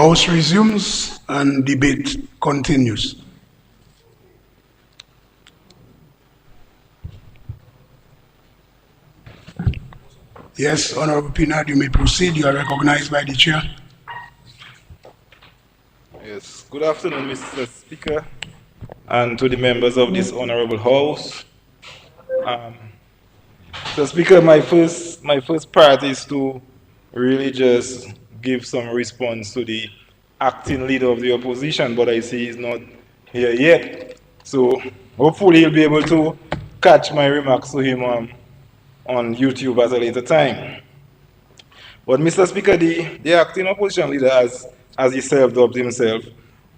House resumes and debate continues. Yes, Honorable Pinard, you may proceed. You are recognized by the chair. Yes, good afternoon, Mr. Speaker, and to the members of this honorable house. Um, Mr. Speaker, my first part is to really just give some response to the acting leader of the opposition, but I see he's not here yet. So hopefully he'll be able to catch my remarks to him on YouTube at a later time. But Mr. Speaker, the acting opposition leader, as he self-dubbed himself,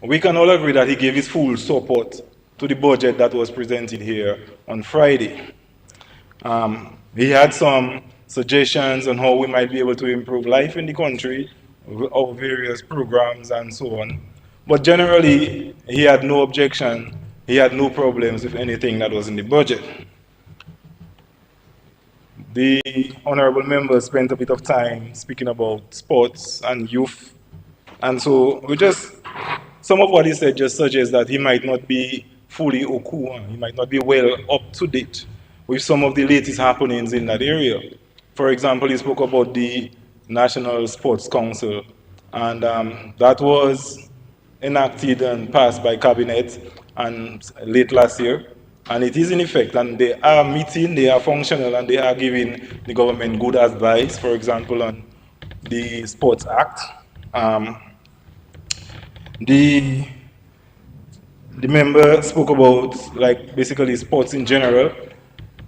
we can all agree that he gave his full support to the budget that was presented here on Friday. He had some suggestions on how we might be able to improve life in the country, of various programs and so on. But generally, he had no objection, he had no problems with anything that was in the budget. The honorable member spent a bit of time speaking about sports and youth. And so some of what he said just suggests that he might not be fully au courant, he might not be well up to date with some of the latest happenings in that area. For example, he spoke about the National Sports Council, and that was enacted and passed by cabinet and late last year, and it is in effect, and they are meeting, they are functional, and they are giving the government good advice, for example, on the Sports Act. The the member spoke about like basically sports in general.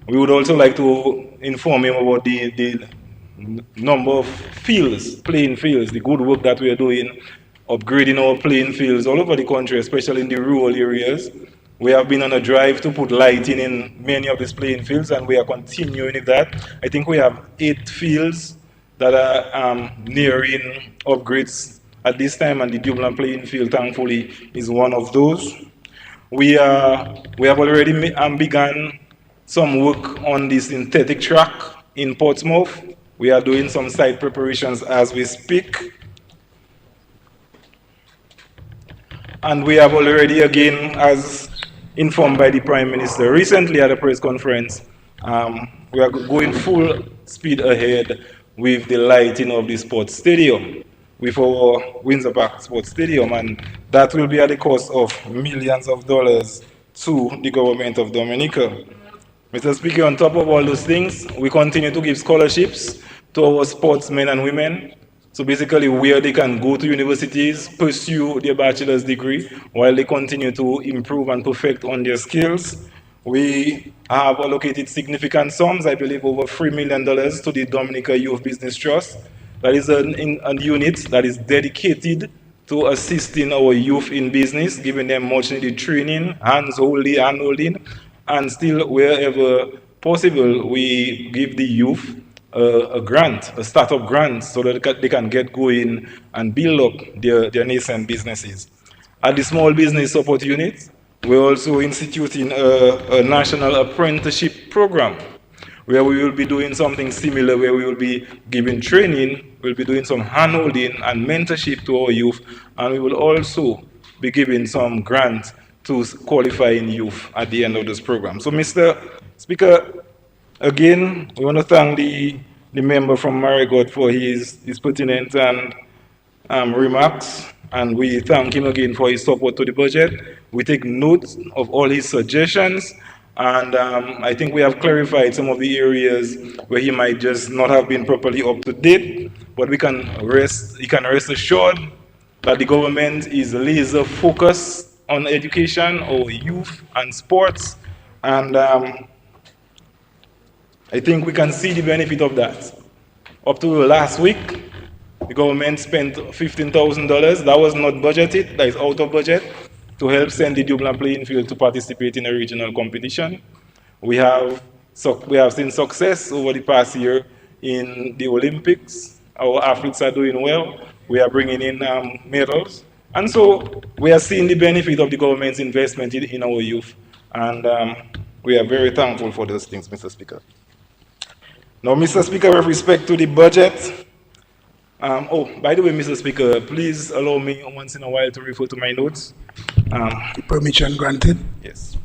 We would also like to inform him about the number of fields, playing fields, the good work that we are doing, upgrading our playing fields all over the country, especially in the rural areas. We have been on a drive to put lighting in many of these playing fields, and we are continuing with that. I think we have 8 fields that are nearing upgrades at this time, and the Dublin playing field, thankfully, is one of those. We have already begun some work on the synthetic track in Portsmouth. We are doing some site preparations as we speak. And we have already, again, as informed by the Prime Minister recently at a press conference, we are going full speed ahead with the lighting of the sports stadium, with our Windsor Park Sports Stadium, and that will be at the cost of millions of dollars to the government of Dominica. Mr. Speaker, on top of all those things, we continue to give scholarships to our sportsmen and women. So basically, where they can go to universities, pursue their bachelor's degree, while they continue to improve and perfect on their skills. We have allocated significant sums, I believe over $3 million to the Dominica Youth Business Trust. That is a unit that is dedicated to assisting our youth in business, giving them much needed training, hand-holding, and still wherever possible, we give the youth a grant, a startup grant, so that they can get going and build up their nascent businesses. At the Small Business Support Unit, we're also instituting a national apprenticeship program where we will be doing something similar, where we will be giving training, we'll be doing some hand-holding and mentorship to our youth, and we will also be giving some grants to qualifying youth at the end of this program. So, Mr. Speaker, again, we want to thank the member from Marigot for his pertinent and remarks, and we thank him again for his support to the budget. We take note of all his suggestions, and I think we have clarified some of the areas where he might just not have been properly up to date, but he can rest assured that the government is laser focused on education, or youth and sports, and I think we can see the benefit of that. Up to last week, the government spent $15,000. That was not budgeted, that is out of budget, to help send the Dublin playing field to participate in a regional competition. We have seen success over the past year in the Olympics. Our athletes are doing well. We are bringing in medals. And so we are seeing the benefit of the government's investment in our youth. And we are very thankful for those things, Mr. Speaker. Now, Mr. Speaker, with respect to the budget, Oh, by the way, Mr. Speaker, please allow me once in a while to refer to my notes. Um, Permission granted. yes.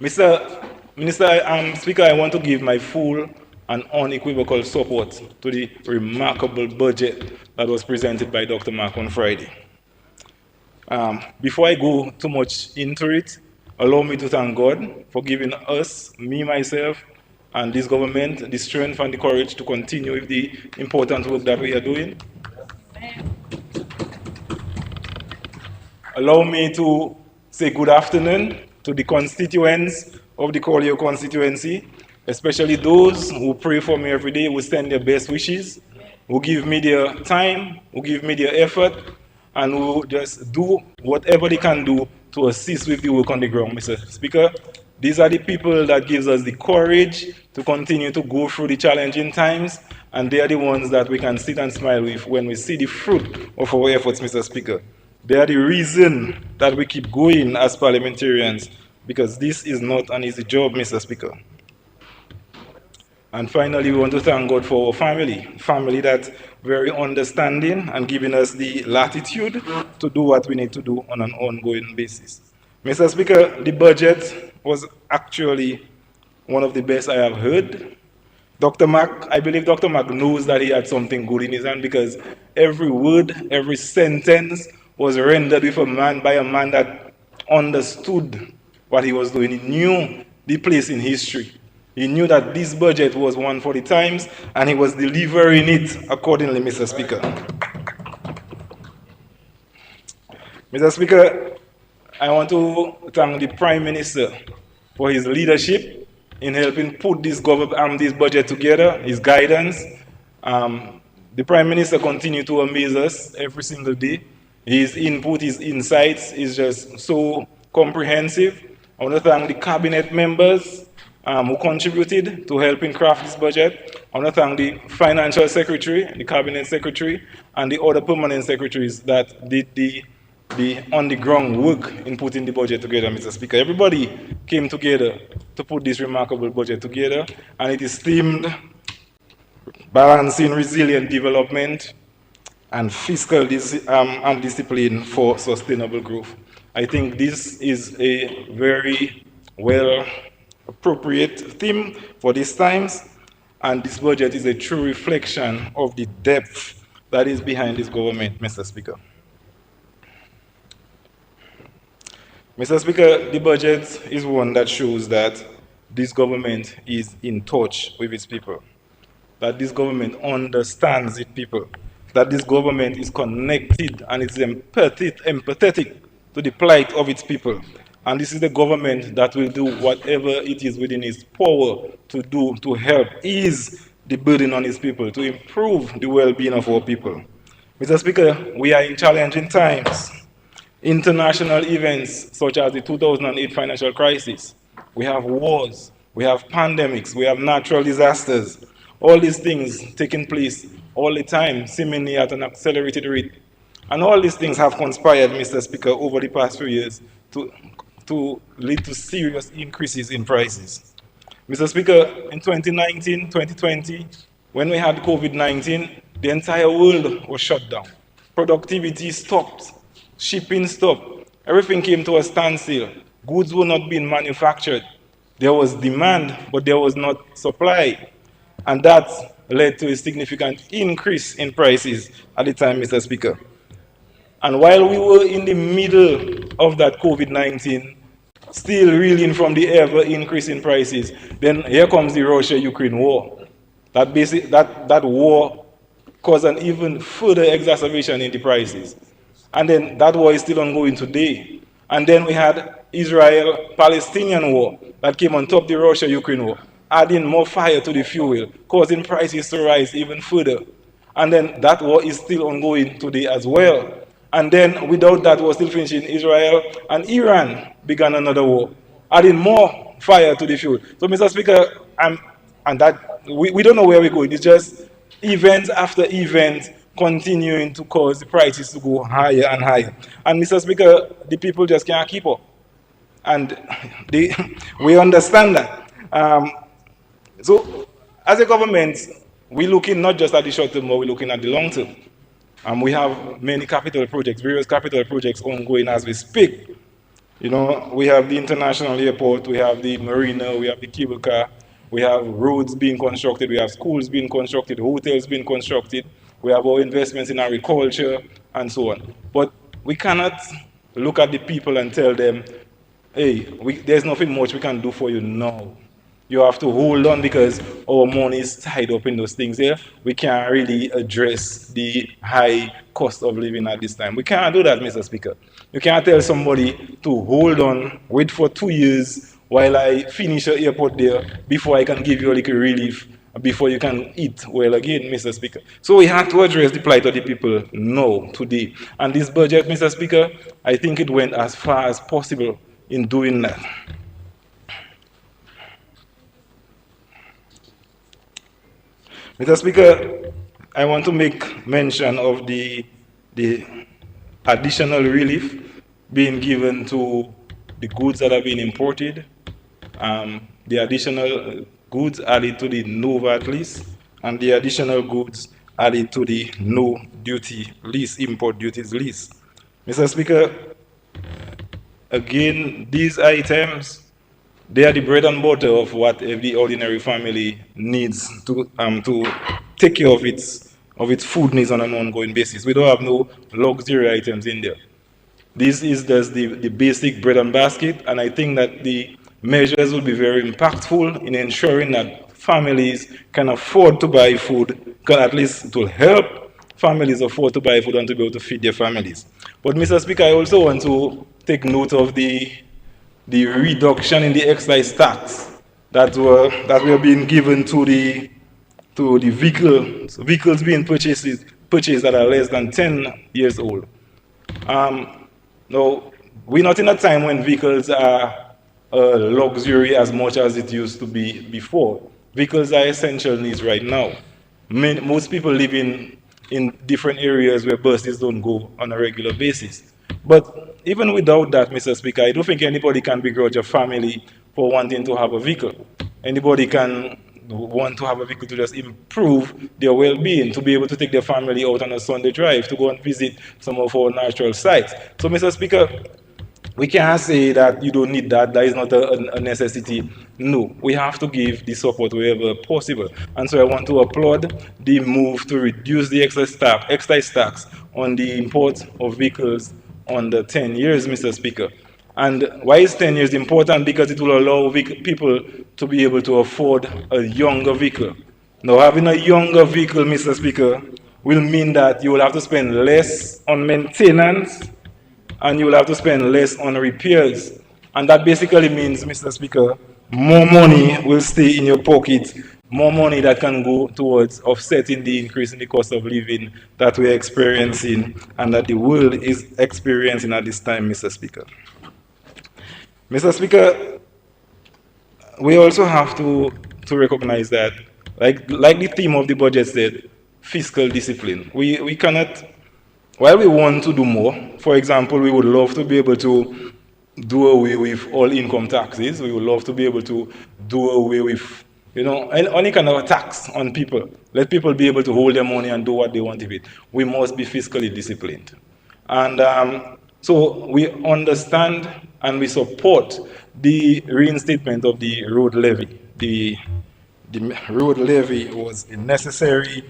Mr. Minister, Speaker, I want to give my full and unequivocal support to the remarkable budget that was presented by Dr. Mark on Friday. Before I go too much into it, allow me to thank God for giving us, me, myself, and this government the strength and the courage to continue with the important work that we are doing. Allow me to say good afternoon to the constituents of the Collier constituency, especially those who pray for me every day, who send their best wishes, who give me their time, who give me their effort, and who just do whatever they can do to assist with the work on the ground, Mr. Speaker. These are the people that gives us the courage to continue to go through the challenging times, and they are the ones that we can sit and smile with when we see the fruit of our efforts, Mr. Speaker. They are the reason that we keep going as parliamentarians, because this is not an easy job, Mr. Speaker. And finally, we want to thank God for our family that's very understanding and giving us the latitude to do what we need to do on an ongoing basis. Mr. Speaker, the budget was actually one of the best I have heard. Dr. Mack, I believe Dr. Mack knows that he had something good in his hand, because every word, every sentence was rendered with by a man that understood what he was doing. He knew the place in history. He knew that this budget was one for the times, and he was delivering it accordingly, Mr. Speaker. Mr. Speaker, I want to thank the Prime Minister for his leadership in helping put this budget together, his guidance. The Prime Minister continues to amaze us every single day. His input, his insights is just so comprehensive. I want to thank the cabinet members who contributed to helping craft this budget. I want to thank the financial secretary, the cabinet secretary, and the other permanent secretaries that did the on-the-ground work in putting the budget together, Mr. Speaker. Everybody came together to put this remarkable budget together, and it is themed Balancing Resilient Development and Fiscal and Discipline for Sustainable Growth. I think this is a very well appropriate theme for these times, and this budget is a true reflection of the depth that is behind this government, Mr. Speaker. Mr. Speaker, the budget is one that shows that this government is in touch with its people, that this government understands its people, that this government is connected and is empathetic to the plight of its people. And this is the government that will do whatever it is within its power to do to help ease the burden on its people, to improve the well-being of our people. Mr. Speaker, we are in challenging times. International events such as the 2008 financial crisis, we have wars, we have pandemics, we have natural disasters, all these things taking place all the time, seemingly at an accelerated rate. And all these things have conspired, Mr. Speaker, over the past few years to lead to serious increases in prices. Mr. Speaker, in 2019, 2020, when we had COVID-19, the entire world was shut down. Productivity stopped, shipping stopped, everything came to a standstill. Goods were not being manufactured. There was demand, but there was not supply. And that led to a significant increase in prices at the time, Mr. Speaker. And while we were in the middle of that COVID-19, still reeling from the ever increasing prices, then here comes the Russia-Ukraine war. That war caused an even further exacerbation in the prices. And then that war is still ongoing today. And then we had Israel-Palestinian war that came on top of the Russia-Ukraine war, adding more fire to the fuel, causing prices to rise even further. And then that war is still ongoing today as well. And then without that war still finishing, Israel and Iran began another war, adding more fire to the fuel. So, Mr. Speaker, we don't know where we're going. It's just event after event continuing to cause the prices to go higher and higher. And Mr. Speaker, the people just can't keep up. And we understand that. So, as a government, we're looking not just at the short term, but we're looking at the long term. We have many capital projects, various capital projects ongoing as we speak. You know, we have the international airport, we have the marina, we have the cable car, we have roads being constructed, we have schools being constructed, hotels being constructed, we have our investments in agriculture, and so on. But we cannot look at the people and tell them, hey, there's nothing much we can do for you now. You have to hold on because our money is tied up in those things there. We can't really address the high cost of living at this time. We can't do that, Mr. Speaker. You can't tell somebody to hold on, wait for 2 years while I finish the airport there before I can give you a little relief, before you can eat well again, Mr. Speaker. So we have to address the plight of the people now, today. And this budget, Mr. Speaker, I think it went as far as possible in doing that. Mr. Speaker, I want to make mention of the additional relief being given to the goods that have been imported, the additional goods added to the no VAT list, and the additional goods added to the no duty list, import duties list. Mr. Speaker, again, these items, they are the bread and butter of what every ordinary family needs to take care of its food needs on an ongoing basis. We don't have no luxury items in there. This is just the basic bread and basket, and I think that the measures will be very impactful in ensuring that families can afford to buy food, at least it will help families afford to buy food and to be able to feed their families. But Mr. Speaker, I also want to take note of the reduction in the excise tax that were being given to the vehicles being purchased that are less than 10 years old. Now, we're not in a time when vehicles are a luxury as much as it used to be before. Vehicles are essential needs right now. Most people live in different areas where buses don't go on a regular basis. But even without that, Mr. Speaker, I don't think anybody can begrudge a family for wanting to have a vehicle. Anybody can want to have a vehicle to just improve their well-being, to be able to take their family out on a Sunday drive, to go and visit some of our natural sites. So, Mr. Speaker, we can't say that you don't need that, that is not a necessity. No, we have to give the support wherever possible. And so I want to applaud the move to reduce the excise tax on the import of vehicles under 10 years, Mr. Speaker. And why is 10 years important? Because it will allow people to be able to afford a younger vehicle. Now, having a younger vehicle, Mr. Speaker, will mean that you will have to spend less on maintenance and you will have to spend less on repairs. And that basically means, Mr. Speaker, more money will stay in your pocket, more money that can go towards offsetting the increase in the cost of living that we're experiencing and that the world is experiencing at this time, Mr. Speaker. Mr. Speaker, we also have to recognize that, like the theme of the budget said, fiscal discipline. We cannot, while we want to do more, for example, we would love to be able to do away with all income taxes. We would love to be able to do away with, any kind of a tax on people. Let people be able to hold their money and do what they want with it. We must be fiscally disciplined. And so we understand and we support the reinstatement of the road levy. The road levy was a necessary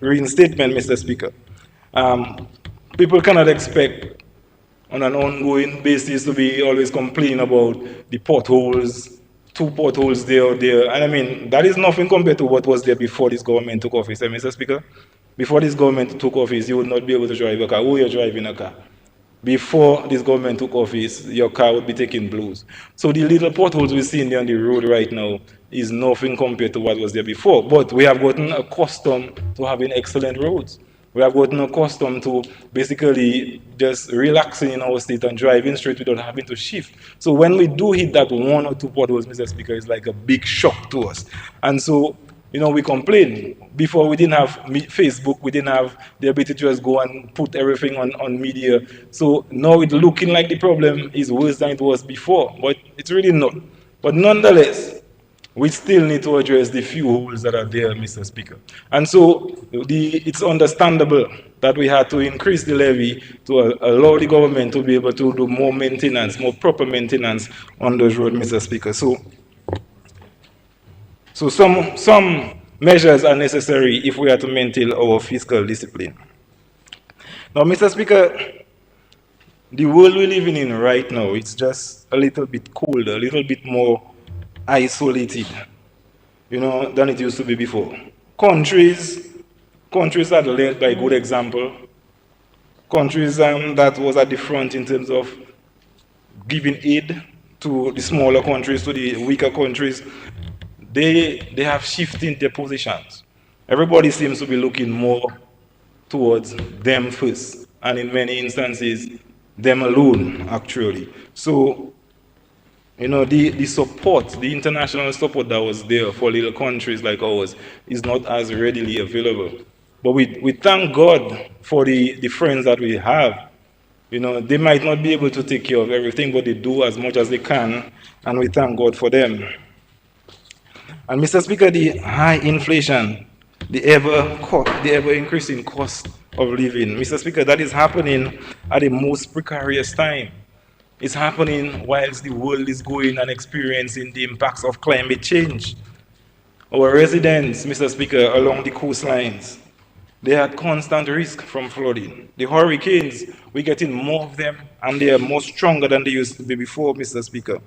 reinstatement, Mr. Speaker. People cannot expect on an ongoing basis to be always complaining about the potholes, 2 potholes there or there. And I mean, that is nothing compared to what was there before this government took office, Mr. Speaker. Before this government took office, you would not be able to drive a car. Oh, you're driving a car. Before this government took office, your car would be taking blows. So the little potholes we see there on the road right now is nothing compared to what was there before. But we have gotten accustomed to having excellent roads. We have gotten accustomed to basically just relaxing in our state and driving straight without having to shift. So when we do hit that 1 or 2 potholes, Mr. Speaker, it's like a big shock to us. And so, we complain. Before we didn't have Facebook, we didn't have the ability to just go and put everything on media. So now it's looking like the problem is worse than it was before, but it's really not. But nonetheless, we still need to address the few holes that are there, Mr. Speaker. And so it's understandable that we had to increase the levy to allow the government to be able to do more maintenance, more proper maintenance on those roads, Mr. Speaker. So some measures are necessary if we are to maintain our fiscal discipline. Now, Mr. Speaker, the world we're living in right now, it's just a little bit colder, a little bit more isolated, than it used to be before. Countries that led by good example, countries that was at the front in terms of giving aid to the smaller countries, to the weaker countries, they have shifted their positions. Everybody seems to be looking more towards them first, and in many instances, them alone, actually. So, the support, the international support that was there for little countries like ours is not as readily available. But we thank God for the friends that we have. They might not be able to take care of everything, but they do as much as they can, and we thank God for them. And Mr. Speaker, the high inflation, the ever increasing cost of living, Mr. Speaker, that is happening at the most precarious time. It's happening whilst the world is going and experiencing the impacts of climate change. Our residents, Mr. Speaker, along the coastlines, they had constant risk from flooding. The hurricanes, we're getting more of them, and they are more stronger than they used to be before, Mr. Speaker.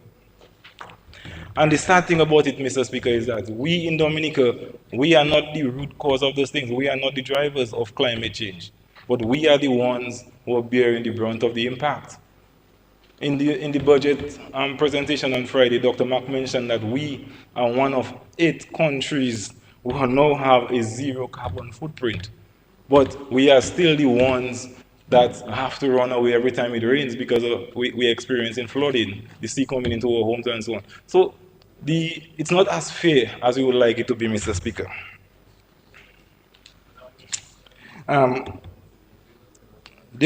And the sad thing about it, Mr. Speaker, is that we in Dominica, we are not the root cause of those things. We are not the drivers of climate change. But we are the ones who are bearing the brunt of the impact. In the budget presentation on Friday, Dr. Mack mentioned that we are one of 8 countries who now have a zero carbon footprint. But we are still the ones that have to run away every time it rains because we're experiencing flooding, the sea coming into our homes and so on. So it's not as fair as we would like it to be, Mr. Speaker. The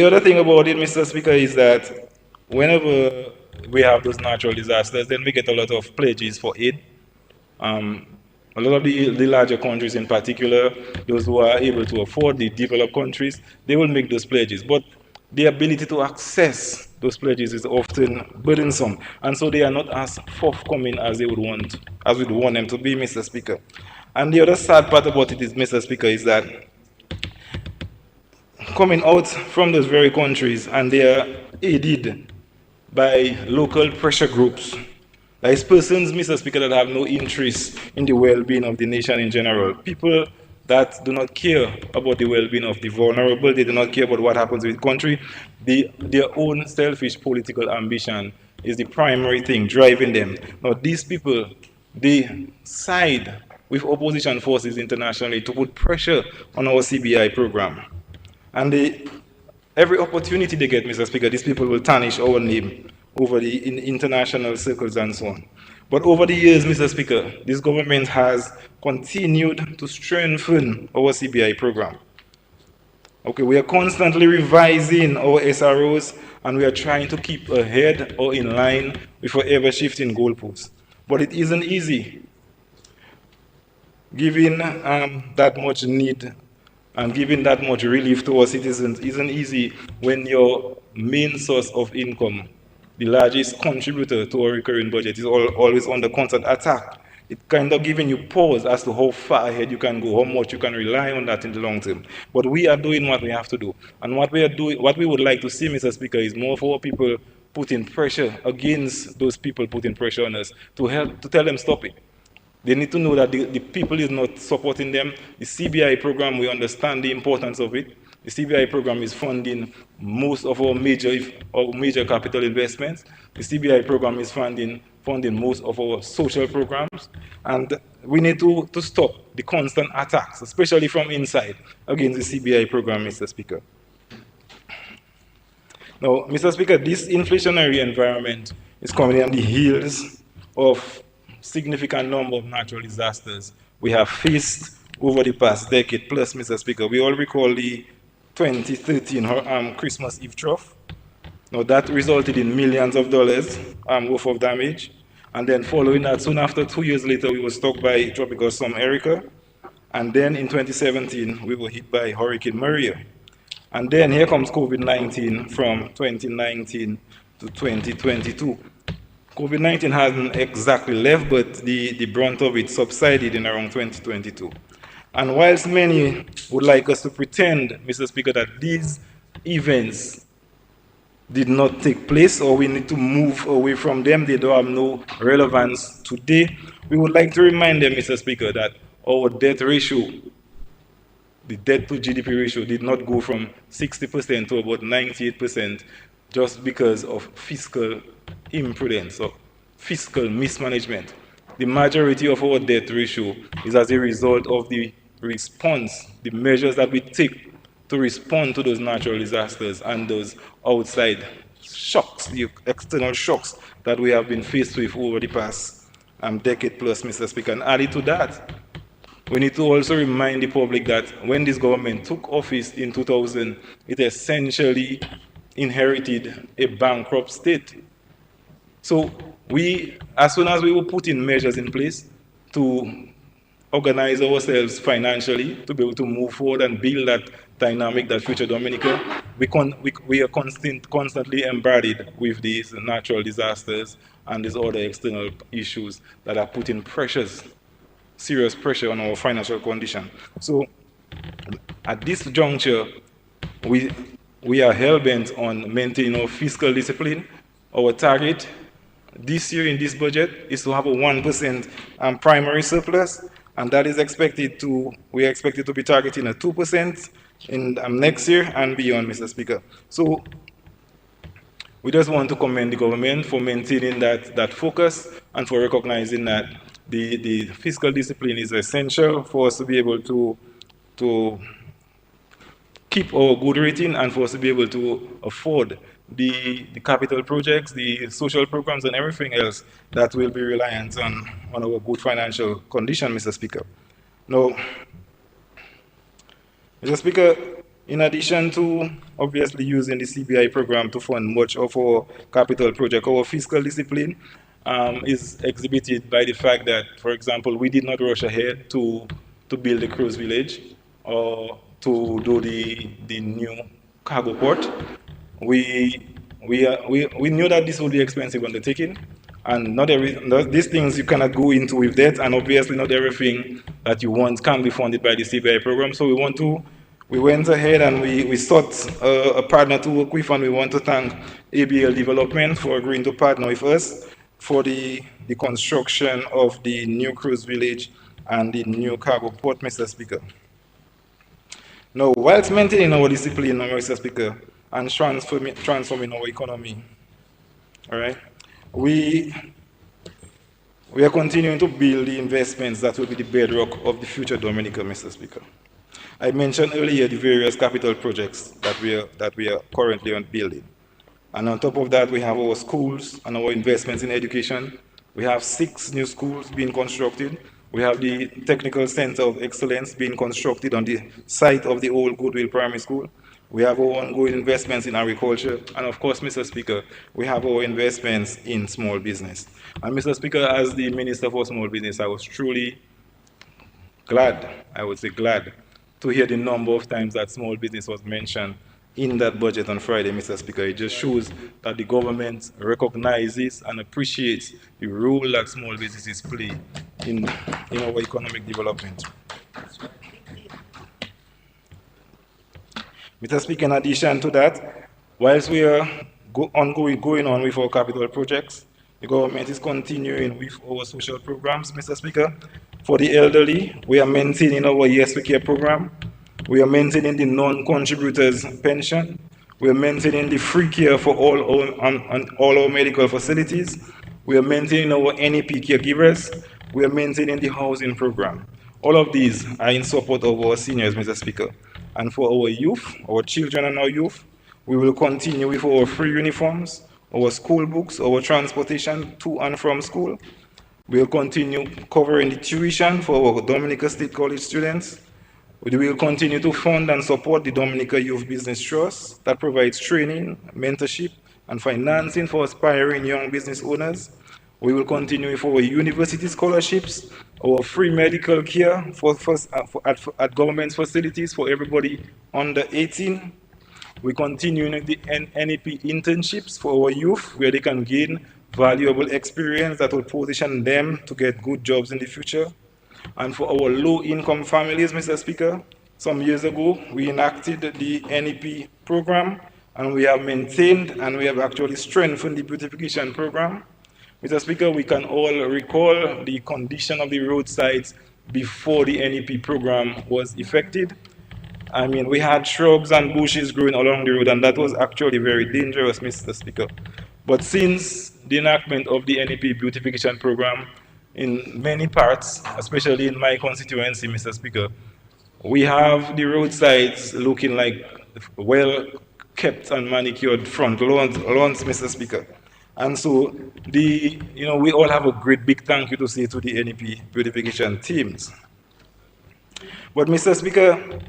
other thing about it, Mr. Speaker, is that whenever we have those natural disasters, then we get a lot of pledges for aid. A lot of the larger countries in particular, those who are able to afford, the developed countries, they will make those pledges. But the ability to access those pledges is often burdensome. And so they are not as forthcoming as we'd want them to be, Mr. Speaker. And the other sad part about it is, Mr. Speaker, is that coming out from those very countries and they are aided by local pressure groups. There's persons, Mr. Speaker, that have no interest in the well-being of the nation in general. People that do not care about the well-being of the vulnerable, they do not care about what happens with the country. Their own selfish political ambition is the primary thing driving them. Now, these people, they side with opposition forces internationally to put pressure on our CBI program. And every opportunity they get, Mr. Speaker, these people will tarnish our name in international circles and so on. But over the years, Mr. Speaker, this government has continued to strengthen our CBI program. Okay, we are constantly revising our SROs and we are trying to keep ahead or in line with our ever-shifting goalposts. But it isn't easy. Given that much need and giving that much relief to our citizens isn't easy when your main source of income, the largest contributor to our recurring budget, is always under constant attack. It's kind of giving you pause as to how far ahead you can go, how much you can rely on that in the long term. But we are doing what we have to do. And what we would like to see, Mr. Speaker, is more for people putting pressure against those people putting pressure on us to tell them stop it. They need to know that the people is not supporting them. The CBI program, we understand the importance of it. The CBI program is funding most of our major capital investments. The CBI program is funding most of our social programs. And we need to stop the constant attacks, especially from inside, against the CBI program, Mr. Speaker. Now, Mr. Speaker, this inflationary environment is coming on the heels of significant number of natural disasters we have faced over the past decade plus, Mr. Speaker. We all recall the 2013 Christmas Eve trough. Now that resulted in millions of dollars worth of damage. And then following that, soon after, 2 years later, we were struck by Tropical Storm Erica. And then in 2017, we were hit by Hurricane Maria. And then here comes COVID-19 from 2019 to 2022. COVID-19 hasn't exactly left, but the brunt of it subsided in around 2022. And whilst many would like us to pretend, Mr. Speaker, that these events did not take place or we need to move away from them, they don't have no relevance today, we would like to remind them, Mr. Speaker, that our debt ratio, the debt to GDP ratio, did not go from 60% to about 98% just because of fiscal imprudence or fiscal mismanagement. The majority of our debt ratio is as a result of the response, the measures that we take to respond to those natural disasters and those outside shocks, the external shocks that we have been faced with over the past decade plus, Mr. Speaker. And added to that, we need to also remind the public that when this government took office in 2000, it essentially inherited a bankrupt state. So as soon as we will put in measures in place to organize ourselves financially to be able to move forward and build that dynamic, that future Dominica, we are constantly embodied with these natural disasters and these other external issues that are putting serious pressure on our financial condition. So at this juncture, we are hell-bent on maintaining our fiscal discipline. Our target this year in this budget is to have a 1% primary surplus, and that is we are expected to be targeting a 2% in next year and beyond, Mr. Speaker. So we just want to commend the government for maintaining that focus and for recognizing that the fiscal discipline is essential for us to be able to keep our good rating and for us to be able to afford the capital projects, the social programs, and everything else that will be reliant on our good financial condition, Mr. Speaker. Now, Mr. Speaker, in addition to obviously using the CBI program to fund much of our capital project, our fiscal discipline is exhibited by the fact that, for example, we did not rush ahead to build the cruise village or to do the new cargo port. We knew that this would be expensive undertaking, and these things you cannot go into with debt, and obviously not everything that you want can be funded by the CBI program. So we went ahead and we sought a partner to work with, and we want to thank ABL Development for agreeing to partner with us for the construction of the new cruise village and the new cargo port, Mr. Speaker. Now, whilst maintaining our discipline, Mr. Speaker, and transforming our economy, all right, we are continuing to build the investments that will be the bedrock of the future Dominica, Mr. Speaker. I mentioned earlier the various capital projects that we are currently on building. And on top of that, we have our schools and our investments in education. We have 6 new schools being constructed. We have the Technical Center of Excellence being constructed on the site of the old Goodwill Primary School. We have our ongoing investments in agriculture. And of course, Mr. Speaker, we have our investments in small business. And Mr. Speaker, as the Minister for Small Business, I was truly glad, I would say glad, to hear the number of times that small business was mentioned in that budget on Friday, Mr. Speaker. It just shows that the government recognizes and appreciates the role that small businesses play in our economic development. Mr. Speaker, in addition to that, whilst we are going on with our capital projects, the government is continuing with our social programs, Mr. Speaker. For the elderly, we are maintaining our Yes We Care program. We are maintaining the non-contributors pension. We are maintaining the free care for all our medical facilities. We are maintaining our NEP caregivers. We are maintaining the housing program. All of these are in support of our seniors, Mr. Speaker. And for our youth, our children and our youth, we will continue with our free uniforms, our school books, our transportation to and from school. We will continue covering the tuition for our Dominica State College students. We will continue to fund and support the Dominica Youth Business Trust that provides training, mentorship, and financing for aspiring young business owners. We will continue with our university scholarships, our free medical care at government facilities for everybody under 18. We continue with the NEP internships for our youth, where they can gain valuable experience that will position them to get good jobs in the future. And for our low-income families, Mr. Speaker, some years ago, we enacted the NEP program, and we have maintained and we have actually strengthened the beautification program. Mr. Speaker, we can all recall the condition of the roadsides before the NEP program was effected. I mean, we had shrubs and bushes growing along the road, and that was actually very dangerous, Mr. Speaker. But since the enactment of the NEP beautification program, in many parts, especially in my constituency, Mr. Speaker, we have the roadsides looking like well kept and manicured front lawns, Mr. Speaker. And so we all have a great big thank you to say to the NEP beautification teams. But Mr. Speaker,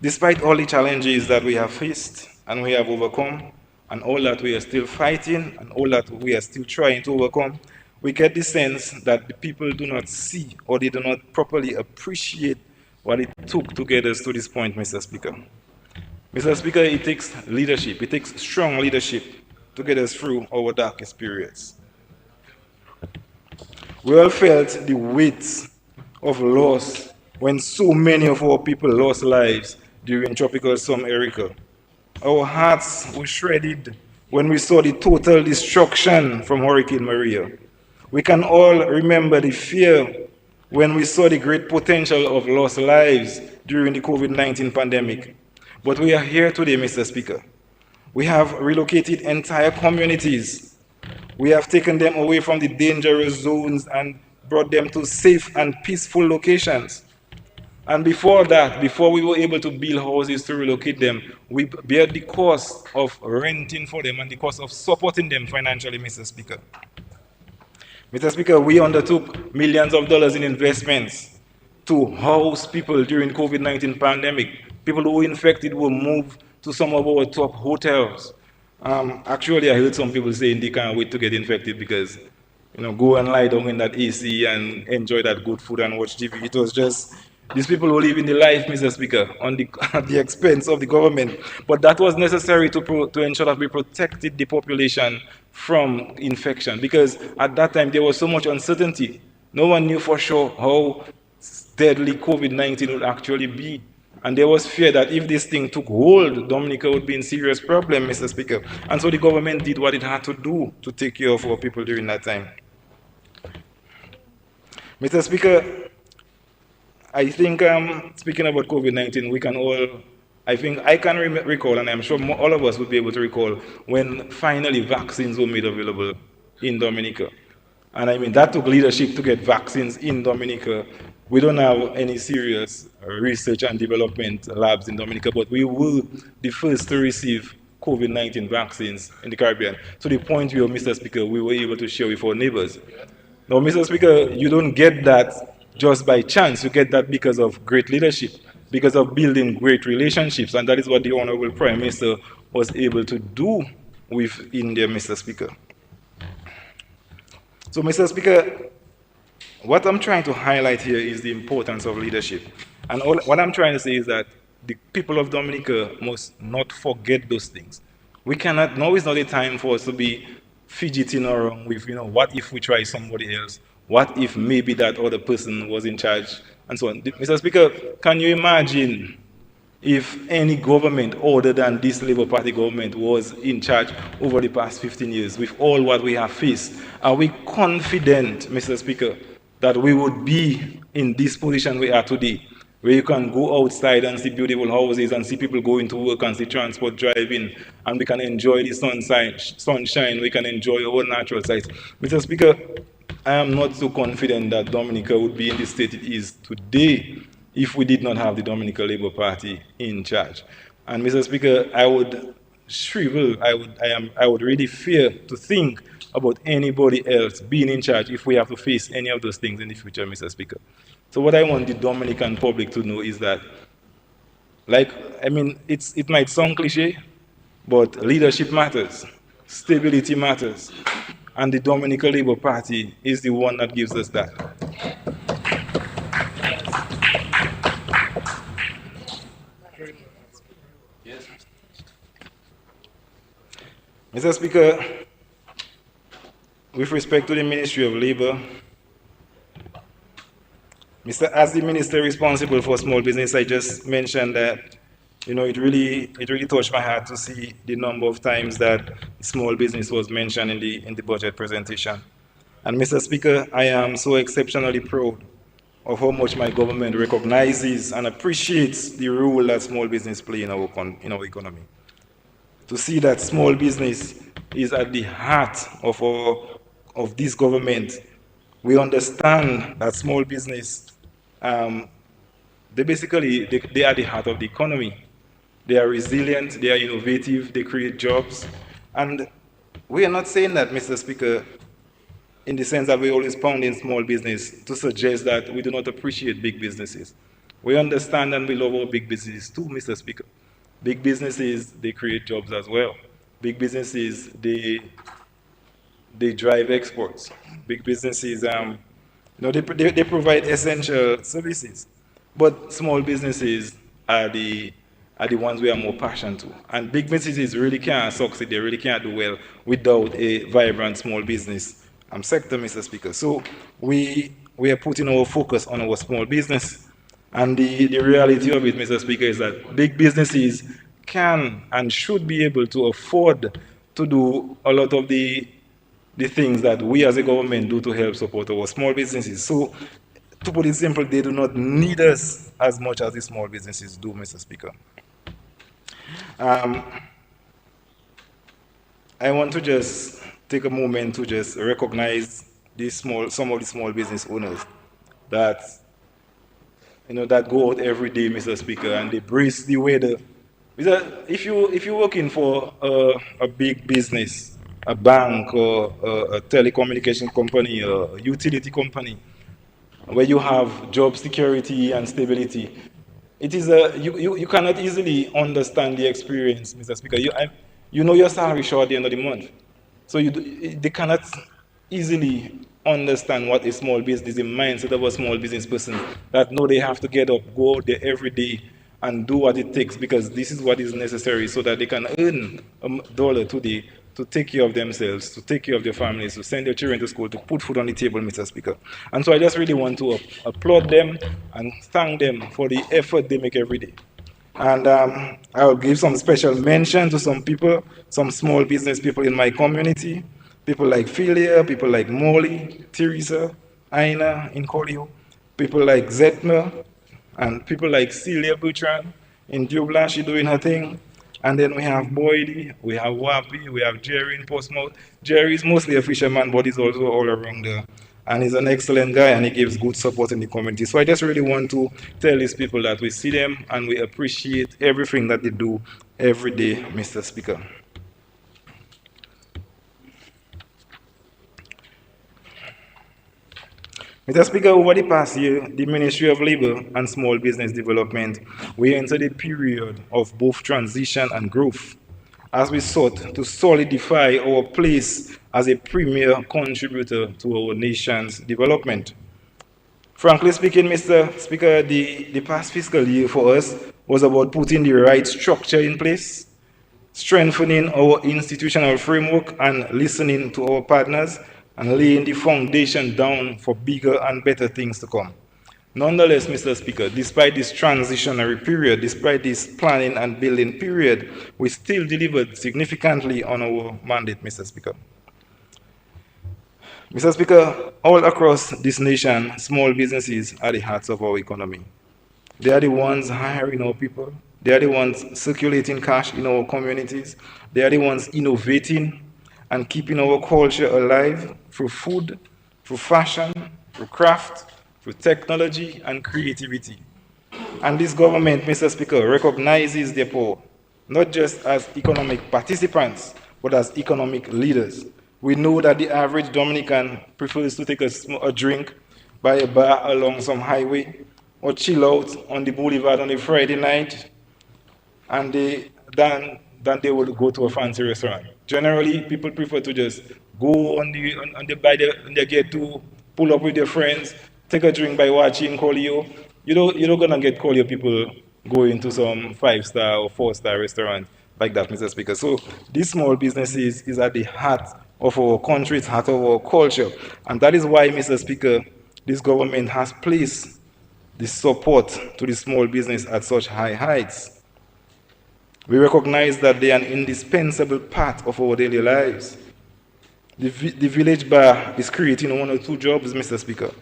despite all the challenges that we have faced and we have overcome, and all that we are still fighting, and all that we are still trying to overcome, we get the sense that the people do not see or they do not properly appreciate what it took to get us to this point, Mr. Speaker. Mr. Speaker, it takes leadership, it takes strong leadership to get us through our darkest periods. We all felt the weight of loss when so many of our people lost lives during Tropical Storm Erica. Our hearts were shredded when we saw the total destruction from Hurricane Maria. We can all remember the fear when we saw the great potential of lost lives during the COVID-19 pandemic. But we are here today, Mr. Speaker. We have relocated entire communities. We have taken them away from the dangerous zones and brought them to safe and peaceful locations. And before that, before we were able to build houses to relocate them, we bear the cost of renting for them and the cost of supporting them financially, Mr. Speaker. Mr. Speaker, we undertook millions of dollars in investments to house people during COVID-19 pandemic. People who were infected were moved to some of our top hotels. Actually, I heard some people saying they can't wait to get infected because, go and lie down in that AC and enjoy that good food and watch TV. It was just these people who live in the life, Mr. Speaker, at the expense of the government. But that was necessary to ensure that we protected the population from infection, because at that time there was so much uncertainty. No one knew for sure how deadly COVID-19 would actually be. And there was fear that if this thing took hold, Dominica would be in serious problem, Mr. Speaker. And so the government did what it had to do to take care of our people during that time. Mr. Speaker, I think speaking about COVID-19, we can all, I think I can recall, and I'm sure all of us would be able to recall, when finally vaccines were made available in Dominica. And I mean, that took leadership to get vaccines in Dominica. We don't have any serious research and development labs in Dominica, but we were the first to receive COVID-19 vaccines in the Caribbean, to the point where, Mr. Speaker, we were able to share with our neighbors. Now, Mr. Speaker, you don't get that just by chance. You get that because of great leadership, because of building great relationships, and that is what the Honorable Prime Minister was able to do with India, Mr. Speaker. So, Mr. Speaker, what I'm trying to highlight here is the importance of leadership. And what I'm trying to say is that the people of Dominica must not forget those things. We cannot, now is not the time for us to be fidgeting around with, what if we try somebody else? What if maybe that other person was in charge? And so on. Mr. Speaker, can you imagine if any government other than this Labour Party government was in charge over the past 15 years with all what we have faced? Are we confident, Mr. Speaker, that we would be in this position we are today, where you can go outside and see beautiful houses and see people going to work and see transport driving, and we can enjoy the sunshine, we can enjoy our natural sites? Mr. Speaker, I am not so confident that Dominica would be in the state it is today if we did not have the Dominica Labour Party in charge. And Mr. Speaker, I would shrivel, I would really fear to think about anybody else being in charge if we have to face any of those things in the future, Mr. Speaker. So what I want the Dominican public to know is that, it might sound cliche, but leadership matters. stability matters. And the Dominican Labour Party is the one that gives us that. Mr. Speaker, with respect to the Ministry of Labour, as the minister responsible for small business, I just mentioned that, it really touched my heart to see the number of times that small business was mentioned in the budget presentation. And Mr. Speaker, I am so exceptionally proud of how much my government recognizes and appreciates the role that small business play in our economy. To see that small business is at the heart of this government. We understand that small business, um, they are the heart of the economy. They are resilient, they are innovative, they create jobs. And we are not saying that, Mr. Speaker, in the sense that we always pound in small business to suggest that we do not appreciate big businesses. We understand and we love our big businesses too, Mr. Speaker. Big businesses, they create jobs as well. Big businesses, they drive exports. Big businesses, they provide essential services. But small businesses are the ones we are more passionate to. And big businesses really can't succeed, they really can't do well without a vibrant small business sector, Mr. Speaker. So we are putting our focus on our small business. And the reality of it, Mr. Speaker, is that big businesses can and should be able to afford to do a lot of the things that we as a government do to help support our small businesses. So, to put it simple, they do not need us as much as the small businesses do, Mr. Speaker. Um, I want to just take a moment to just recognize some of the small business owners that that go out every day, Mr. Speaker, and they brace the weather. If you're working for a big business, a bank or a telecommunication company or a utility company, where you have job security and stability, you cannot easily understand the experience, Mr. Speaker. You know your salary show at the end of the month, so they cannot easily understand what a small business, the mindset of a small business person, that know they have to get up, go out there every day, and do what it takes because this is what is necessary so that they can earn $1 today to take care of themselves, to take care of their families, to send their children to school, to put food on the table, Mr. Speaker. And so I just really want to applaud them and thank them for the effort they make every day. And I'll give some special mention to some people, some small business people in my community, people like Philia, people like Molly, Teresa, Aina in Kolio, people like Zetmer, and people like Celia Butran in Dublin, she doing her thing. And then we have Boydie, we have Wapi, we have Jerry in Portsmouth. Jerry is mostly a fisherman, but he's also all around there. And he's an excellent guy and he gives good support in the community. So I just really want to tell these people that we see them and we appreciate everything that they do every day, Mr. Speaker. Mr. Speaker, over the past year, the Ministry of Labour and Small Business Development, we entered a period of both transition and growth as we sought to solidify our place as a premier contributor to our nation's development. Frankly speaking, Mr. Speaker, the past fiscal year for us was about putting the right structure in place, strengthening our institutional framework and listening to our partners and laying the foundation down for bigger and better things to come. Nonetheless, Mr. Speaker, despite this transitionary period, despite this planning and building period, we still delivered significantly on our mandate, Mr. Speaker. Mr. Speaker, all across this nation, small businesses are the hearts of our economy. They are the ones hiring our people. They are the ones circulating cash in our communities. They are the ones innovating and keeping our culture alive through food, through fashion, through craft, through technology and creativity. And this government, Mr. Speaker, recognizes their power, not just as economic participants, but as economic leaders. We know that the average Dominican prefers to take a drink by a bar along some highway or chill out on the boulevard on a Friday night and than than they would go to a fancy restaurant. Generally, people prefer to just go on the by the, on the get to pull up with their friends, take a drink by watching Colio. You're not gonna get Colio people going to some 5-star or 4-star restaurant like that, Mr. Speaker. So these small businesses is at the heart of our country, it's heart of our culture, and that is why, Mr. Speaker, this government has placed the support to the small business at such high heights. We recognize that they are an indispensable part of our daily lives. The village bar is creating 1 or 2 jobs, Mr. Speaker.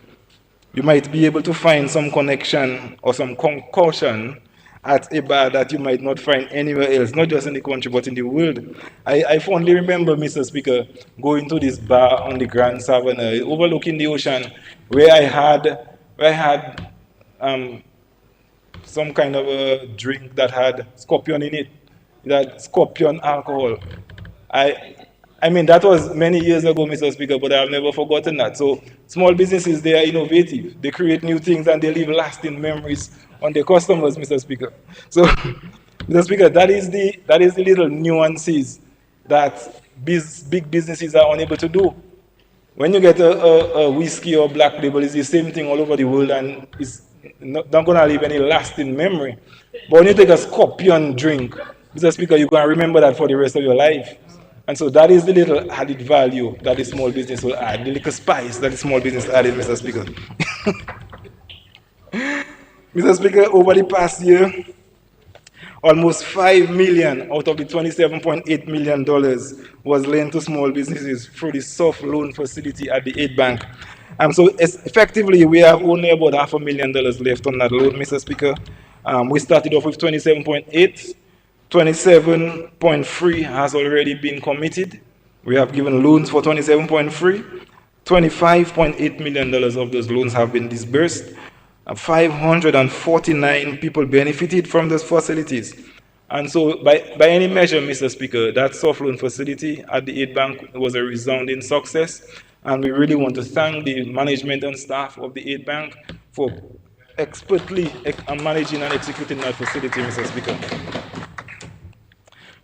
You might be able to find some connection or some concussion at a bar that you might not find anywhere else, not just in the country but in the world. I fondly remember, Mr. Speaker, going to this bar on the Grand Savannah, overlooking the ocean, where I had um, some kind of a drink that had scorpion in it, that scorpion alcohol. I I mean that was many years ago, Mr. Speaker, but I've never forgotten that. So small businesses, they are innovative. They create new things and they leave lasting memories on their customers, Mr. Speaker. So Mr. Speaker, that is the little nuances that big businesses are unable to do. When you get a whiskey or black label, it's the same thing all over the world and it's not going to leave any lasting memory. But when you take a scorpion drink, Mr. Speaker, you're going to remember that for the rest of your life. And so that is the little added value that the small business will add, the little spice that the small business added, Mr. Speaker. Mr. Speaker, over the past year, almost 5 million out of the $27.8 million was lent to small businesses through the soft loan facility at the aid bank. So effectively, we have only about $500,000 left on that loan, Mr. Speaker. We started off with 27.8. 27.3 has already been committed. We have given loans for 27.3. $25.8 million of those loans have been disbursed. 549 people benefited from those facilities. And so by any measure, Mr. Speaker, that soft loan facility at the aid bank was a resounding success. And we really want to thank the management and staff of the aid bank for expertly managing and executing that facility, Mr. Speaker.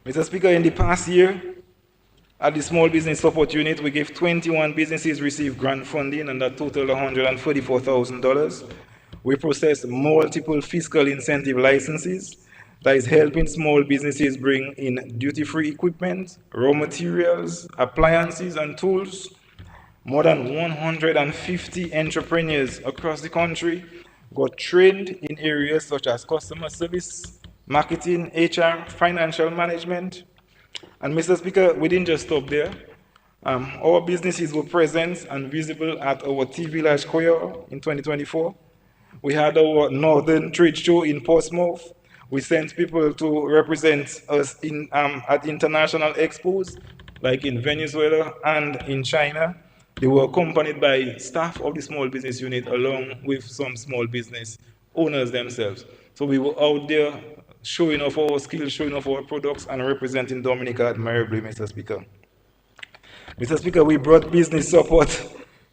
Mr. Speaker, in the past year, at the Small Business Support Unit, we gave 21 businesses receive grant funding, and that totaled $144,000. We processed multiple fiscal incentive licenses that is helping small businesses bring in duty-free equipment, raw materials, appliances, and tools. More than 150 entrepreneurs across the country got trained in areas such as customer service, marketing, HR, financial management. And Mr. Speaker, we didn't just stop there. Our businesses were present and visible at our Tea Village Choir in 2024. We had our Northern Trade Show in Portsmouth. We sent people to represent us at international expos, like in Venezuela and in China. They were accompanied by staff of the small business unit along with some small business owners themselves. So we were out there showing off our skills, showing off our products, and representing Dominica admirably, Mr. Speaker. Mr. Speaker, we brought business support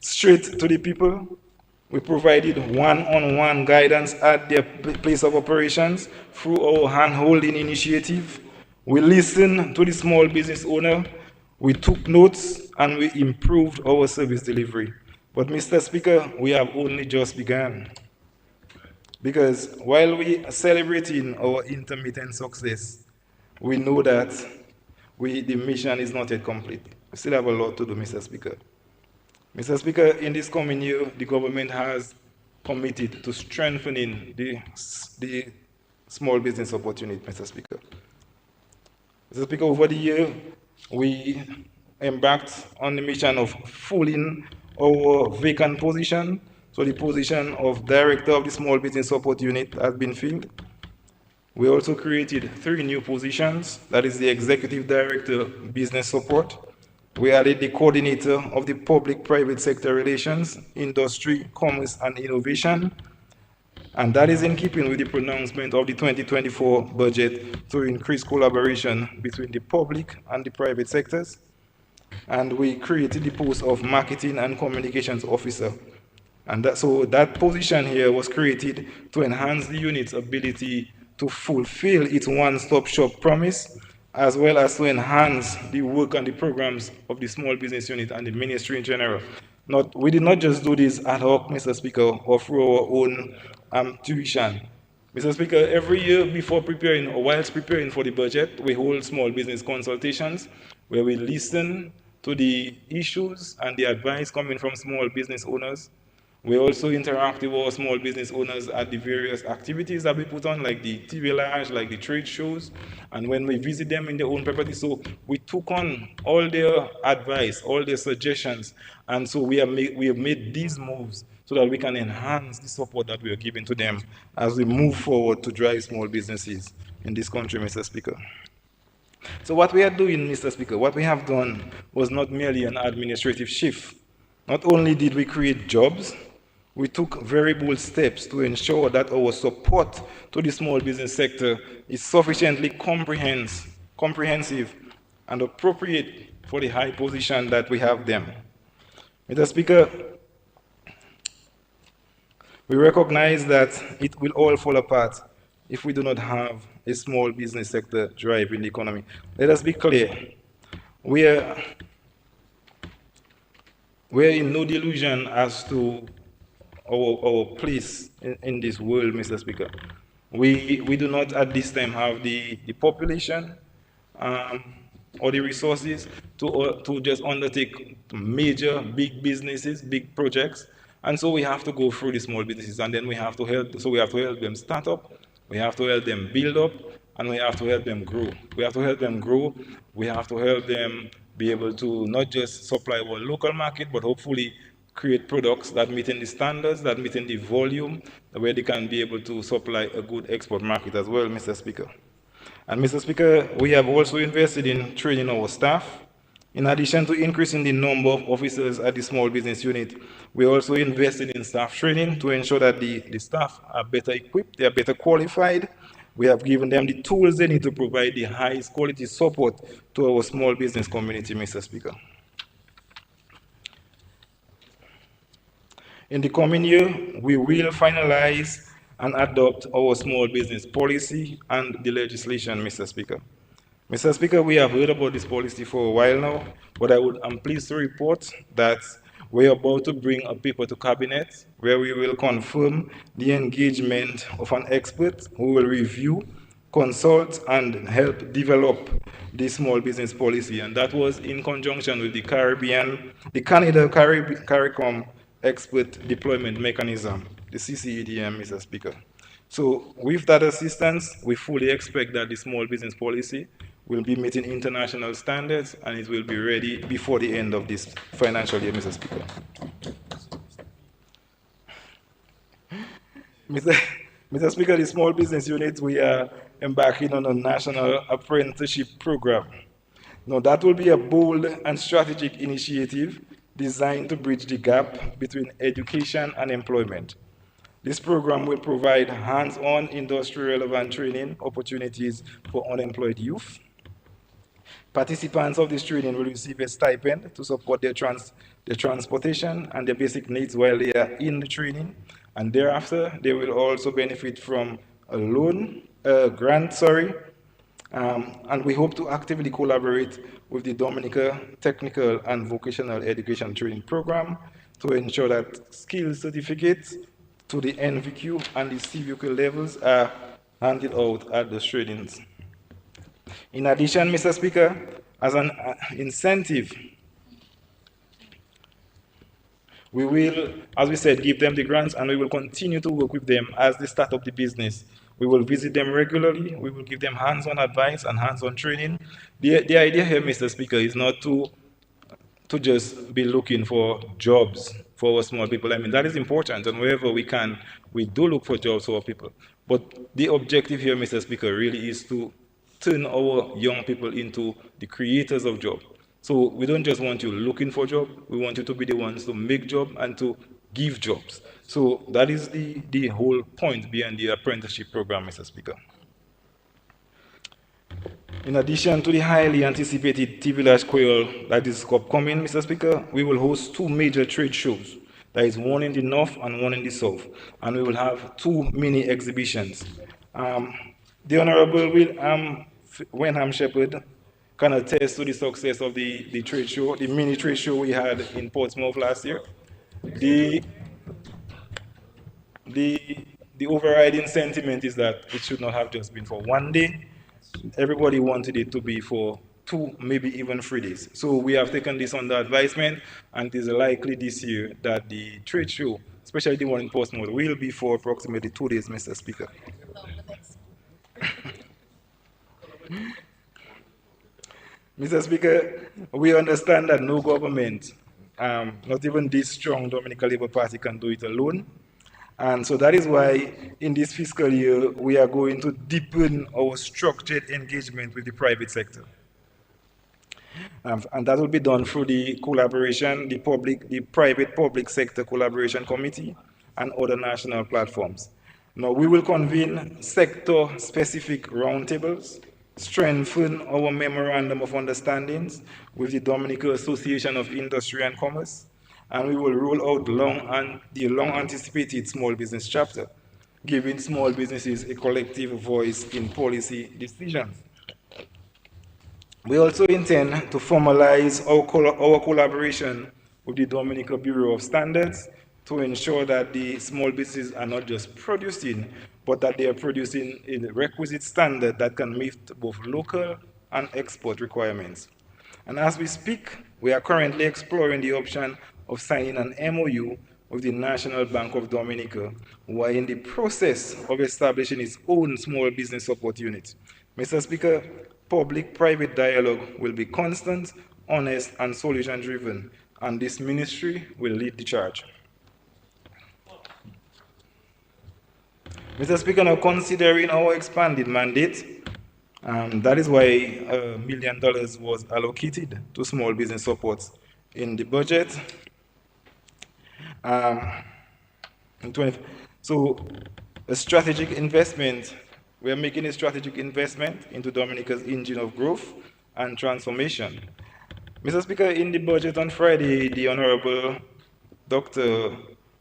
straight to the people. We provided one-on-one guidance at their place of operations through our hand-holding initiative. We listened to the small business owner, we took notes, and we improved our service delivery. But Mr. Speaker, we have only just begun. Because while we are celebrating our intermittent success, we know that the mission is not yet complete. We still have a lot to do, Mr. Speaker. Mr. Speaker, in this coming year, the government has committed to strengthening the small business support unit, Mr. Speaker. Mr. Speaker, over the year, we embarked on the mission of filling our vacant position. So the position of Director of the Small Business Support Unit has been filled. We also created 3 new positions. That is the Executive Director, Business Support. We added the Coordinator of the Public-Private Sector Relations, Industry, Commerce, and Innovation. And that is in keeping with the pronouncement of the 2024 budget to increase collaboration between the public and the private sectors. And we created the post of Marketing and Communications Officer. And so that position here was created to enhance the unit's ability to fulfill its one-stop shop promise as well as to enhance the work and the programs of the small business unit and the ministry in general. We did not just do this ad hoc, Mr. Speaker, or through our own tuition. Mr. Speaker, every year before preparing or whilst preparing for the budget, we hold small business consultations where we listen to the issues and the advice coming from small business owners. We also interact with our small business owners at the various activities that we put on, like the TV Lounge, like the trade shows, and when we visit them in their own property. So we took on all their advice, all their suggestions, and so we have made these moves so that we can enhance the support that we are giving to them as we move forward to drive small businesses in this country, Mr. Speaker. So what we are doing, Mr. Speaker, what we have done was not merely an administrative shift. Not only did we create jobs, we took very bold steps to ensure that our support to the small business sector is sufficiently comprehensive and appropriate for the high position that we have them. Mr. Speaker, we recognize that it will all fall apart if we do not have a small business sector driving the economy. Let us be clear. We are in no delusion as to our place in this world, Mr. Speaker. We do not at this time have the population or the resources to just undertake major, big businesses, big projects. And so we have to go through the small businesses, and then we have to help them start up, we have to help them build up, and we have to help them grow. We have to help them grow, we have to help them be able to not just supply our local market, but hopefully create products that meet in the standards, that meet in the volume, where they can be able to supply a good export market as well, Mr. Speaker. And Mr. Speaker, we have also invested in training our staff. In addition to increasing the number of officers at the small business unit, we also invested in staff training to ensure that the staff are better equipped, they are better qualified. We have given them the tools they need to provide the highest quality support to our small business community, Mr. Speaker. In the coming year, we will finalize and adopt our small business policy and the legislation, Mr. Speaker. Mr. Speaker, we have heard about this policy for a while now, but I'm pleased to report that we're about to bring a paper to Cabinet where we will confirm the engagement of an expert who will review, consult, and help develop the small business policy. And that was in conjunction with the Canada CARICOM Expert Deployment Mechanism, the CCEDM, Mr. Speaker. So with that assistance, we fully expect that the small business policy will be meeting international standards and it will be ready before the end of this financial year, Mr. Speaker. Mr. Speaker, the small business unit, we are embarking on a national apprenticeship program. Now, that will be a bold and strategic initiative designed to bridge the gap between education and employment. This program will provide hands-on industry-relevant training opportunities for unemployed youth. Participants of this training will receive a stipend to support their transportation and their basic needs while they are in the training. And thereafter, they will also benefit from a grant, and we hope to actively collaborate with the Dominica Technical and Vocational Education Training Program to ensure that skills certificates to the NVQ and the CVQ levels are handed out at the trainings. In addition, Mr. Speaker, as an incentive, we will, as we said, give them the grants, and we will continue to work with them as they start up the business. We will visit them regularly. We will give them hands-on advice and hands-on training. The idea here, Mr. Speaker, is not to just be looking for jobs for our small people. I mean, that is important, and wherever we can, we do look for jobs for our people. But the objective here, Mr. Speaker, really is to turn our young people into the creators of jobs. So we don't just want you looking for jobs, we want you to be the ones to make jobs and to give jobs. So that is the whole point behind the apprenticeship program, Mr. Speaker. In addition to the highly anticipated TV Village Quail that is upcoming, Mr. Speaker, we will host two major trade shows. There is one in the north and one in the south. And we will have two mini exhibitions. The Honorable will Wenham Shepherd can attest to the success of the trade show, the mini trade show we had in Portsmouth last year. The, the, the overriding sentiment is that it should not have just been for one day. Everybody wanted it to be for 2, maybe even 3 days. So we have taken this under advisement, and it is likely this year that the trade show, especially the one in Portsmouth, will be for approximately 2 days, Mr. Speaker. Mr. Speaker, we understand that no government, not even this strong Dominican Labour Party, can do it alone. And so that is why in this fiscal year, we are going to deepen our structured engagement with the private sector. And that will be done through the collaboration, the private public sector collaboration committee and other national platforms. Now, we will convene sector-specific roundtables, strengthen our memorandum of understandings with the Dominican Association of Industry and Commerce, and we will roll out the long-anticipated small business chapter, giving small businesses a collective voice in policy decisions. We also intend to formalize our collaboration with the Dominican Bureau of Standards to ensure that the small businesses are not just producing, but that they are producing a requisite standard that can meet both local and export requirements. And as we speak, we are currently exploring the option of signing an MOU with the National Bank of Dominica, who are in the process of establishing its own small business support unit. Mr. Speaker, public-private dialogue will be constant, honest, and solution-driven, and this ministry will lead the charge. Mr. Speaker, now considering our expanded mandate, that is why $1 million was allocated to small business support in the budget. So a strategic investment, we are making a strategic investment into Dominica's engine of growth and transformation. Mr. Speaker, in the budget on Friday, the Honorable Dr.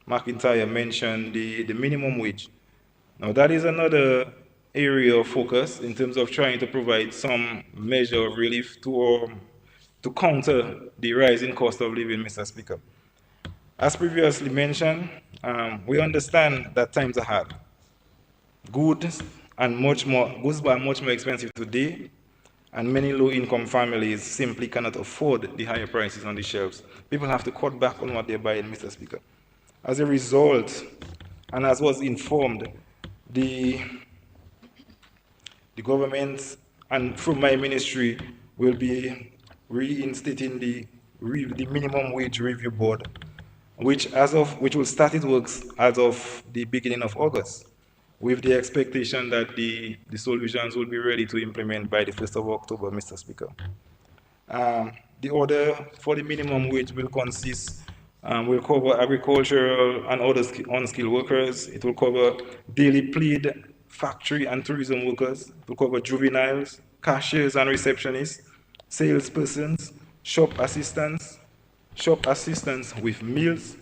McIntyre mentioned the minimum wage. Now that is another area of focus in terms of trying to provide some measure of relief to counter the rising cost of living, Mr. Speaker. As previously mentioned, we understand that times are hard. Goods are much more expensive today, and many low-income families simply cannot afford the higher prices on the shelves. People have to cut back on what they're buying, Mr. Speaker. As a result, and as was informed, the government and through my ministry will be reinstating the minimum wage review board, which will start its works as of the beginning of August, with the expectation that the solutions will be ready to implement by the 1st of October, Mr. Speaker. The order for the minimum wage will will cover agricultural and other unskilled workers. It will cover daily plead, factory and tourism workers. It will cover juveniles, cashiers and receptionists, salespersons, shop assistants with meals,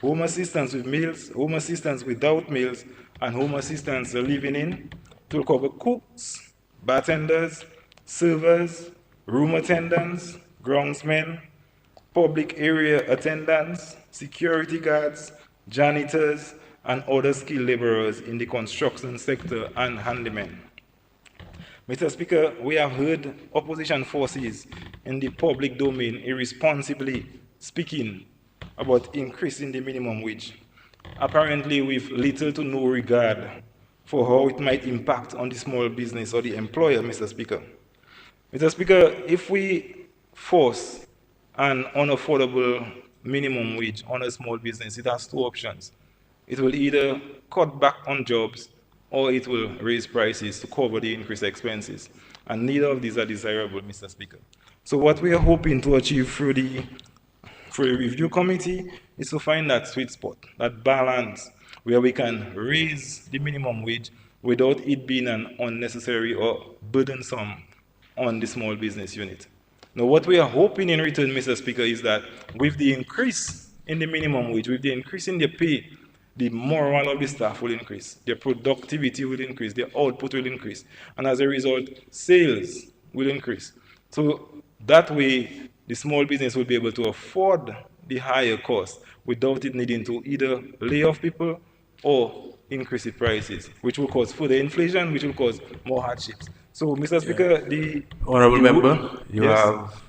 home assistants with meals, home assistants without meals, and home assistants living in. It will cover cooks, bartenders, servers, room attendants, groundsmen, public area attendants, security guards, janitors, and other skilled laborers in the construction sector and handymen. Mr. Speaker, we have heard opposition forces in the public domain irresponsibly speaking about increasing the minimum wage, apparently with little to no regard for how it might impact on the small business or the employer, Mr. Speaker. Mr. Speaker, if we force an unaffordable minimum wage on a small business, it has two options. It will either cut back on jobs or it will raise prices to cover the increased expenses. And neither of these are desirable, Mr. Speaker. So what we are hoping to achieve through the review committee is to find that sweet spot, that balance, where we can raise the minimum wage without it being an unnecessary or burdensome on the small business unit. Now, what we are hoping in return, Mr. Speaker, is that with the increase in the minimum wage, with the increase in the pay, the morale of the staff will increase, their productivity will increase, their output will increase, and as a result, sales will increase. So that way, the small business will be able to afford the higher cost without it needing to either lay off people or increase the prices, which will cause further inflation, which will cause more hardships. So, Mr. Speaker, Honorable the member, you yes. have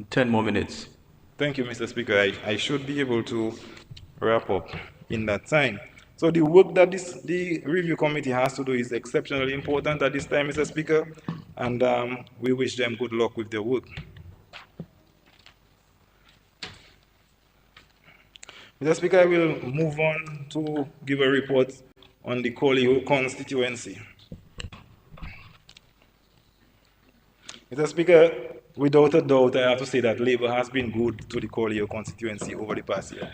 10 more minutes. Thank you, Mr. Speaker. I should be able to wrap up in that time. So the work that the review committee has to do is exceptionally important at this time, Mr. Speaker, and we wish them good luck with their work. Mr. Speaker, I will move on to give a report on the Colio constituency. Mr. Speaker, without a doubt, I have to say that Labour has been good to the Colio constituency over the past year.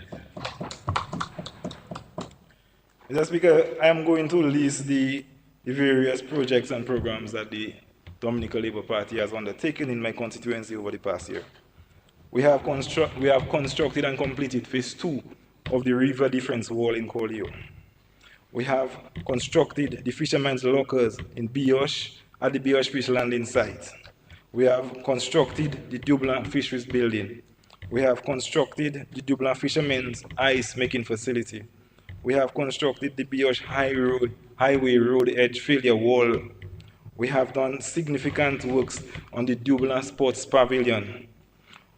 Mr. Speaker, I am going to list the various projects and programs that the Dominican Labour Party has undertaken in my constituency over the past year. We have constructed and completed phase 2 of the river defense wall in Colio. We have constructed the fishermen's lockers in Biosh at the Biosh Fish Landing site. We have constructed the Dublin Fisheries Building. We have constructed the Dublin Fishermen's Ice Making Facility. We have constructed the Biosh Highway Road Edge Failure Wall. We have done significant works on the Dublin Sports Pavilion.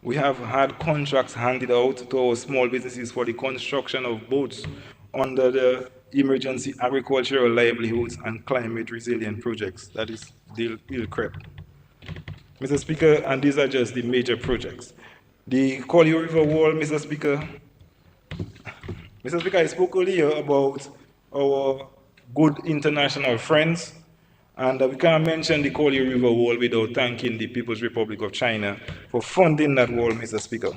We have had contracts handed out to our small businesses for the construction of boats under the Emergency Agricultural Livelihoods and Climate Resilient Projects, that is ILCREP. Mr. Speaker, and these are just the major projects. The Collier River Wall, Mr. Speaker, I spoke earlier about our good international friends, and we can't mention the Collier River Wall without thanking the People's Republic of China for funding that wall, Mr. Speaker.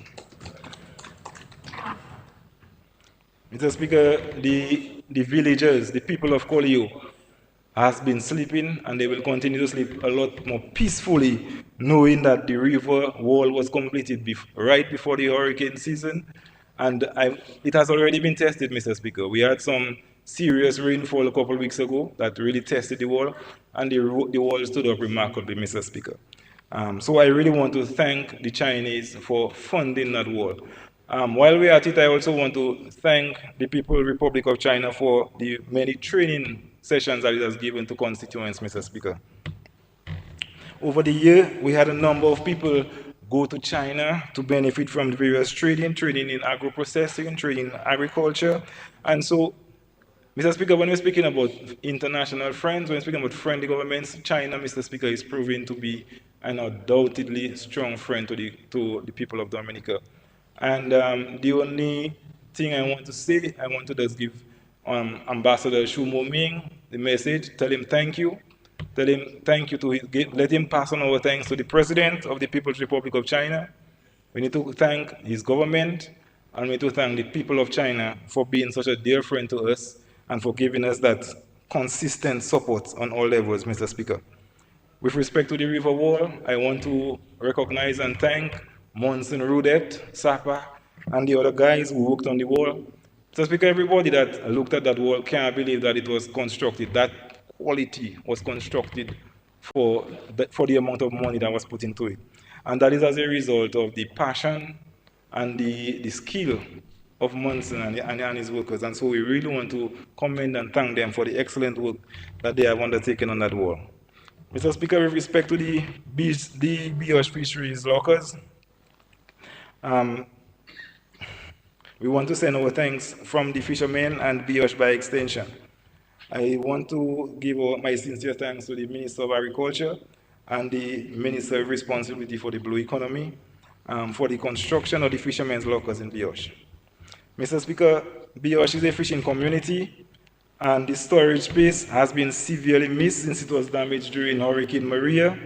Mr. Speaker, the villagers, the people of Collier, has been sleeping, and they will continue to sleep a lot more peacefully, knowing that the river wall was completed right before the hurricane season. And it has already been tested, Mr. Speaker. We had some serious rainfall a couple of weeks ago that really tested the wall, and the wall stood up remarkably, Mr. Speaker. So I really want to thank the Chinese for funding that wall. While we're at it, I also want to thank the People's Republic of China for the many training sessions that it has given to constituents, Mr. Speaker. Over the year, we had a number of people go to China to benefit from the various training in agro-processing, training in agriculture. And so, Mr. Speaker, when we're speaking about international friends, when we're speaking about friendly governments, China, Mr. Speaker, is proving to be an undoubtedly strong friend to the people of Dominica. And the only thing I want to say, I want to just give Ambassador Shu Moming the message, tell him thank you. Tell him thank you let him pass on our thanks to the President of the People's Republic of China. We need to thank his government, and we need to thank the people of China for being such a dear friend to us and for giving us that consistent support on all levels, Mr. Speaker. With respect to the river wall, I want to recognize and thank Monson Rudet, Sapa, and the other guys who worked on the wall. Mr. Speaker, everybody that looked at that wall can't believe that it was constructed, that quality was constructed for the amount of money that was put into it. And that is as a result of the passion and the skill of Monson and his workers. And so we really want to commend and thank them for the excellent work that they have undertaken on that wall. Mr. Speaker, with respect to the Biosh Fisheries lockers, we want to send our thanks from the fishermen and Biosh by extension. I want to give my sincere thanks to the Minister of Agriculture and the Minister of Responsibility for the Blue Economy for the construction of the fishermen's lockers in Biosh. Mr. Speaker, Biosh is a fishing community, and the storage space has been severely missed since it was damaged during Hurricane Maria.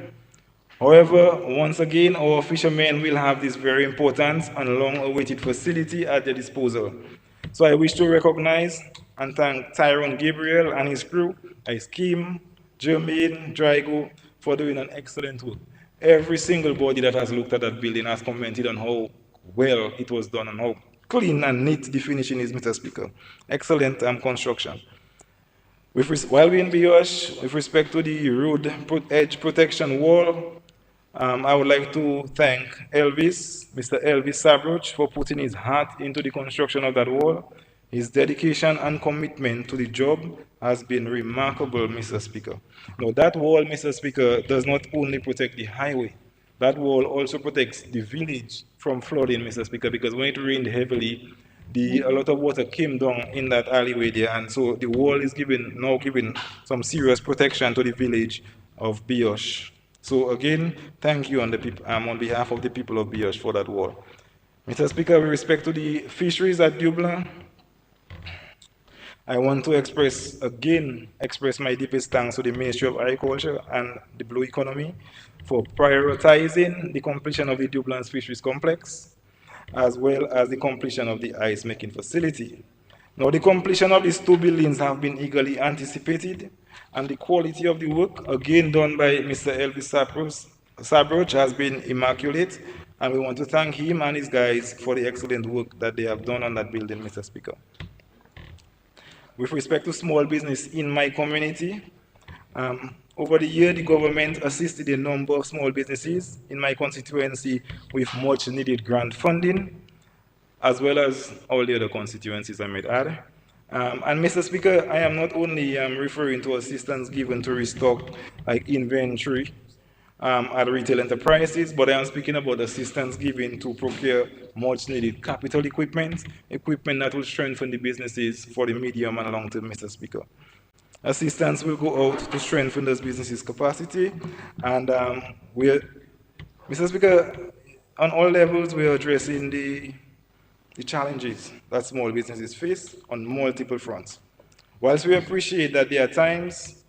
However, once again, our fishermen will have this very important and long-awaited facility at their disposal. So I wish to recognize and thank Tyrone Gabriel and his crew, Kim, Jermaine, Drago, for doing an excellent work. Every single body that has looked at that building has commented on how well it was done and how clean and neat the finishing is, Mr. Speaker. Excellent construction. While we're in BOH, with respect to the road edge protection wall, I would like to thank Mr. Elvis Sabroch, for putting his heart into the construction of that wall. His dedication and commitment to the job has been remarkable, Mr. Speaker. Now, that wall, Mr. Speaker, does not only protect the highway, that wall also protects the village from flooding, Mr. Speaker, because when it rained heavily, a lot of water came down in that alleyway there, and so the wall is now giving some serious protection to the village of Biosh. So again, thank you on behalf of the people of Biosh for that wall. Mr. Speaker, with respect to the fisheries at Dublin, I want to express my deepest thanks to the Ministry of Agriculture and the Blue Economy for prioritizing the completion of the Dublin Fisheries Complex, as well as the completion of the ice making facility. Now, the completion of these two buildings have been eagerly anticipated, and the quality of the work, again done by Mr. Elvis Sabroch, has been immaculate, and we want to thank him and his guys for the excellent work that they have done on that building, Mr. Speaker. With respect to small business in my community, over the year, the government assisted a number of small businesses in my constituency with much needed grant funding, as well as all the other constituencies, I might add. And Mr. Speaker, I am not only referring to assistance given to restock like inventory at retail enterprises, but I am speaking about assistance given to procure much needed capital equipment that will strengthen the businesses for the medium and long term, Mr. Speaker. Assistance will go out to strengthen those businesses' capacity, and Mr. Speaker, on all levels, we are addressing the challenges that small businesses face on multiple fronts. Whilst we appreciate that there are times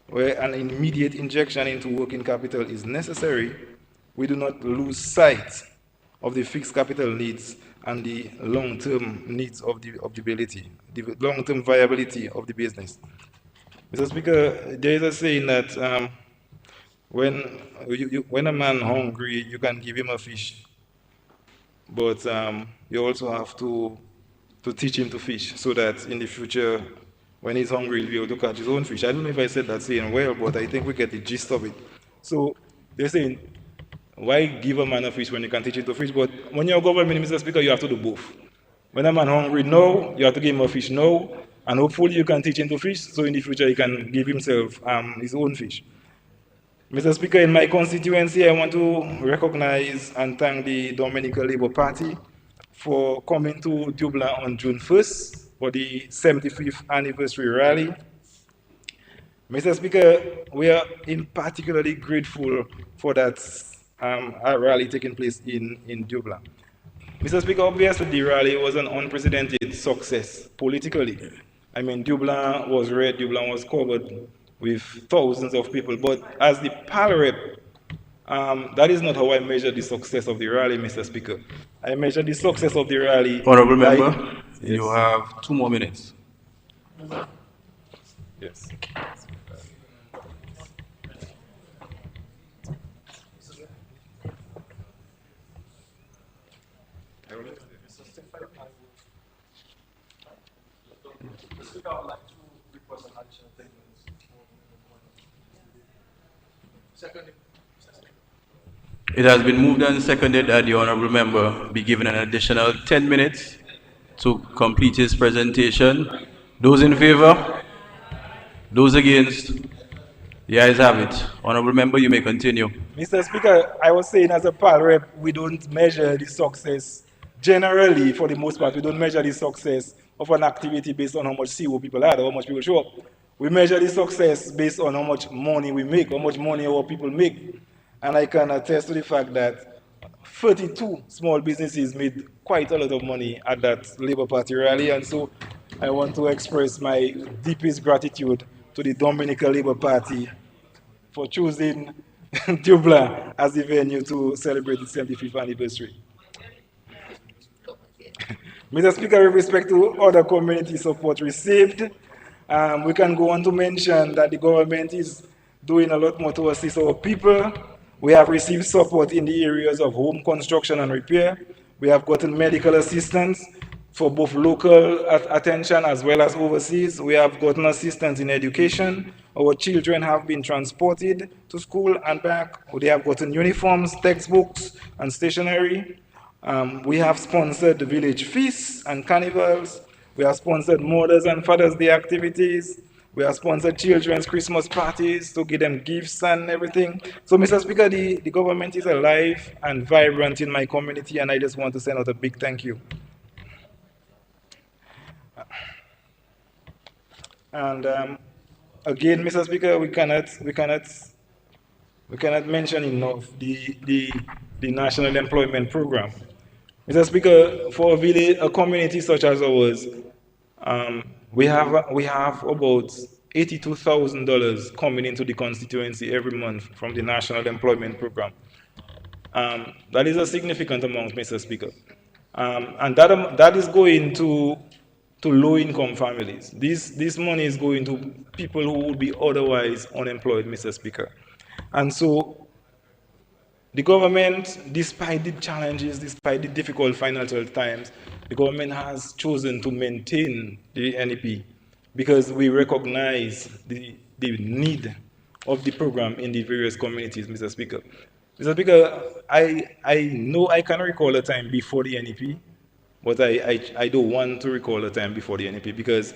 where an immediate injection into working capital is necessary, we do not lose sight of the fixed capital needs and the long-term needs of the long-term viability of the business. Mr. Speaker, there is a saying that when a man hungry, you can give him a fish, but you also have to teach him to fish so that in the future, when he's hungry, he'll be able to catch his own fish. I don't know if I said that saying well, but I think we get the gist of it. So they're saying, why give a man a fish when you can teach him to fish? But when you're a government, Mr. Speaker, you have to do both. When a man hungry now, you have to give him a fish now, and hopefully you can teach him to fish, so in the future he can give himself his own fish. Mr. Speaker, in my constituency, I want to recognize and thank the Dominican Labour Party for coming to Dublin on June 1st for the 75th anniversary rally. Mr. Speaker, we are particularly grateful for that rally taking place in Dublin. Mr. Speaker, obviously the rally was an unprecedented success politically. I mean, Dublin was red, Dublin was covered with thousands of people, but as the PAL rep, that is not how I measure the success of the rally, Mr. Speaker. I measure the success of the rally. Honorable Member, you have 2 more minutes. Yes. It has been moved and seconded that the Honorable Member be given an additional 10 minutes to complete his presentation. Those in favor? Those against? The ayes have it. Honorable Member, you may continue. Mr. Speaker, I was saying as a PAL rep, we don't measure the success. Generally, for the most part, we don't measure the success of an activity based on how much CO people add or how much people show up. We measure the success based on how much money we make, how much money our people make. And I can attest to the fact that 32 small businesses made quite a lot of money at that Labour Party rally. And so I want to express my deepest gratitude to the Dominican Labour Party for choosing Dublin as the venue to celebrate its 75th anniversary. Mr. Speaker, with respect to other community support received, we can go on to mention that the government is doing a lot more to assist our people. We have received support in the areas of home construction and repair. We have gotten medical assistance. for both local attention as well as overseas. We have gotten assistance in education. Our children have been transported to school and back. They have gotten uniforms, textbooks, and stationery. We have sponsored village feasts and carnivals. We have sponsored Mothers and Fathers Day activities. We have sponsored children's Christmas parties to give them gifts and everything. So, Mr. Speaker, the government is alive and vibrant in my community, and I just want to send out a big thank you. And again, Mr. Speaker, we cannot mention enough the National Employment Program. Mr. Speaker, for a community such as ours, we have about $82,000 coming into the constituency every month from the National Employment Program. That is a significant amount, Mr. Speaker. And that is going to low-income families. This money is going to people who would be otherwise unemployed, Mr. Speaker. And so the government, despite the challenges, despite the difficult financial times, the government has chosen to maintain the NEP because we recognize the need of the program in the various communities, Mr. Speaker. Mr. Speaker, I know I can recall a time before the NEP, but I don't want to recall a time before the NEP because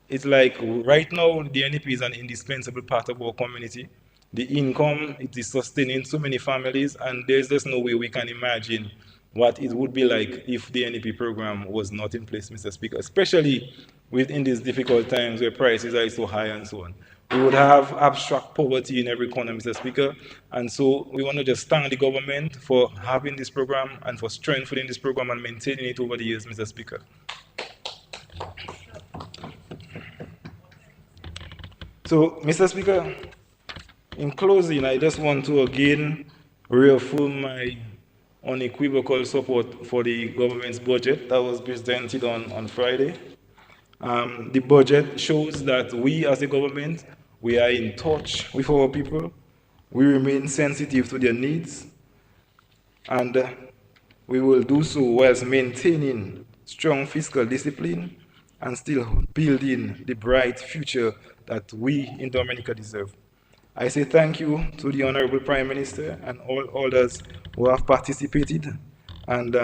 it's like right now the NEP is an indispensable part of our community. The income, it is sustaining so many families, and there's just no way we can imagine what it would be like if the NEP program was not in place, Mr. Speaker, especially within these difficult times where prices are so high and so on. We would have abstract poverty in every corner, Mr. Speaker, and so we want to just thank the government for having this program and for strengthening this program and maintaining it over the years, Mr. Speaker. So, Mr. Speaker, in closing, I just want to again reaffirm my unequivocal support for the government's budget that was presented on Friday. The budget shows that we as a government, we are in touch with our people, we remain sensitive to their needs, and we will do so whilst maintaining strong fiscal discipline and still building the bright future that we in Dominica deserve. I say thank you to the Honorable Prime Minister and all others who have participated and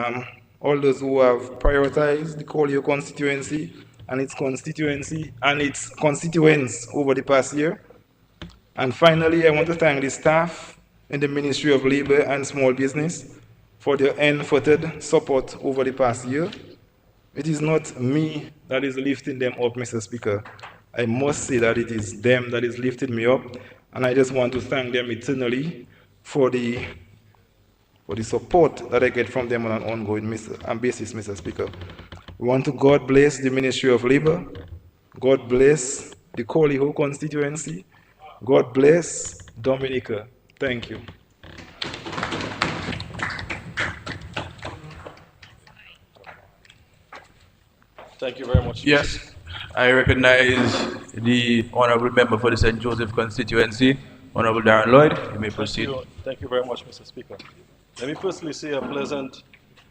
all those who have prioritized the Collier constituency and its constituents over the past year. And finally, I want to thank the staff in the Ministry of Labor and Small Business for their unfettered support over the past year. It is not me that is lifting them up, Mr. Speaker. I must say that it is them that is lifting me up. And I just want to thank them eternally for the support that I get from them on an ongoing basis, Mr. Speaker. We want to God bless the Ministry of Labor. God bless the Coliho constituency. God bless Dominica. Thank you. Thank you very much. Yes, I recognize the honorable member for the St. Joseph constituency, Honorable Darren Lloyd. You may proceed. Thank you very much, Mr. Speaker. Let me firstly say a pleasant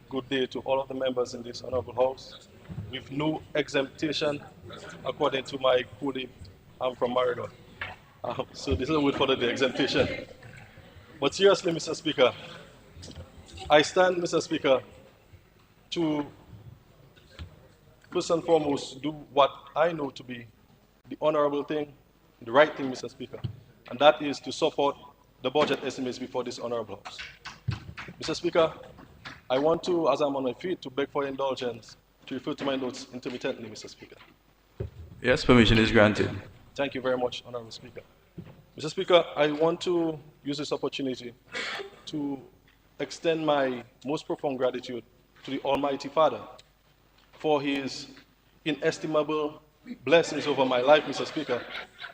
good day to all of the members in this honorable house. With no exemption, according to my code, I'm from Maryland. So this is a word for the day, exemption. But seriously, Mr. Speaker, I stand, Mr. Speaker, to first and foremost do what I know to be the honorable thing, the right thing, Mr. Speaker, and that is to support the budget estimates before this honorable house. Mr. Speaker, I want to, as I'm on my feet, to beg for indulgence to refer to my notes intermittently, Mr. Speaker. Yes, permission is granted. Thank you very much, Honorable Speaker. Mr. Speaker, I want to use this opportunity to extend my most profound gratitude to the Almighty Father for his inestimable blessings over my life, Mr. Speaker,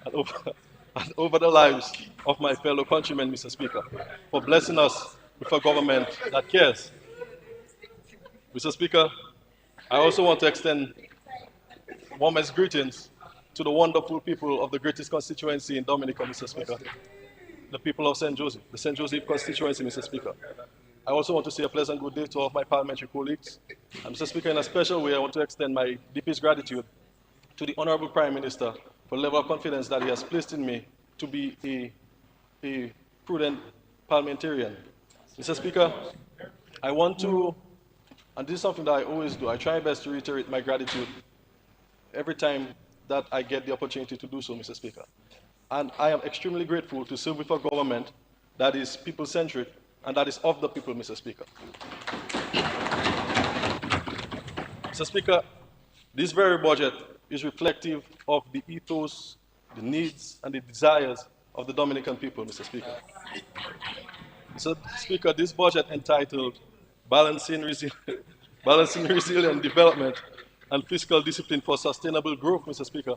and over the lives of my fellow countrymen, Mr. Speaker, for blessing us with a government that cares. Mr. Speaker, I also want to extend warmest greetings to the wonderful people of the greatest constituency in Dominica, Mr. Speaker, the people of St. Joseph, the St. Joseph constituency, Mr. Speaker. I also want to say a pleasant good day to all of my parliamentary colleagues. And Mr. Speaker, in a special way, I want to extend my deepest gratitude to the Honorable Prime Minister for the level of confidence that he has placed in me to be a prudent parliamentarian. Mr. Speaker, I want to, and this is something that I always do, I try my best to reiterate my gratitude every time that I get the opportunity to do so, Mr. Speaker. And I am extremely grateful to serve with a government that is people-centric and that is of the people, Mr. Speaker. Mr. Speaker, this very budget is reflective of the ethos, the needs, and the desires of the Dominican people, Mr. Speaker. Mr. Speaker, this budget entitled Balancing Resilient Development and Fiscal Discipline for Sustainable Growth, Mr. Speaker,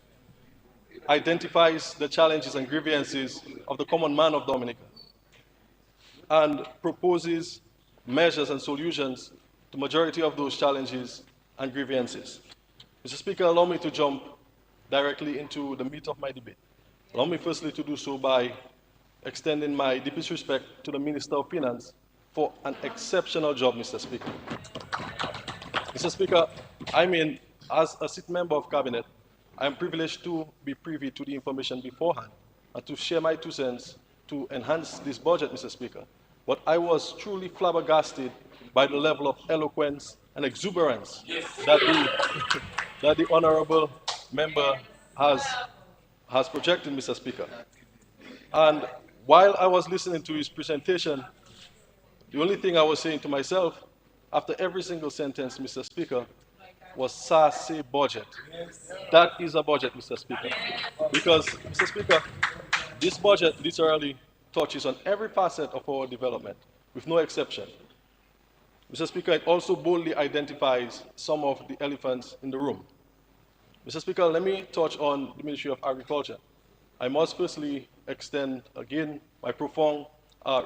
identifies the challenges and grievances of the common man of Dominica and proposes measures and solutions to the majority of those challenges and grievances. Mr. Speaker, allow me to jump directly into the meat of my debate. Allow me firstly to do so by extending my deepest respect to the Minister of Finance for an exceptional job, Mr. Speaker. Mr. Speaker, as a sitting member of Cabinet, I am privileged to be privy to the information beforehand and to share my 2 cents to enhance this budget, Mr. Speaker. But I was truly flabbergasted by the level of eloquence and exuberance that the honorable member has projected, Mr. Speaker. And while I was listening to his presentation, the only thing I was saying to myself after every single sentence, Mr. Speaker, was say budget. That is a budget, Mr. Speaker. Because, Mr. Speaker, this budget literally touches on every facet of our development, with no exception. Mr. Speaker, it also boldly identifies some of the elephants in the room. Mr. Speaker, let me touch on the Ministry of Agriculture. I must firstly extend again my profound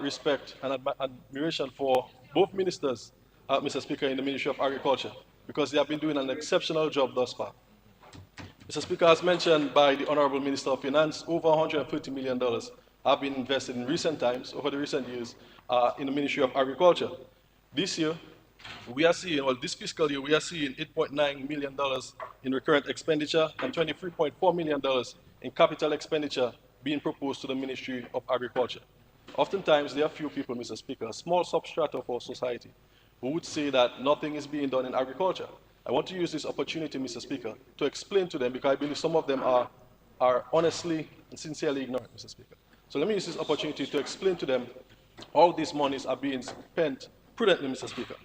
respect and admiration for both ministers, Mr. Speaker, in the Ministry of Agriculture, because they have been doing an exceptional job thus far. Mr. Speaker, as mentioned by the Honorable Minister of Finance, over $130 million have been invested in recent times, over the recent years, in the Ministry of Agriculture. This year, we are seeing, or this fiscal year, we are seeing $8.9 million in recurrent expenditure and $23.4 million in capital expenditure being proposed to the Ministry of Agriculture. Oftentimes, there are few people, Mr. Speaker, a small substrata of our society, who would say that nothing is being done in agriculture. I want to use this opportunity, Mr. Speaker, to explain to them, because I believe some of them are honestly and sincerely ignorant, Mr. Speaker. So let me use this opportunity to explain to them how these monies are being spent prudently, Mr. Speaker.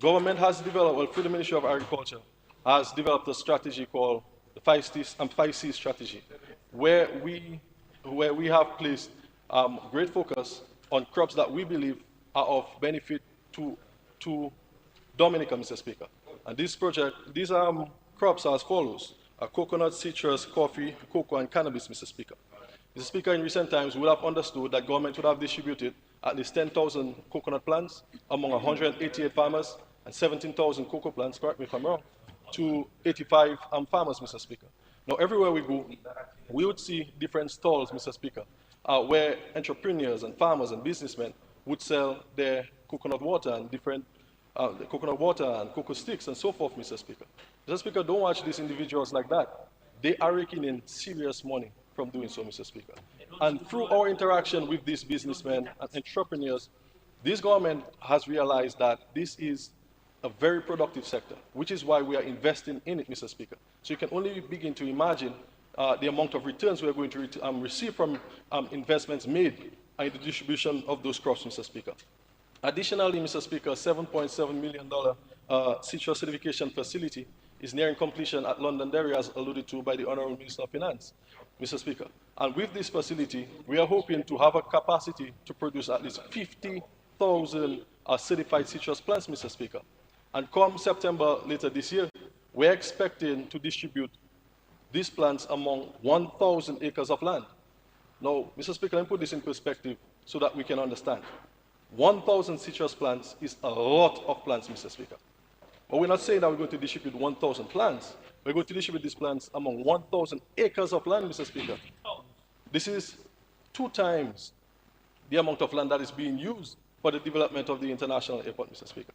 Government has developed, well, through the Ministry of Agriculture, has developed a strategy called the 5C strategy, where we have placed great focus on crops that we believe are of benefit to Dominica, Mr. Speaker. And these crops are as follows: coconut, citrus, coffee, cocoa, and cannabis, Mr. Speaker. Mr. Speaker, in recent times, we would have understood that government would have distributed at least 10,000 coconut plants among 188 farmers and 17,000 cocoa plants, correct me if I'm wrong, to 85 farmers, Mr. Speaker. Now, everywhere we go, we would see different stalls, Mr. Speaker, where entrepreneurs and farmers and businessmen would sell their coconut water and cocoa sticks and so forth, Mr. Speaker. Mr. Speaker, don't watch these individuals like that. They are raking in serious money from doing so, Mr. Speaker. And through our interaction with these businessmen and entrepreneurs, this government has realized that this is a very productive sector, which is why we are investing in it, Mr. Speaker. So you can only begin to imagine the amount of returns we are going to receive from investments made in the distribution of those crops, Mr. Speaker. Additionally, Mr. Speaker, $7.7 million citrus certification facility is nearing completion at Londonderry, as alluded to by the Honourable Minister of Finance, Mr. Speaker. And with this facility, we are hoping to have a capacity to produce at least 50,000 certified citrus plants, Mr. Speaker. And come September later this year, we're expecting to distribute these plants among 1,000 acres of land. Now, Mr. Speaker, let me put this in perspective so that we can understand. 1,000 citrus plants is a lot of plants, Mr. Speaker. But we're not saying that we're going to distribute 1,000 plants. We're going to distribute these plants among 1,000 acres of land, Mr. Speaker. This is 2 times the amount of land that is being used for the development of the international airport, Mr. Speaker.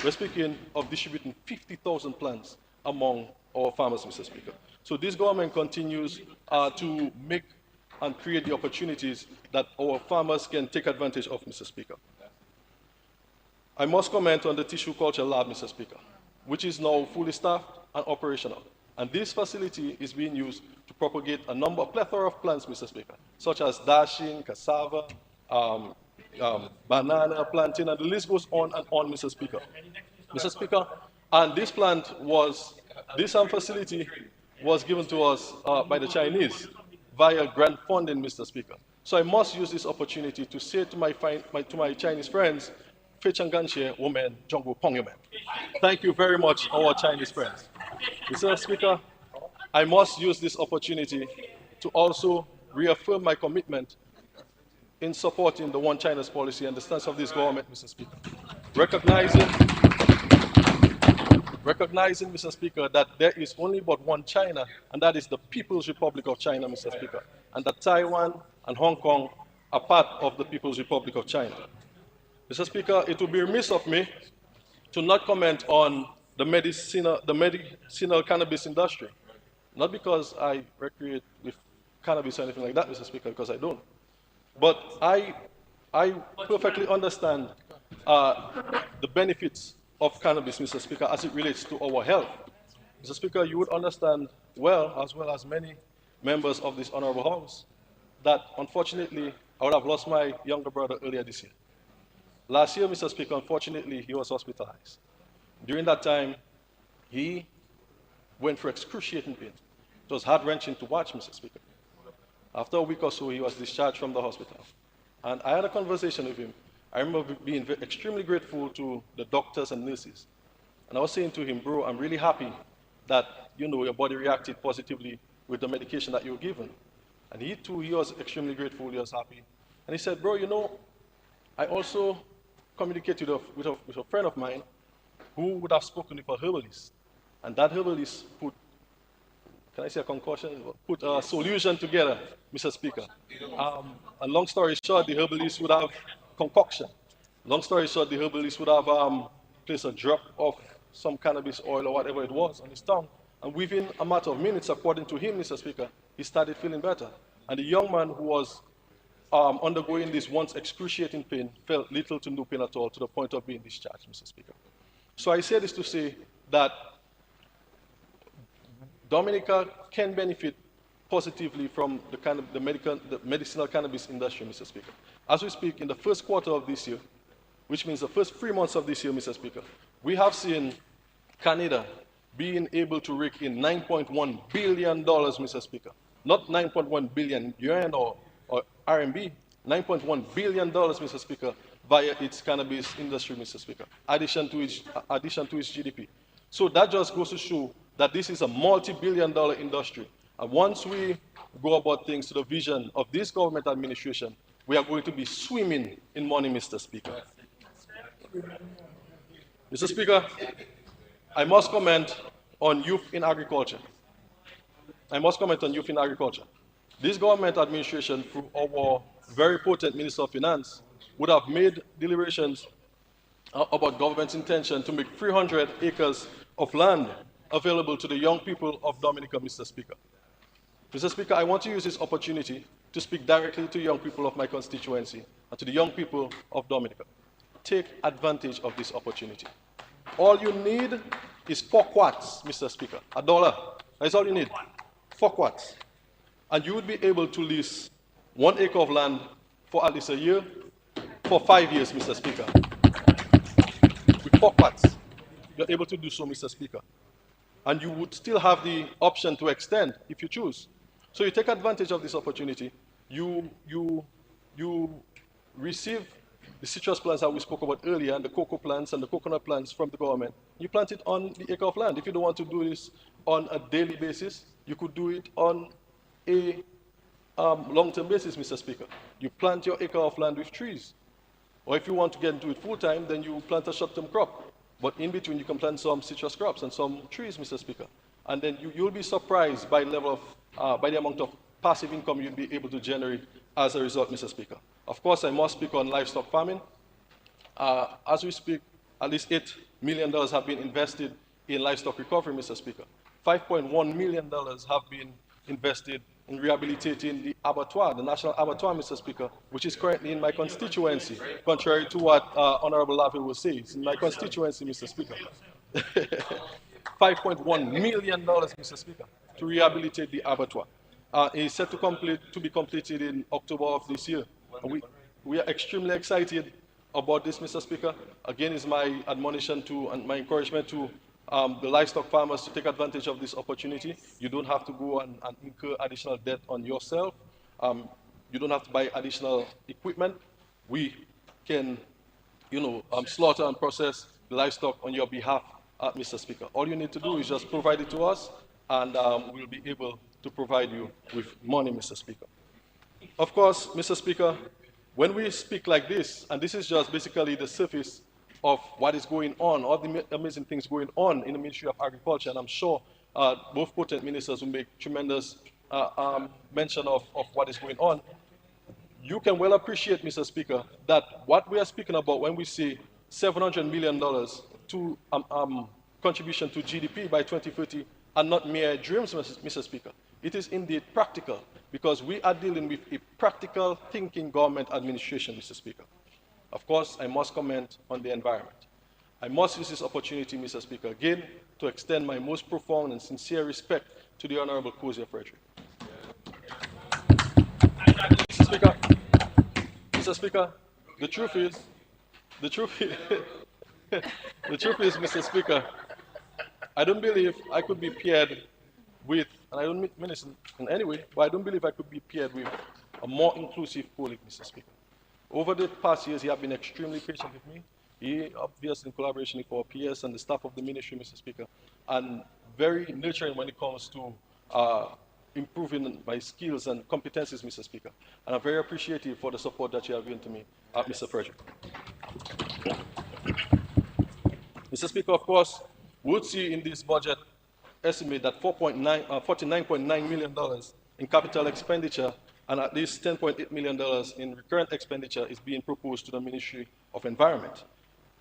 We're speaking of distributing 50,000 plants among our farmers, Mr. Speaker. So this government continues to make and create the opportunities that our farmers can take advantage of, Mr. Speaker. I must comment on the tissue culture lab, Mr. Speaker, which is now fully staffed and operational. And this facility is being used to propagate a plethora of plants, Mr. Speaker, such as dashing, cassava, banana, plantain, and the list goes on and on, Mr. Speaker. Mr. Speaker, and this facility was given to us by the Chinese via grant funding, Mr. Speaker. So I must use this opportunity to say to my Chinese friends, Fechanganche woman, Jonggu Pongyoman. Thank you very much, our Chinese friends. Mr. Speaker, I must use this opportunity to also reaffirm my commitment in supporting the One China's policy and the stance of this government, Mr. Speaker. Recognizing, Mr. Speaker, that there is only but one China, and that is the People's Republic of China, Mr. Speaker, and that Taiwan and Hong Kong are part of the People's Republic of China. Mr. Speaker, it would be remiss of me to not comment on the medicinal cannabis industry. Not because I recreate with cannabis or anything like that, Mr. Speaker, because I don't. But I perfectly understand the benefits of cannabis, Mr. Speaker, as it relates to our health. Mr. Speaker, you would understand well as many members of this honorable House, that unfortunately I would have lost my younger brother earlier this year. Last year, Mr. Speaker, unfortunately, he was hospitalized. During that time, he went through excruciating pain. It was heart-wrenching to watch, Mr. Speaker. After a week or so, he was discharged from the hospital. And I had a conversation with him. I remember being extremely grateful to the doctors and nurses. And I was saying to him, bro, I'm really happy that, your body reacted positively with the medication that you were given. And he too, he was extremely grateful, he was happy. And he said, bro, I also communicated with a friend of mine who would have spoken with a herbalist. And that herbalist put, can I say a concoction? Put a solution together, Mr. Speaker. And long story short, the herbalist would have concoction. Long story short, the herbalist would have placed a drop of some cannabis oil or whatever it was on his tongue. And within a matter of minutes, according to him, Mr. Speaker, he started feeling better. And the young man who was undergoing this once excruciating pain felt little to no pain at all to the point of being discharged, Mr. Speaker. So I say this to say that Dominica can benefit positively from the medicinal cannabis industry, Mr. Speaker. As we speak, in the first quarter of this year, which means the first 3 months of this year, Mr. Speaker, we have seen Canada being able to rake in $9.1 billion, Mr. Speaker. Not 9.1 billion yuan or RMB, $9.1 billion, Mr. Speaker, via its cannabis industry, Mr. Speaker, addition to its GDP. So that just goes to show that this is a multi-billion-dollar industry. And once we go about things to the vision of this government administration, we are going to be swimming in money, Mr. Speaker. Mr. Speaker, I must comment on youth in agriculture. This government administration, through our very potent Minister of Finance, would have made deliberations about government's intention to make 300 acres of land available to the young people of Dominica, Mr. Speaker. Mr. Speaker, I want to use this opportunity to speak directly to young people of my constituency and to the young people of Dominica. Take advantage of this opportunity. All you need is 4 quarts, Mr. Speaker, $1. That's all you need, 4 quarts. And you would be able to lease 1 acre of land for at least a year, for 5 years, Mr. Speaker. With 4 quarts, you're able to do so, Mr. Speaker. And you would still have the option to extend if you choose. So you take advantage of this opportunity. You receive the citrus plants that we spoke about earlier, and the cocoa plants and the coconut plants from the government. You plant it on the acre of land. If you don't want to do this on a daily basis, you could do it on a long-term basis, Mr. Speaker. You plant your acre of land with trees. Or if you want to get into it full-time, then you plant a short-term crop. But in between, you can plant some citrus crops and some trees, Mr. Speaker. And then you'll be surprised by the amount of passive income you'll be able to generate as a result, Mr. Speaker. Of course, I must speak on livestock farming. As we speak, at least $8 million have been invested in livestock recovery, Mr. Speaker. $5.1 million have been invested in rehabilitating the abattoir, the national abattoir, Mr. Speaker, which is currently in my constituency, contrary to what Honorable Laville will say. It's in my constituency, Mr. Speaker. $5.1 million, Mr. Speaker, to rehabilitate the abattoir. It's set to be completed in October of this year. We are extremely excited about this, Mr. Speaker. Again, is my admonition to and my encouragement to the livestock farmers to take advantage of this opportunity. You don't have to go and incur additional debt on yourself. You don't have to buy additional equipment. We can, slaughter and process the livestock on your behalf, Mr. Speaker. All you need to do is just provide it to us, and we'll be able to provide you with money, Mr. Speaker. Of course, Mr. Speaker, when we speak like this, and this is just basically the surface of what is going on, all the amazing things going on in the Ministry of Agriculture, and I'm sure both potent ministers will make tremendous mention of what is going on. You can well appreciate, Mr. Speaker, that what we are speaking about when we say $700 million to contribution to GDP by 2030 are not mere dreams, Mr. Speaker. It is indeed practical, because we are dealing with a practical thinking government administration, Mr. Speaker. Of course, I must comment on the environment. I must use this opportunity, Mr. Speaker, again, to extend my most profound and sincere respect to the Honorable Kozia Frederick. Mr. Speaker, the truth is, the truth is, Mr. Speaker, I don't believe I could be paired with, and I don't mean this in any way, but I don't believe I could be paired with a more inclusive colleague, Mr. Speaker. Over the past years, he has been extremely patient with me. He, obviously, in collaboration with our PS and the staff of the ministry, Mr. Speaker, and very nurturing when it comes to improving my skills and competencies, Mr. Speaker. And I'm very appreciative for the support that you have given to me, Mr. Frederick. Mr. Speaker, of course, we would see in this budget estimate that $49.9 million in capital expenditure and at least $10.8 million in recurrent expenditure is being proposed to the Ministry of Environment.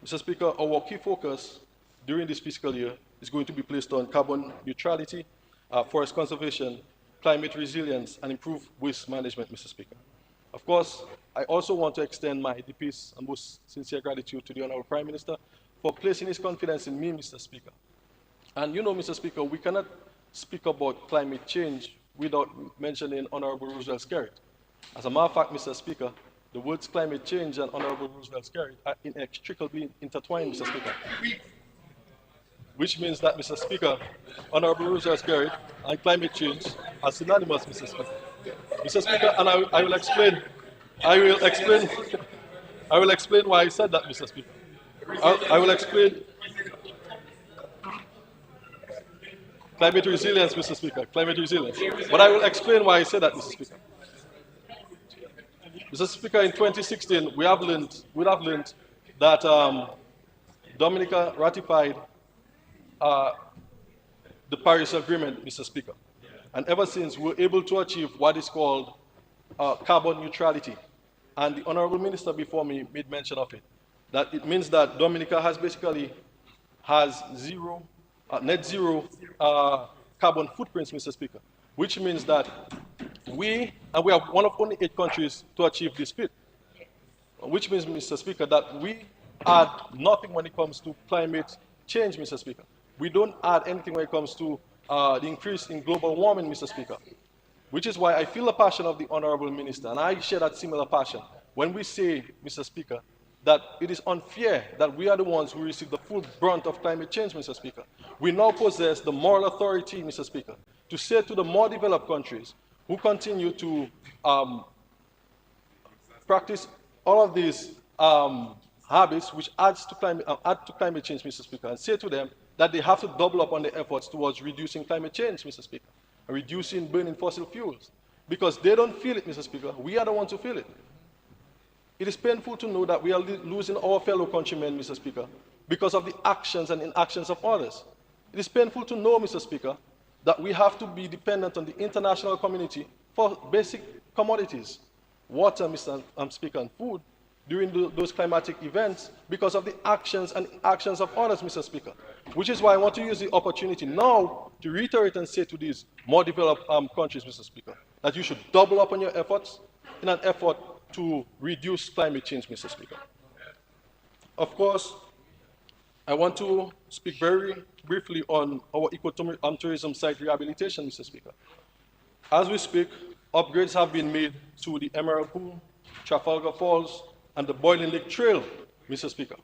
Mr. Speaker, our key focus during this fiscal year is going to be placed on carbon neutrality, forest conservation, climate resilience, and improved waste management, Mr. Speaker. Of course, I also want to extend my deepest and most sincere gratitude to the Honorable Prime Minister for placing his confidence in me, Mr. Speaker. And you know, Mr. Speaker, we cannot speak about climate change without mentioning Honorable Roosevelt Skerrit. As a matter of fact, Mr. Speaker, the words climate change and Honorable Roosevelt Skerrit are inextricably intertwined, Mr. Speaker. Which means that, Mr. Speaker, Honorable Roosevelt Skerrit and climate change are synonymous, Mr. Speaker. Mr. Speaker, and I will explain why I said that, Mr. Speaker. I will explain climate resilience, Mr. Speaker, climate resilience. But I will explain why I said that, Mr. Speaker. Mr. Speaker, in 2016, we have learned that Dominica ratified the Paris Agreement, Mr. Speaker. And ever since, we're able to achieve what is called carbon neutrality. And the Honorable Minister before me made mention of it. That it means that Dominica has basically zero, net zero carbon footprints, Mr. Speaker. Which means that we are one of only 8 countries to achieve this feat. Which means, Mr. Speaker, that we add nothing when it comes to climate change, Mr. Speaker. We don't add anything when it comes to the increase in global warming, Mr. Speaker. Which is why I feel the passion of the Honorable Minister, and I share that similar passion, when we say, Mr. Speaker, that it is unfair that we are the ones who receive the full brunt of climate change, Mr. Speaker. We now possess the moral authority, Mr. Speaker, to say to the more developed countries who continue to practice all of these habits which add to climate change, Mr. Speaker, and say to them that they have to double up on their efforts towards reducing climate change, Mr. Speaker, and reducing burning fossil fuels. Because they don't feel it, Mr. Speaker. We are the ones who feel it. It is painful to know that we are losing our fellow countrymen, Mr. Speaker, because of the actions and inactions of others. It is painful to know, Mr. Speaker, that we have to be dependent on the international community for basic commodities, water, Mr. Speaker, and food, during those climatic events because of the actions and actions of others, Mr. Speaker. Which is why I want to use the opportunity now to reiterate and say to these more developed countries, Mr. Speaker, that you should double up on your efforts in an effort to reduce climate change, Mr. Speaker. Of course, I want to speak very briefly on our ecotourism site rehabilitation, Mr. Speaker. As we speak, upgrades have been made to the Emerald Pool, Trafalgar Falls, and the Boiling Lake Trail, Mr. Speaker.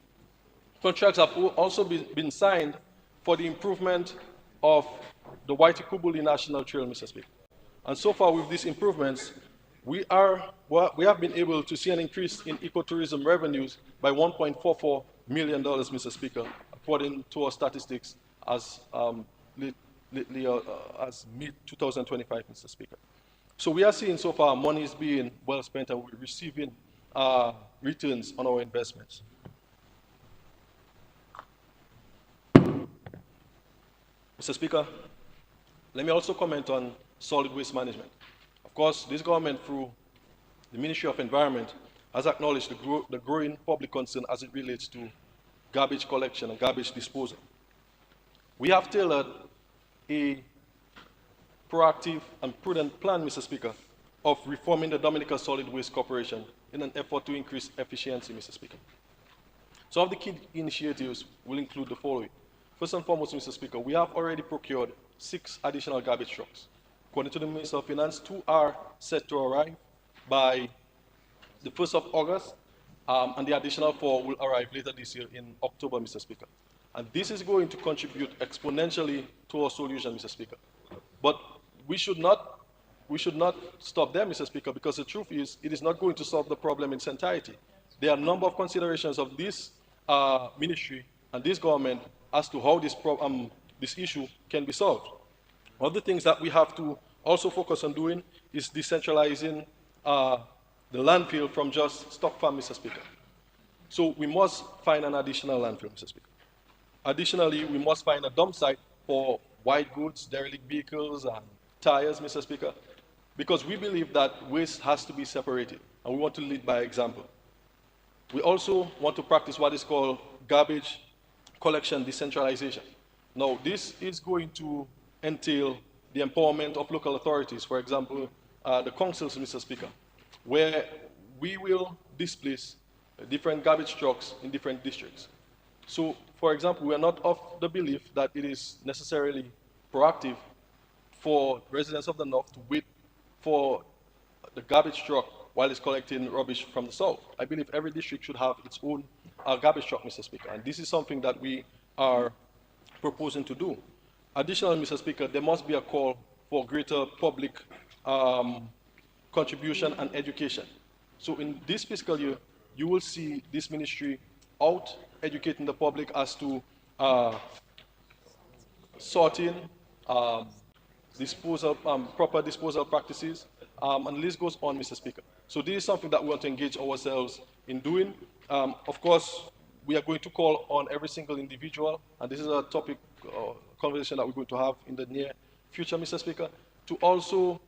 Contracts have also been signed for the improvement of the Waitukubuli National Trail, Mr. Speaker. And so far with these improvements, we have been able to see an increase in ecotourism revenues by $1.44 million, Mr. Speaker, according to our statistics as as mid-2025, Mr. Speaker. So we are seeing so far money is being well spent and we're receiving returns on our investments. Mr. Speaker, let me also comment on solid waste management. Of course, this government, through the Ministry of Environment, has acknowledged the growing public concern as it relates to garbage collection and garbage disposal. We have tailored a proactive and prudent plan, Mr. Speaker, of reforming the Dominica Solid Waste Corporation in an effort to increase efficiency, Mr. Speaker. Some of the key initiatives will include the following. First and foremost, Mr. Speaker, we have already procured 6 additional garbage trucks. According to the Minister of Finance, 2 are set to arrive by the 1st of August, and the additional 4 will arrive later this year in October, Mr. Speaker. And this is going to contribute exponentially to our solution, Mr. Speaker. But we should not stop there, Mr. Speaker, because the truth is, it is not going to solve the problem in its entirety. There are a number of considerations of this ministry and this government as to how this issue can be solved. One of the things that we have to also focus on doing is decentralizing the landfill from just stock farm, Mr. Speaker. So we must find an additional landfill, Mr. Speaker. Additionally, we must find a dump site for white goods, derelict vehicles, and tires, Mr. Speaker, because we believe that waste has to be separated, and we want to lead by example. We also want to practice what is called garbage collection decentralization. Now, this is going to entail the empowerment of local authorities, for example, the councils, Mr. Speaker, where we will displace different garbage trucks in different districts. So, for example, we are not of the belief that it is necessarily proactive for residents of the north to wait for the garbage truck while it's collecting rubbish from the south. I believe every district should have its own garbage truck, Mr. Speaker, and this is something that we are proposing to do. Additionally, Mr. Speaker, there must be a call for greater public contribution and education. So in this fiscal year, you will see this ministry out educating the public as to sorting, disposal, proper disposal practices, and the list goes on, Mr. Speaker. So this is something that we want to engage ourselves in doing. Of course, we are going to call on every single individual, and this is a topic, conversation that we're going to have in the near future, Mr. Speaker, to also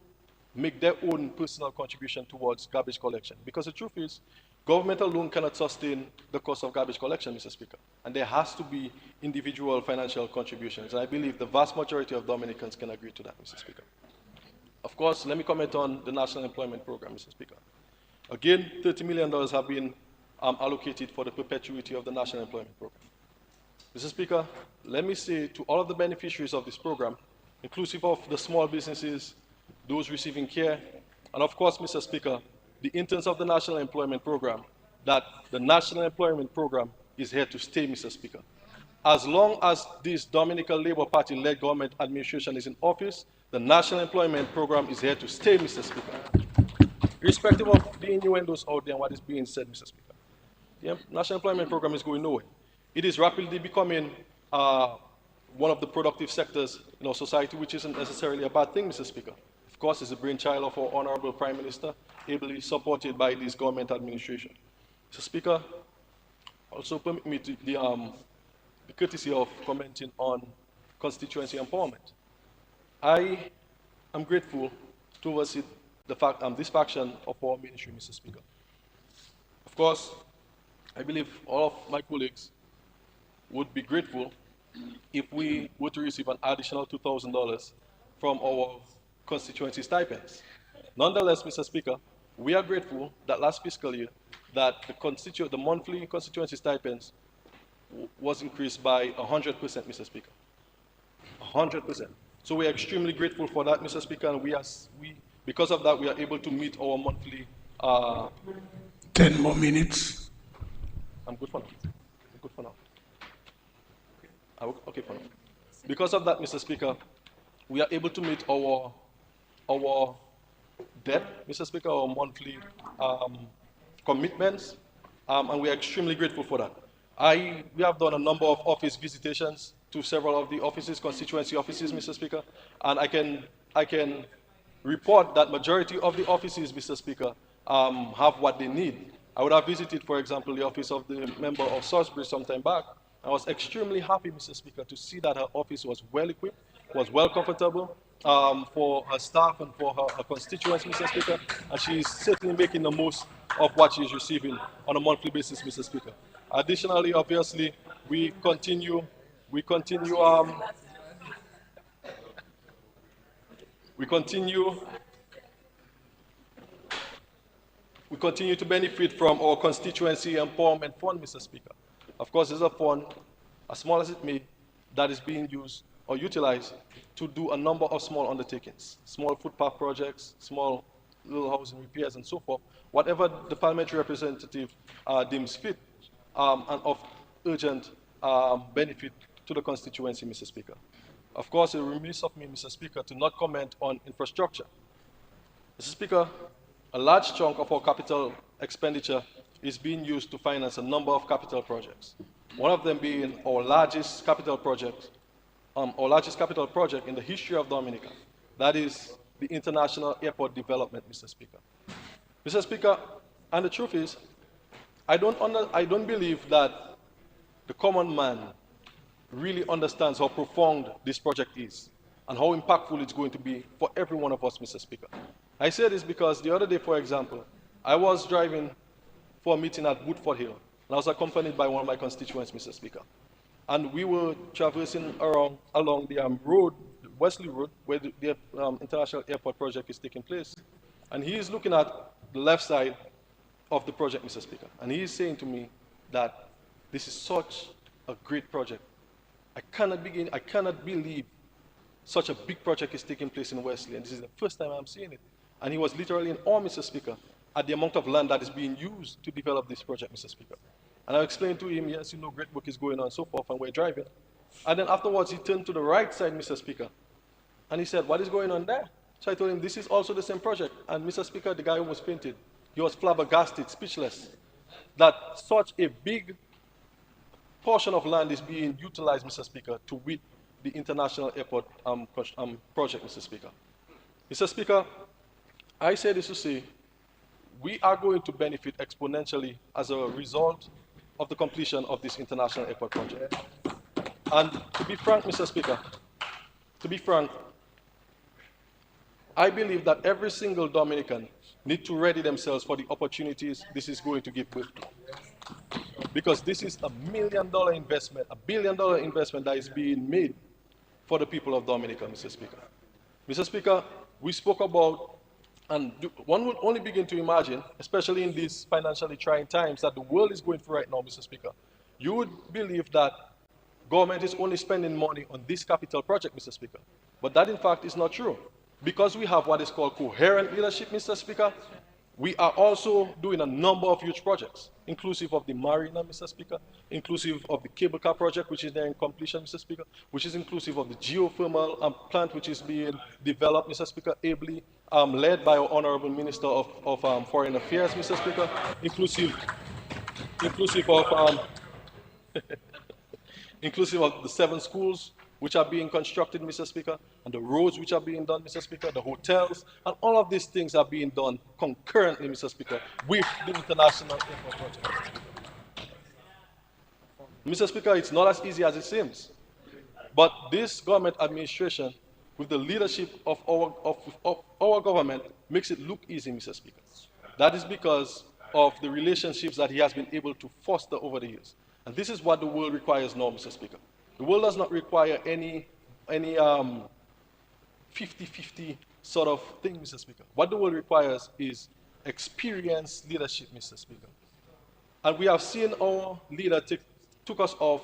make their own personal contribution towards garbage collection. Because the truth is, government alone cannot sustain the cost of garbage collection, Mr. Speaker, and there has to be individual financial contributions, and I believe the vast majority of Dominicans can agree to that, Mr. Speaker. Of course, let me comment on the National Employment Program, Mr. Speaker. Again, $30 million have been allocated for the perpetuity of the National Employment Program. Mr. Speaker, let me say to all of the beneficiaries of this program, inclusive of the small businesses, those receiving care, and of course, Mr. Speaker, the interns of the National Employment Program, that the National Employment Program is here to stay, Mr. Speaker. As long as this Dominican Labour Party-led government administration is in office, the National Employment Program is here to stay, Mr. Speaker. Irrespective of the innuendos out there and what is being said, Mr. Speaker, the National Employment Program is going nowhere. It is rapidly becoming one of the productive sectors in our society, which isn't necessarily a bad thing, Mr. Speaker. Of course, it's a brainchild of our Honorable Prime Minister, ably supported by this government administration. Mr. Speaker, also permit me to the courtesy of commenting on constituency empowerment. I am grateful to oversee the fact this faction of our ministry, Mr. Speaker. Of course, I believe all of my colleagues would be grateful if we were to receive an additional $2,000 from our constituency stipends. Nonetheless, Mr. Speaker, we are grateful that last fiscal year that the monthly constituency stipends was increased by 100%, Mr. Speaker. 100%. So we are extremely grateful for that, Mr. Speaker, and because of that, we are able to meet our monthly. 10 more minutes. I'm good for now. I'm good for now. Okay for now. Because of that, Mr. Speaker, we are able to meet our debt, Mr. Speaker, our monthly commitments, and we are extremely grateful for that. We have done a number of office visitations to several of the offices, constituency offices, Mr. Speaker, and I can report that majority of the offices, Mr. Speaker, have what they need. I would have visited, for example, the office of the member of Salisbury some time back. I was extremely happy, Mr. Speaker, to see that her office was well equipped, was well comfortable for her staff and for her constituents, Mr. Speaker, and she is certainly making the most of what she is receiving on a monthly basis, Mr. Speaker. Additionally, obviously, we continue we continue we continue we continue to benefit from our constituency empowerment fund, Mr. Speaker. Of course, it's a fund, as small as it may, that is being used or utilized to do a number of small undertakings, small footpath projects, small little housing repairs, and so forth, whatever the parliamentary representative deems fit and of urgent benefit to the constituency, Mr. Speaker. Of course, it remains of me, Mr. Speaker, to not comment on infrastructure. Mr. Speaker, a large chunk of our capital expenditure is being used to finance a number of capital projects. One of them being our largest capital project in the history of Dominica. That is the International Airport Development, Mr. Speaker. Mr. Speaker, and the truth is, I don't believe that the common man really understands how profound this project is and how impactful it's going to be for every one of us, Mr. Speaker. I say this because the other day, for example, I was driving for a meeting at Woodford Hill, and I was accompanied by one of my constituents, Mr. Speaker. And we were traversing along the road, Wesley Road, where the International Airport project is taking place. And he is looking at the left side of the project, Mr. Speaker. And he is saying to me that this is such a great project. I cannot believe such a big project is taking place in Wesley, and this is the first time I'm seeing it. And he was literally in awe, Mr. Speaker, at the amount of land that is being used to develop this project, Mr. Speaker. And I explained to him, yes, great work is going on and so forth, and we're driving. And then afterwards, he turned to the right side, Mr. Speaker, and he said, what is going on there? So I told him, this is also the same project. And Mr. Speaker, the guy who was painted, he was flabbergasted, speechless, that such a big portion of land is being utilized, Mr. Speaker, to with the International Airport project, Mr. Speaker. Mr. Speaker, I say this to say, we are going to benefit exponentially as a result of the completion of this International Airport project. And to be frank, Mr. Speaker, I believe that every single Dominican needs to ready themselves for the opportunities this is going to give birth to. Because this is $1 million investment, $1 billion investment that is being made for the people of Dominica, Mr. Speaker. Mr. Speaker, we spoke about, and one would only begin to imagine, especially in these financially trying times that the world is going through right now, Mr. Speaker, you would believe that government is only spending money on this capital project, Mr. Speaker. But that, in fact, is not true. Because we have what is called coherent leadership, Mr. Speaker, we are also doing a number of huge projects, inclusive of the marina, Mr. Speaker, inclusive of the cable car project, which is nearing completion, Mr. Speaker, which is inclusive of the geothermal plant, which is being developed, Mr. Speaker, ably led by our Honorable Minister of Foreign Affairs, Mr. Speaker, inclusive of inclusive of the 7 schools which are being constructed, Mr. Speaker, and the roads which are being done, Mr. Speaker, the hotels, and all of these things are being done concurrently, Mr. Speaker, with the International Airport project. Mr. Speaker, it's not as easy as it seems. But this government administration, with the leadership of our government, makes it look easy, Mr. Speaker. That is because of the relationships that he has been able to foster over the years. And this is what the world requires now, Mr. Speaker. The world does not require any 50-50 sort of thing, Mr. Speaker. What the world requires is experienced leadership, Mr. Speaker. And we have seen our leader took us out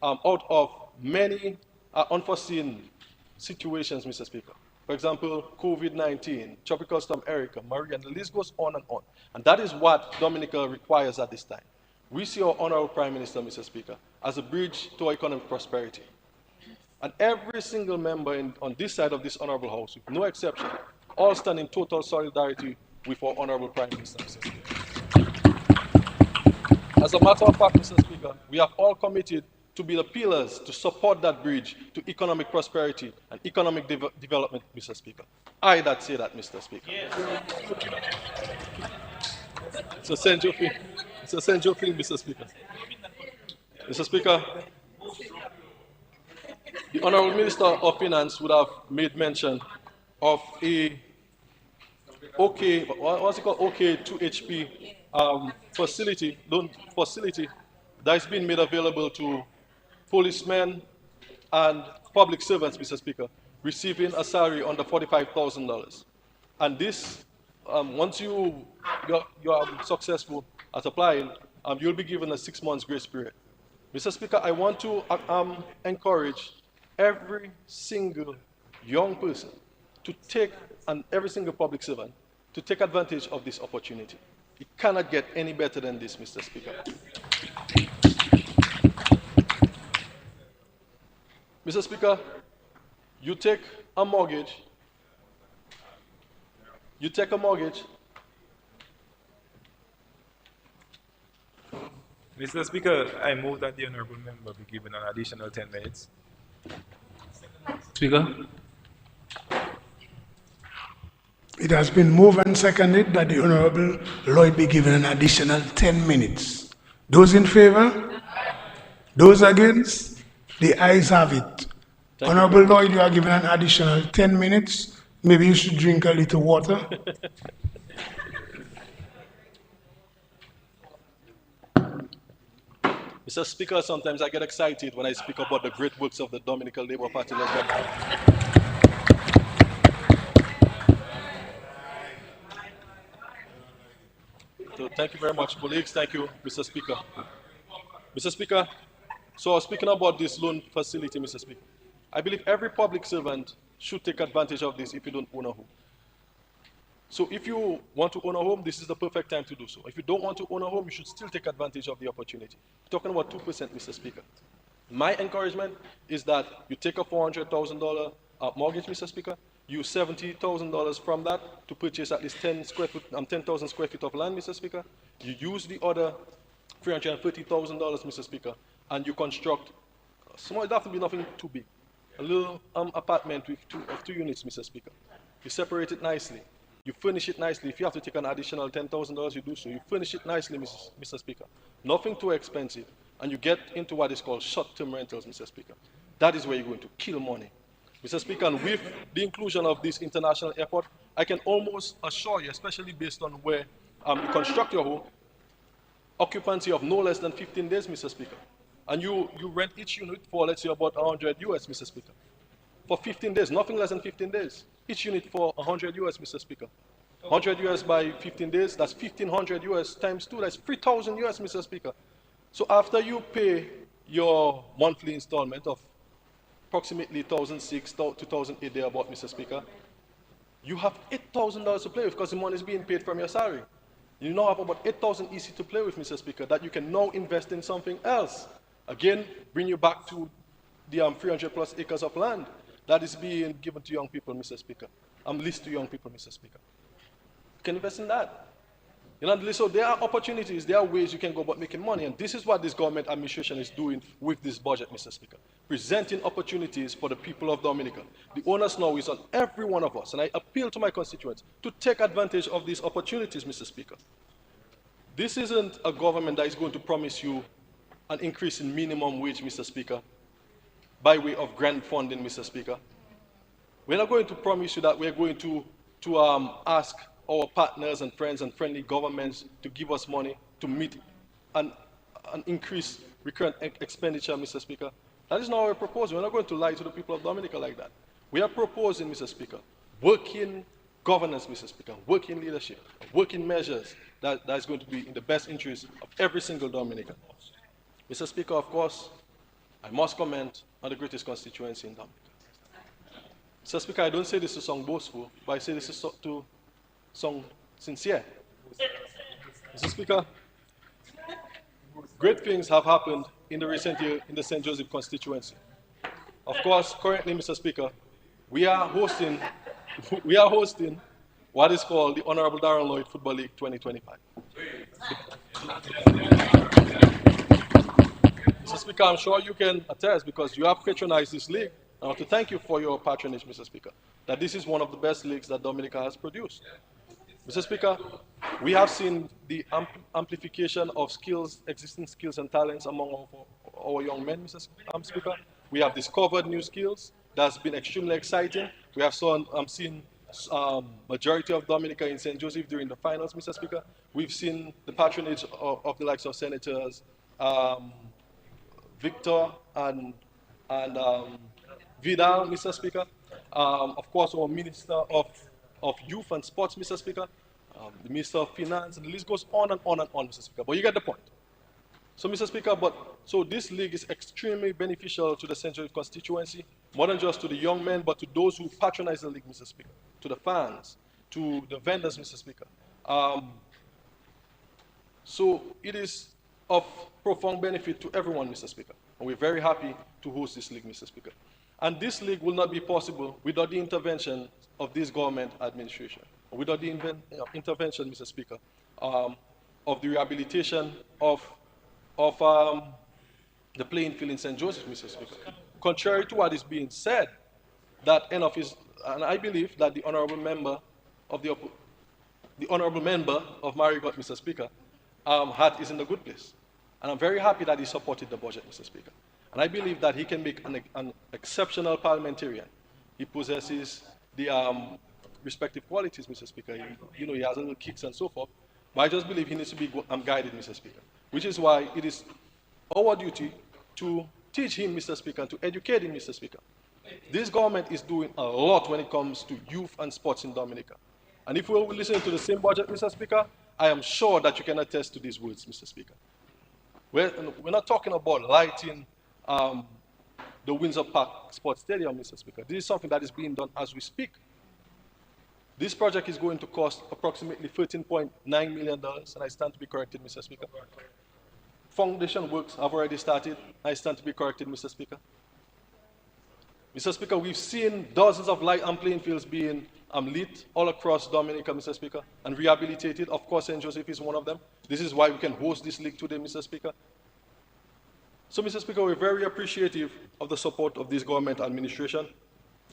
of many unforeseen situations, Mr. Speaker. For example, COVID-19, Tropical Storm Erica, Maria, and the list goes on and on. And that is what Dominica requires at this time. We see our Honorable Prime Minister, Mr. Speaker, as a bridge to our economic prosperity. And every single member on this side of this Honorable House, with no exception, all stand in total solidarity with our Honorable Prime Minister, Mr. Speaker. As a matter of fact, Mr. Speaker, we have all committed to be the pillars to support that bridge to economic prosperity and economic development, Mr. Speaker. I that say that, Mr. Speaker. Yes. It's a central thing. It's a central thing, Mr. Speaker. Mr. Speaker, the Honorable Minister of Finance would have made mention of a what's it called? OK 2 HP facility, loan facility that is being made available to policemen and public servants, Mr. Speaker, receiving a salary under $45,000. And this, once you're successful at applying, you'll be given a 6 months grace period. Mr. Speaker, I want to encourage every single young person to take, and every single public servant, to take advantage of this opportunity. It cannot get any better than this, Mr. Speaker. Mr. Speaker, you take a mortgage. Mr. Speaker, I move that the honorable member be given an additional 10 minutes. Speaker. It has been moved and seconded that the Honorable Lloyd be given an additional 10 minutes. Those in favor? Those against? The ayes have it. Honorable Lloyd, you are given an additional 10 minutes. Maybe you should drink a little water. Mr. Speaker, sometimes I get excited when I speak about the great works of the Dominican Labour Party. So thank you very much, colleagues. Thank you, Mr. Speaker. Mr. Speaker, so speaking about this loan facility, Mr. Speaker, I believe every public servant should take advantage of this if you don't own a home. So if you want to own a home, this is the perfect time to do so. If you don't want to own a home, you should still take advantage of the opportunity. We're talking about 2%, Mr. Speaker. My encouragement is that you take a $400,000 mortgage, Mr. Speaker, use $70,000 from that to purchase at least 10,000 square feet of land, Mr. Speaker. You use the other $330,000, Mr. Speaker, and you construct, small, it doesn't have to be nothing too big, a little apartment with two units, Mr. Speaker. You separate it nicely. You furnish it nicely. If you have to take an additional $10,000, you do so. You furnish it nicely, Mr. Speaker. Nothing too expensive. And you get into what is called short-term rentals, Mr. Speaker. That is where you're going to kill money. Mr. Speaker, and with the inclusion of this international airport, I can almost assure you, especially based on where you construct your home, occupancy of no less than 15 days, Mr. Speaker. And you rent each unit for, let's say, about 100 US, Mr. Speaker. For 15 days, nothing less than 15 days. Each unit for 100 US, Mr. Speaker. 100 US by 15 days, that's 1,500 US times 2, that's 3,000 US, Mr. Speaker. So after you pay your monthly installment of approximately 1,006 to 2,008 thereabout, Mr. Speaker, you have $8,000 to play with because the money is being paid from your salary. You now have about 8,000 EC to play with, Mr. Speaker, that you can now invest in something else. Again, bring you back to the 300 plus acres of land that is being given to young people, Mr. Speaker. Leased to young people, Mr. Speaker. You can invest in that. You know, so there are opportunities, there are ways you can go about making money, and this is what this government administration is doing with this budget, Mr. Speaker. Presenting opportunities for the people of Dominica. The onus now is on every one of us, and I appeal to my constituents to take advantage of these opportunities, Mr. Speaker. This isn't a government that is going to promise you an increase in minimum wage, Mr. Speaker, by way of grant funding, Mr. Speaker. We're not going to promise you that we're going to ask our partners and friends and friendly governments to give us money to meet an, an increased recurrent expenditure, Mr. Speaker. That is not what we're proposing. We're not going to lie to the people of Dominica like that. We are proposing, Mr. Speaker, working governance, Mr. Speaker, working leadership, working measures that is going to be in the best interest of every single Dominican. Mr. Speaker, of course, I must comment on the greatest constituency in Dominica. Mr. Speaker, I don't say this to sound boastful, but I say this to sound sincere. Mr. Speaker, great things have happened in the recent year in the St. Joseph constituency. Of course, currently, Mr. Speaker, we are hosting what is called the Honorable Darren Lloyd Football League 2025. Mr. Speaker, I'm sure you can attest because you have patronized this league. I want to thank you for your patronage, Mr. Speaker, that this is one of the best leagues that Dominica has produced. Mr. Speaker, we have seen the amplification of skills, existing skills and talents among our young men, Mr. Speaker. We have discovered new skills. That's been extremely exciting. We have seen majority of Dominica in St. Joseph during the finals, Mr. Speaker. We've seen the patronage of the likes of Senators Victor and Vidal, Mr. Speaker. Of course, our Minister of Youth and Sports, Mr. Speaker. The Minister of Finance, and the list goes on and on and on, Mr. Speaker. But you get the point. So, Mr. Speaker, so this league is extremely beneficial to the St. Joseph constituency, more than just to the young men, but to those who patronize the league, Mr. Speaker, to the fans, to the vendors, Mr. Speaker. So it is of profound benefit to everyone, Mr. Speaker. And we're very happy to host this league, Mr. Speaker. And this league will not be possible without the intervention of this government administration, without the intervention, Mr. Speaker, of the rehabilitation of the playing field in St. Joseph, Mr. Speaker. Contrary to what is being said, that and I believe that the honourable member of Marigot, Mr. Speaker, heart is in a good place. And I'm very happy that he supported the budget, Mr. Speaker. And I believe that he can make an exceptional parliamentarian. He possesses the respective qualities, Mr. Speaker. He has a little kicks and so forth. But I just believe he needs to be guided, Mr. Speaker. Which is why it is our duty to teach him, Mr. Speaker, and to educate him, Mr. Speaker. This government is doing a lot when it comes to youth and sports in Dominica. And if we will listen to the same budget, Mr. Speaker, I am sure that you can attest to these words, Mr. Speaker. We're not talking about lighting the Windsor Park Sports Stadium, Mr. Speaker. This is something that is being done as we speak. This project is going to cost approximately $13.9 million, and I stand to be corrected, Mr. Speaker. Foundation works have already started. I stand to be corrected, Mr. Speaker. Mr. Speaker, we've seen dozens of light and playing fields being lit all across Dominica, Mr. Speaker, and rehabilitated. Of course, St. Joseph is one of them. This is why we can host this league today, Mr. Speaker. So, Mr. Speaker, we're very appreciative of the support of this government administration,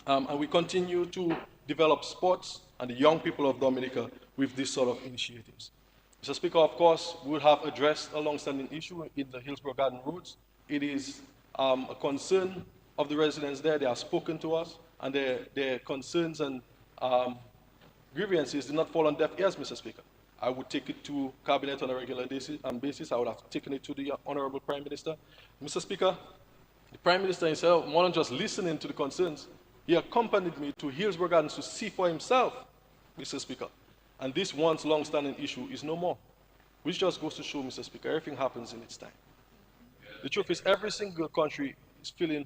and we continue to develop sports and the young people of Dominica with this sort of initiatives. Mr. Speaker, of course, we have addressed a long-standing issue in the Hillsborough Garden Roads. It is a concern of the residents there. They have spoken to us, and their concerns and grievances did not fall on deaf ears, Mr. Speaker. I would take it to Cabinet on a regular basis. I would have taken it to the Honorable Prime Minister. Mr. Speaker, the Prime Minister himself, more than just listening to the concerns, he accompanied me to Hillsborough Gardens to see for himself, Mr. Speaker. And this once long-standing issue is no more, which just goes to show, Mr. Speaker, everything happens in its time. The truth is, every single country is feeling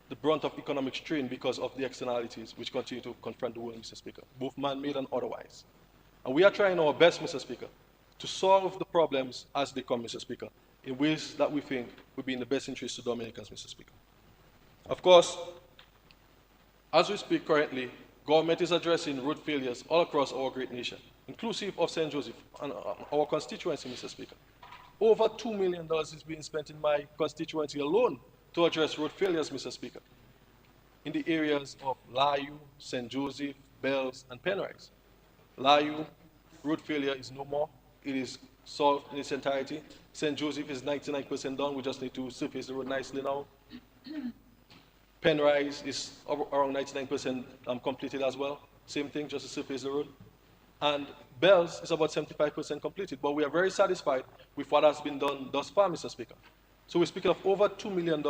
the brunt of economic strain because of the externalities which continue to confront the world, Mr. Speaker, both man-made and otherwise. And we are trying our best, Mr. Speaker, to solve the problems as they come, Mr. Speaker, in ways that we think would be in the best interest of Dominicans, Mr. Speaker. Of course, as we speak currently, government is addressing road failures all across our great nation, inclusive of St. Joseph and our constituency, Mr. Speaker. Over $2 million is being spent in my constituency alone to address road failures, Mr. Speaker, in the areas of Layu, St. Joseph, Bells, and Penrise. Layu, road failure is no more. It is solved in its entirety. St. Joseph is 99% done. We just need to surface the road nicely now. Penrise is around 99% completed as well. Same thing, just to surface the road. And Bells is about 75% completed, but we are very satisfied with what has been done thus far, Mr. Speaker. So we're speaking of over $2 million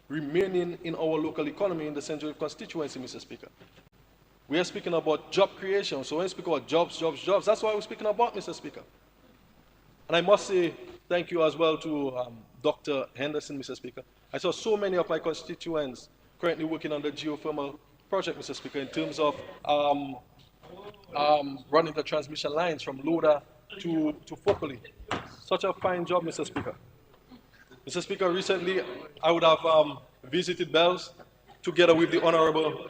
remaining in our local economy in the St. Joseph constituency, Mr. Speaker. We are speaking about job creation. So when we speak about jobs, that's what we're speaking about, Mr. Speaker. And I must say thank you as well to Dr. Henderson, Mr. Speaker. I saw so many of my constituents currently working on the geothermal project, Mr. Speaker, in terms of running the transmission lines from Loda to Focally. Such a fine job, Mr. Speaker. Mr. Speaker, recently I would have visited Bells together with the Honorable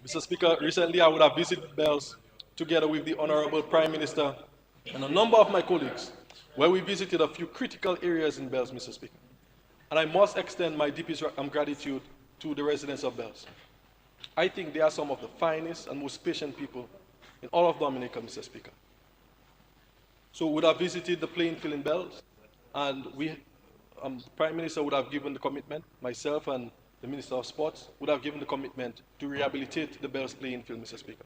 Mr. Speaker, recently I would have visited Bells together with the Honorable Prime Minister and a number of my colleagues, where we visited a few critical areas in Bells, Mr. Speaker. And I must extend my deepest gratitude to the residents of Bells. I think they are some of the finest and most patient people in all of Dominica, Mr. Speaker. So we would have visited the playing field in Bells, and the Prime Minister would have given the commitment, myself and the Minister of Sports would have given the commitment to rehabilitate the Bells playing field, Mr. Speaker.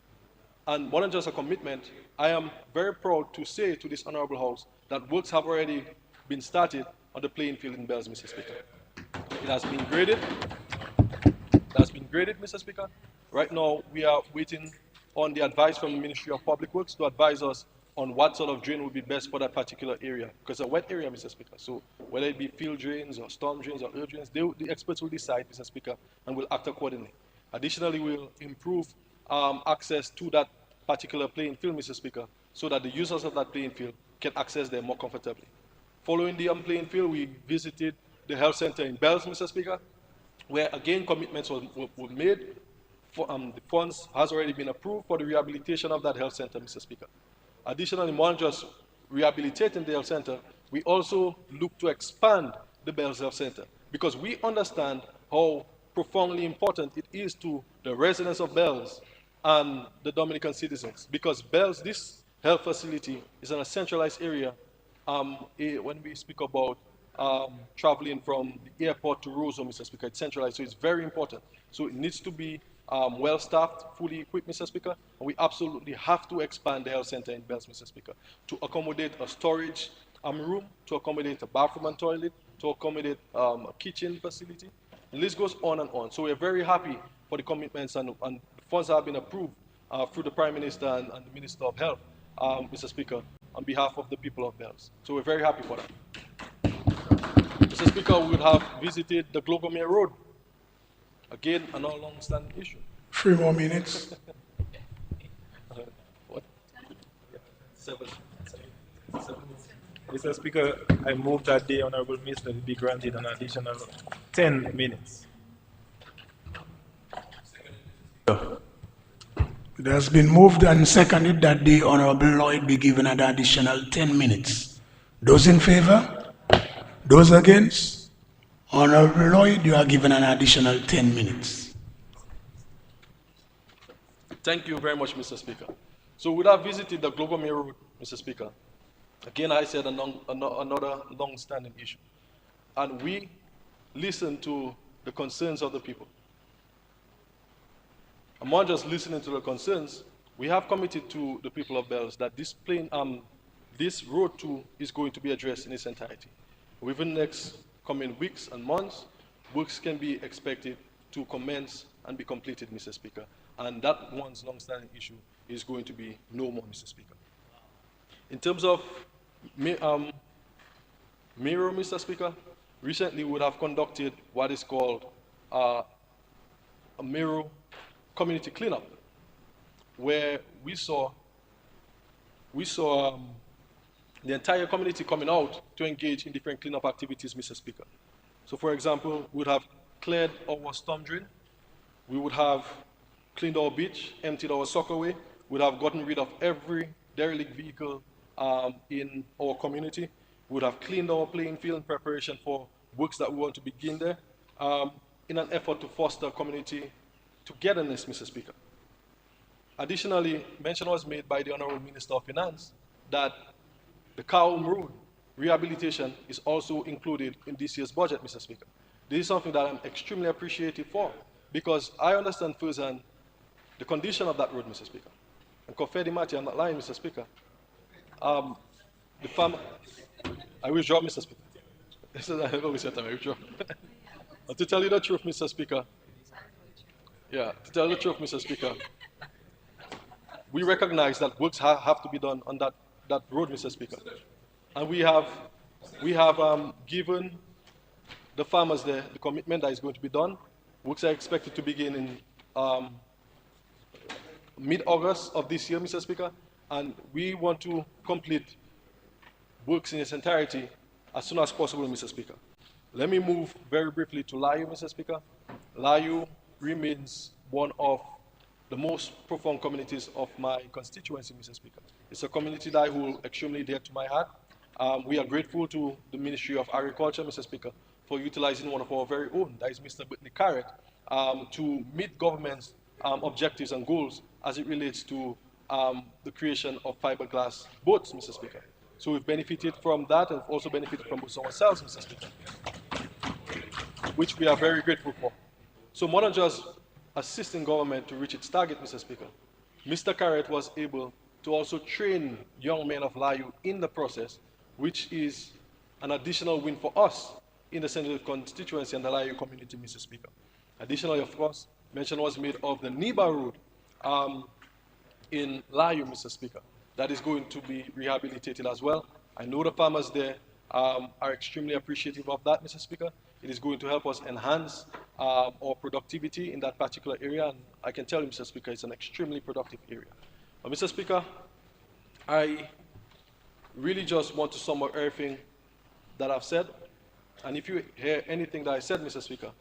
And more than just a commitment, I am very proud to say to this Honorable House that works have already been started on the playing field in Bells, Mr. Speaker. It has been graded. Mr. Speaker. Right now, we are waiting on the advice from the Ministry of Public Works to advise us on what sort of drain would be best for that particular area. Because it's a wet area, Mr. Speaker. So whether it be field drains or storm drains or earth drains, the experts will decide, Mr. Speaker, and will act accordingly. Additionally, we'll improve access to that particular playing field, Mr. Speaker, so that the users of that playing field can access them more comfortably. Following the playing field, we visited the health center in Bells, Mr. Speaker, where again commitments were made. The funds has already been approved for the rehabilitation of that health center, Mr. Speaker. Additionally, more than just rehabilitating the health center, we also look to expand the Bells Health Center because we understand how profoundly important it is to the residents of Bells and the Dominican citizens. Because Bells, this health facility is in a centralized area. When we speak about traveling from the airport to Roseau, Mr. Speaker, it's centralized, so it's very important. So it needs to be well-staffed, fully equipped, Mr. Speaker, and we absolutely have to expand the health center in Bells, Mr. Speaker, to accommodate a storage room, to accommodate a bathroom and toilet, to accommodate a kitchen facility. The list goes on and on. So we're very happy for the commitments and the funds that have been approved through the Prime Minister and the Minister of Health, Mr. Speaker, on behalf of the people of Bells. So we're very happy for that. Mr. Speaker, we would have visited the Glogomere Road. Again, another long-standing issue. 3 more minutes. What? 7. Mr. Speaker, I move that the Honorable Minister be granted an additional 10 minutes. It has been moved and seconded that the Honorable Lloyd be given an additional 10 minutes. Those in favor? Those against? Honorable Lloyd, you are given an additional 10 minutes. Thank you very much, Mr. Speaker. So we would have visited the Glogomere Road, Mr. Speaker. Again, I said another long-standing issue. And we listened to the concerns of the people. And more just listening to the concerns, we have committed to the people of Bells that this road too is going to be addressed in its entirety. Within the next coming weeks and months, works can be expected to commence and be completed, Mr. Speaker. And that one's long-standing issue is going to be no more, Mr. Speaker. In terms of Miro, Mr. Speaker, recently we would have conducted what is called a Miro community cleanup, where we saw the entire community coming out to engage in different cleanup activities, Mr. Speaker. So, for example, we would have cleared our storm drain, we would have cleaned our beach, emptied our soccerway, we would have gotten rid of every derelict vehicle in our community, we would have cleaned our playing field in preparation for works that we want to begin there, in an effort to foster community togetherness, Mr. Speaker. Additionally, mention was made by the Honorable Minister of Finance that the Kaum Road rehabilitation is also included in this year's budget, Mr. Speaker. This is something that I'm extremely appreciative for, because I understand firsthand the condition of that road, Mr. Speaker. And Confetti Mati, I'm not lying, Mr. Speaker. The farm, I withdraw, Mr. Speaker. This is, I always say that I withdraw. But to tell you the truth, Mr. Speaker, to tell you the truth, Mr. Speaker, we recognize that works have to be done on that road, Mr. Speaker. And we have given the farmers the commitment that is going to be done. Works are expected to begin in mid-August of this year, Mr. Speaker, and we want to complete works in its entirety as soon as possible, Mr. Speaker. Let me move very briefly to Layu, Mr. Speaker. Layu remains one of the most profound communities of my constituency, Mr. Speaker. It's a community that I hold extremely dear to my heart. We are grateful to the Ministry of Agriculture, Mr. Speaker, for utilizing one of our very own, that is Mr. Whitney Carrett, to meet government's objectives and goals as it relates to the creation of fiberglass boats, Mr. Speaker. So we've benefited from that and also benefited from ourselves, Mr. Speaker, which we are very grateful for. So more than just assisting government to reach its target, Mr. Speaker, Mr. Carrett was able to also train young men of Layu in the process, which is an additional win for us in the Central constituency and the Layu community, Mr. Speaker. Additionally, of course, mention was made of the Niba Road in Layu, Mr. Speaker. That is going to be rehabilitated as well. I know the farmers there are extremely appreciative of that, Mr. Speaker. It is going to help us enhance our productivity in that particular area, and I can tell you, Mr. Speaker, it's an extremely productive area. But, Mr. Speaker, I really just want to sum up everything that I've said, and if you hear anything that I said, Mr. Speaker,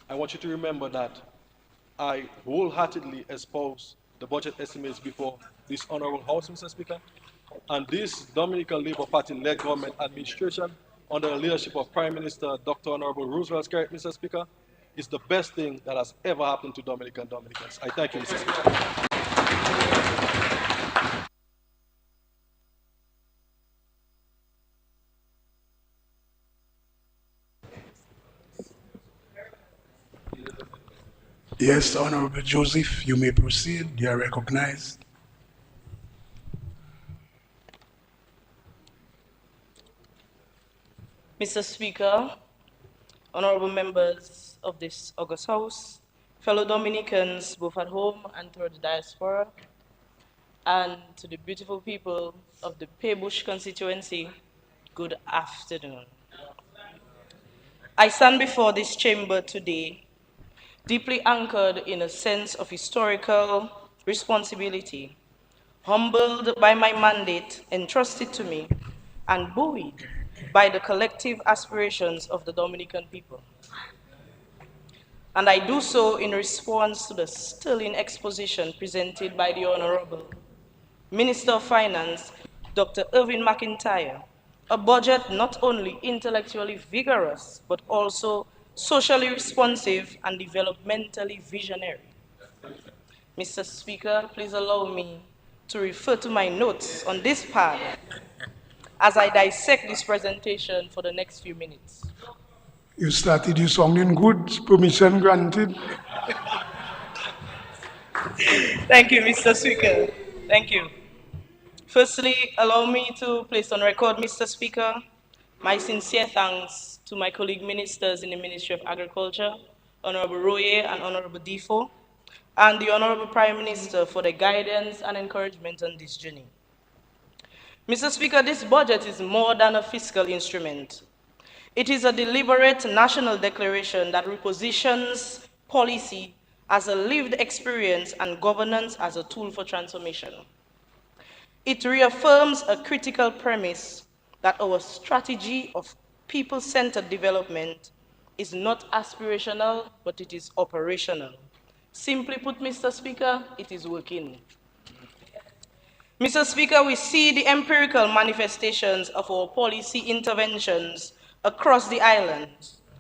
I want you to remember that I wholeheartedly espouse the budget estimates before this honorable House, Mr. Speaker, and this Dominican Labour Party-led government administration under the leadership of Prime Minister Dr. Honorable Roosevelt Skerrit, Mr. Speaker, is the best thing that has ever happened to Dominicans. I thank you, Mr. Speaker. Yes, Honorable Joseph, you may proceed. You are recognized. Mr. Speaker, honorable members of this august House, fellow Dominicans both at home and throughout the diaspora, and to the beautiful people of the Paybush constituency, good afternoon. I stand before this chamber today deeply anchored in a sense of historical responsibility, humbled by my mandate entrusted to me, and buoyed by the collective aspirations of the Dominican people. And I do so in response to the sterling exposition presented by the Honorable Minister of Finance, Dr. Irvin McIntyre, a budget not only intellectually vigorous, but also socially responsive and developmentally visionary. Mr. Speaker, please allow me to refer to my notes on this pad as I dissect this presentation for the next few minutes. You started your song in good, permission granted. Thank you, Mr. Speaker. Thank you. Firstly, allow me to place on record, Mr. Speaker, my sincere thanks to my colleague ministers in the Ministry of Agriculture, Honorable Royer and Honorable Defoe, and the Honorable Prime Minister for their guidance and encouragement on this journey. Mr. Speaker, this budget is more than a fiscal instrument. It is a deliberate national declaration that repositions policy as a lived experience and governance as a tool for transformation. It reaffirms a critical premise that our strategy of people-centered development is not aspirational, but it is operational. Simply put, Mr. Speaker, it is working. Mr. Speaker, we see the empirical manifestations of our policy interventions across the island,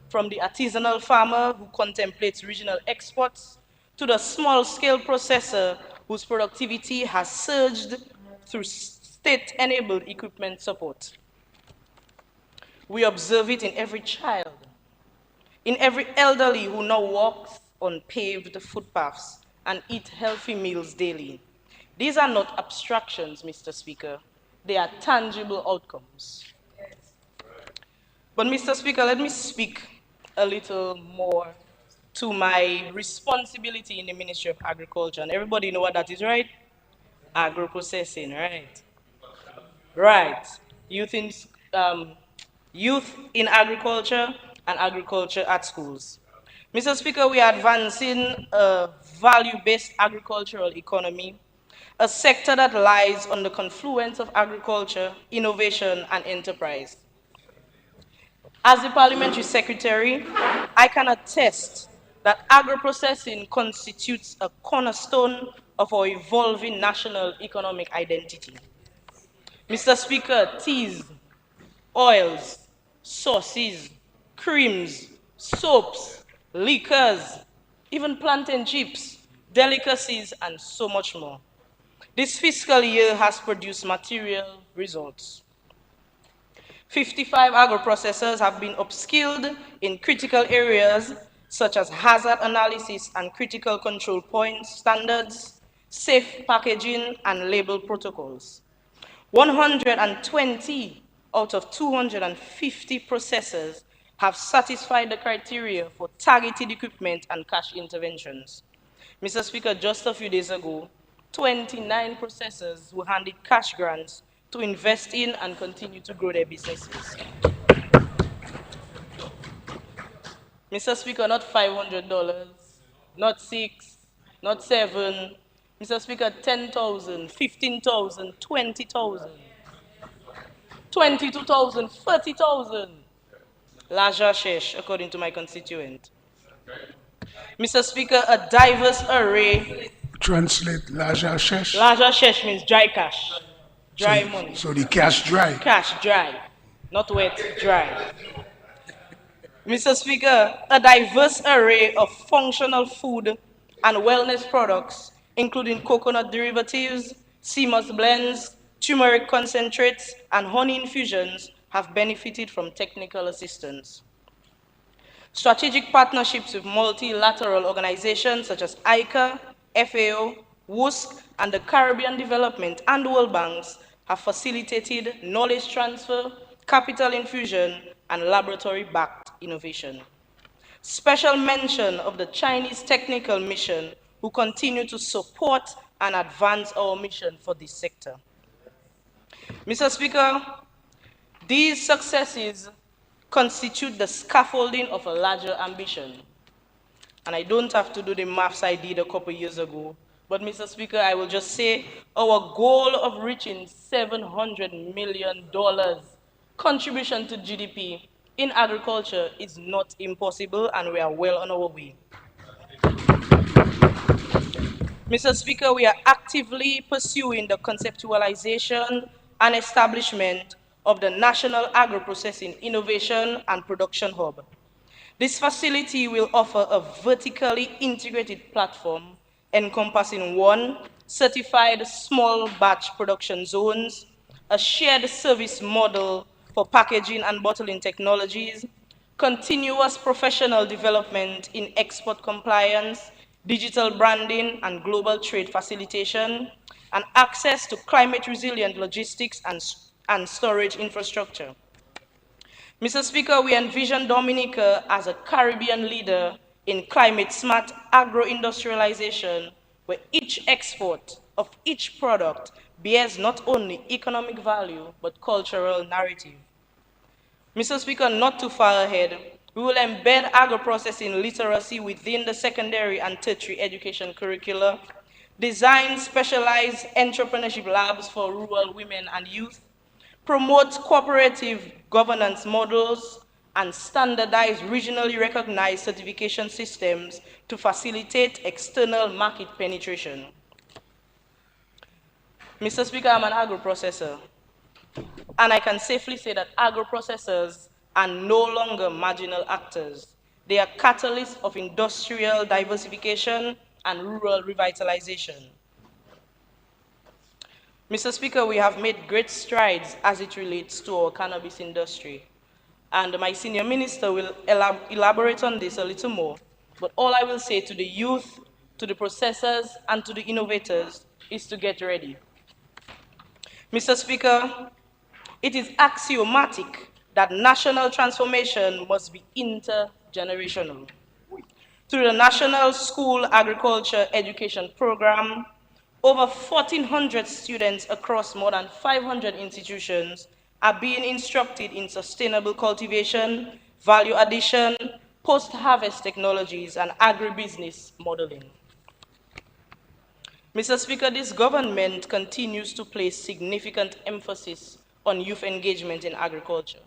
from the artisanal farmer who contemplates regional exports to the small-scale processor whose productivity has surged through state-enabled equipment support. We observe it in every child, in every elderly who now walks on paved footpaths and eat healthy meals daily. These are not abstractions, Mr. Speaker. They are tangible outcomes. But Mr. Speaker, let me speak a little more to my responsibility in the Ministry of Agriculture. And everybody know what that is, right? Agro-processing, right? Right. Youth in, um, youth in agriculture and agriculture at schools. Mr. Speaker, we are advancing a value-based agricultural economy, a sector that lies on the confluence of agriculture, innovation, and enterprise. As the Parliamentary Secretary, I can attest that agro-processing constitutes a cornerstone of our evolving national economic identity. Mr. Speaker, teas, oils, sauces, creams, soaps, liquors, even plantain chips, delicacies, and so much more. This fiscal year has produced material results. 55 agro-processors have been upskilled in critical areas such as hazard analysis and critical control points standards, safe packaging, and label protocols. 120 out of 250 processors have satisfied the criteria for targeted equipment and cash interventions. Mr. Speaker, just a few days ago, 29 processors were handed cash grants to invest in and continue to grow their businesses. Mr. Speaker, not $500, not six, not seven. Mr. Speaker, 10,000, 15,000, 20,000. 22,000, 30,000. Larger shesh, according to my constituent. Mr. Speaker, a diverse array. Translate Laja Shesh. Larger shesh means dry cash, dry money. So the cash dry. Cash dry, not wet, dry. Mr. Speaker, a diverse array of functional food and wellness products, including coconut derivatives, sea moss blends, turmeric concentrates, and honey infusions, have benefited from technical assistance. Strategic partnerships with multilateral organizations such as ICA, FAO, WUSC, and the Caribbean Development and World Banks have facilitated knowledge transfer, capital infusion, and laboratory-backed innovation. Special mention of the Chinese technical mission who continue to support and advance our mission for this sector. Mr. Speaker, these successes constitute the scaffolding of a larger ambition. And I don't have to do the maths I did a couple years ago, but Mr. Speaker, I will just say our goal of reaching $700 million contribution to GDP in agriculture is not impossible, and we are well on our way. Mr. Speaker, we are actively pursuing the conceptualization and establishment of the National Agro-Processing Innovation and Production Hub. This facility will offer a vertically integrated platform encompassing 1, certified small batch production zones, a shared service model for packaging and bottling technologies, continuous professional development in export compliance, digital branding and global trade facilitation, and access to climate-resilient logistics and storage infrastructure. Mr. Speaker, we envision Dominica as a Caribbean leader in climate-smart agro-industrialization, where each export of each product bears not only economic value, but cultural narrative. Mr. Speaker, not too far ahead, we will embed agro-processing literacy within the secondary and tertiary education curricula, design specialized entrepreneurship labs for rural women and youth, promote cooperative governance models, and standardize regionally recognized certification systems to facilitate external market penetration. Mr. Speaker, I'm an agro-processor, and I can safely say that agro-processors are no longer marginal actors. They are catalysts of industrial diversification and rural revitalization. Mr. Speaker, we have made great strides as it relates to our cannabis industry. And my senior minister will elaborate on this a little more. But all I will say to the youth, to the processors, and to the innovators is to get ready. Mr. Speaker, it is axiomatic that national transformation must be intergenerational. Through the National School Agriculture Education Program, over 1,400 students across more than 500 institutions are being instructed in sustainable cultivation, value addition, post-harvest technologies, and agribusiness modeling. Mr. Speaker, this government continues to place significant emphasis on youth engagement in agriculture,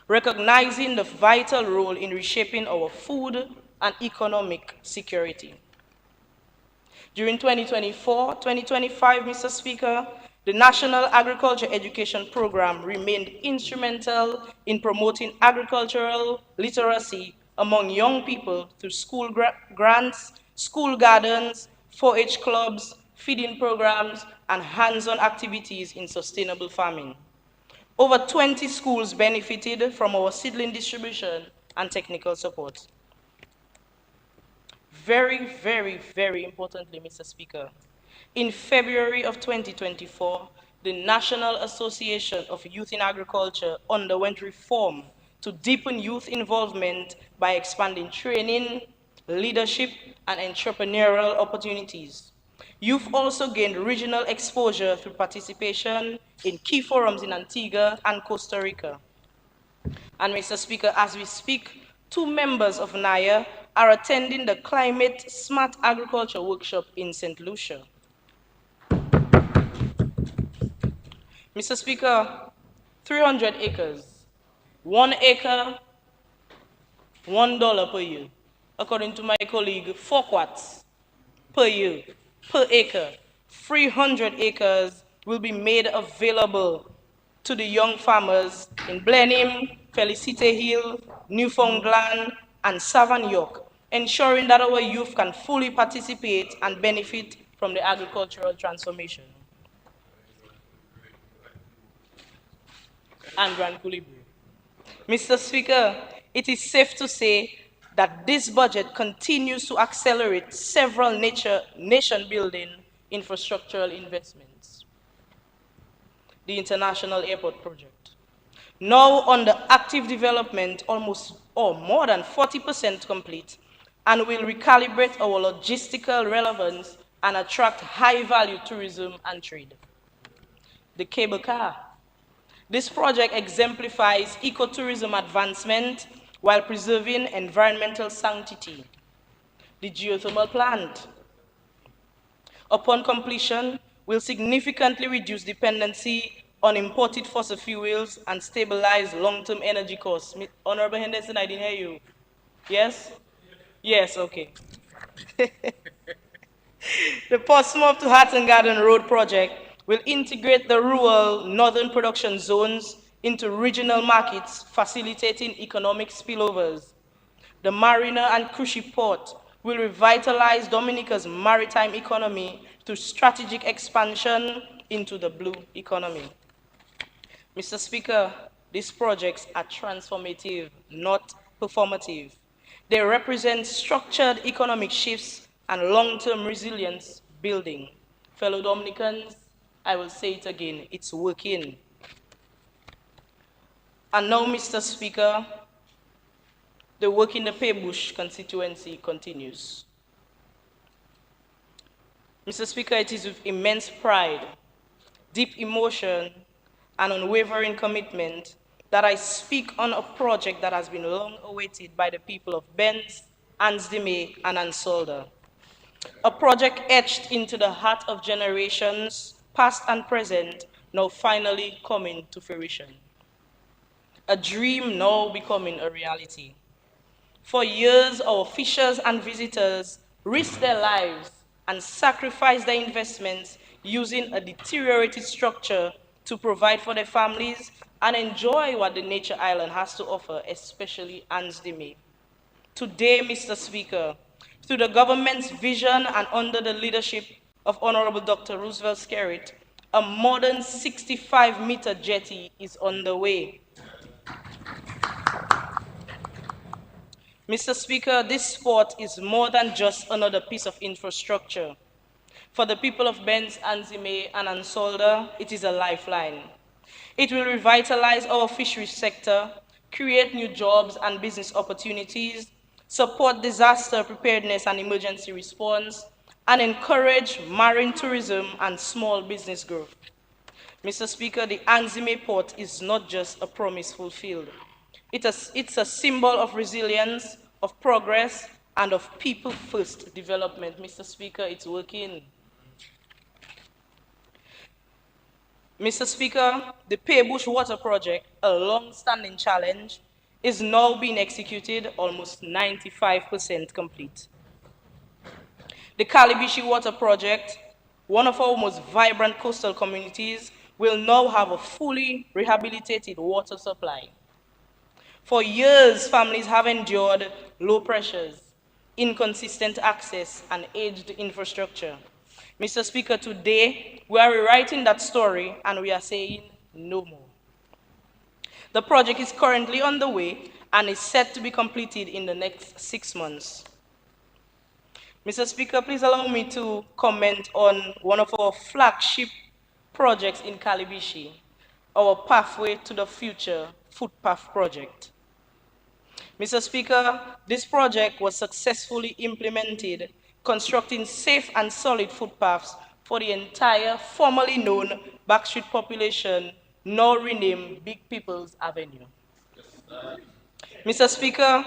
recognizing the vital role in reshaping our food and economic security. During 2024-2025, Mr. Speaker, the National Agriculture Education Program remained instrumental in promoting agricultural literacy among young people through school grants, school gardens, 4-H clubs, feeding programs, and hands-on activities in sustainable farming. Over 20 schools benefited from our seedling distribution and technical support. Very, very, very importantly, Mr. Speaker, in February of 2024, the National Association of Youth in Agriculture underwent reform to deepen youth involvement by expanding training, leadership, and entrepreneurial opportunities. Youth also gained regional exposure through participation in key forums in Antigua and Costa Rica. And Mr. Speaker, as we speak, 2 members of NIA are attending the Climate Smart Agriculture Workshop in St. Lucia. Mr. Speaker, 300 acres, 1 acre, $1 per year. According to my colleague, 4 quarts per year, per acre. 300 acres will be made available to the young farmers in Blenheim, Felicite Hill, Newfoundland, and Savannah York, ensuring that our youth can fully participate and benefit from the agricultural transformation. And Grand Coulibaly. Mr. Speaker, it is safe to say that this budget continues to accelerate several nation-building infrastructural investments. The International Airport Project, now under active development, almost or more than 40% complete, and will recalibrate our logistical relevance and attract high-value tourism and trade. The cable car. This project exemplifies ecotourism advancement while preserving environmental sanctity. The geothermal plant, upon completion, will significantly reduce dependency on imported fossil fuels and stabilize long-term energy costs. Honorable Henderson, I didn't hear you. Yes? Yes, okay. The Portsmouth to Hatton Garden Road project will integrate the rural northern production zones into regional markets, facilitating economic spillovers. The Marina and Cruise Port will revitalize Dominica's maritime economy through strategic expansion into the blue economy. Mr. Speaker, these projects are transformative, not performative. They represent structured economic shifts and long-term resilience building. Fellow Dominicans, I will say it again, it's working. And now, Mr. Speaker, the work in the Paybush constituency continues. Mr. Speaker, it is with immense pride, deep emotion, and unwavering commitment that I speak on a project that has been long awaited by the people of Benz, Ansdime, and Ansolda. A project etched into the heart of generations, past and present, now finally coming to fruition. A dream now becoming a reality. For years, our fishers and visitors risked their lives and sacrificed their investments using a deteriorated structure to provide for their families and enjoy what the nature island has to offer, especially Ansdime. Today, Mr. Speaker, through the government's vision and under the leadership of Honorable Dr. Roosevelt Skerrit, a modern 65-meter jetty is on the way. Mr. Speaker, this sport is more than just another piece of infrastructure. For the people of Benz, Anzime, and Ansolda, it is a lifeline. It will revitalize our fisheries sector, create new jobs and business opportunities, support disaster preparedness and emergency response, and encourage marine tourism and small business growth. Mr. Speaker, the Anzime port is not just a promise fulfilled. It's a symbol of resilience, of progress, and of people-first development. Mr. Speaker, it's working. Mr. Speaker, the Paybush Water Project, a long-standing challenge, is now being executed almost 95% complete. The Kalibishi Water Project, one of our most vibrant coastal communities, will now have a fully rehabilitated water supply. For years, families have endured low pressures, inconsistent access, and aged infrastructure. Mr. Speaker, today we are rewriting that story and we are saying no more. The project is currently underway and is set to be completed in the next 6 months. Mr. Speaker, please allow me to comment on one of our flagship projects in Kalibishi, our Pathway to the Future Footpath Project. Mr. Speaker, this project was successfully implemented, constructing safe and solid footpaths for the entire formerly known Backstreet population, now renamed Big People's Avenue. Mr. Speaker,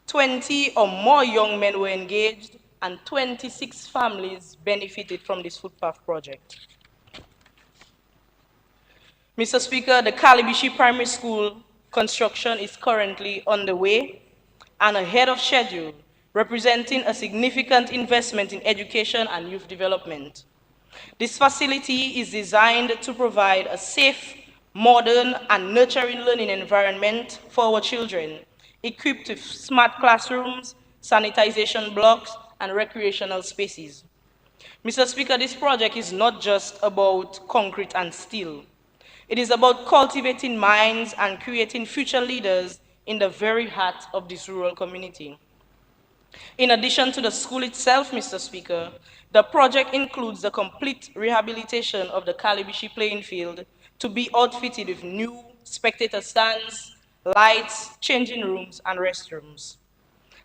20 or more young men were engaged and 26 families benefited from this footpath project. Mr. Speaker, the Kalibishi Primary School construction is currently underway and ahead of schedule, representing a significant investment in education and youth development. This facility is designed to provide a safe, modern, and nurturing learning environment for our children, equipped with smart classrooms, sanitization blocks, and recreational spaces. Mr. Speaker, this project is not just about concrete and steel. It is about cultivating minds and creating future leaders in the very heart of this rural community. In addition to the school itself, Mr. Speaker, the project includes the complete rehabilitation of the Kalibishi playing field to be outfitted with new spectator stands, lights, changing rooms, and restrooms.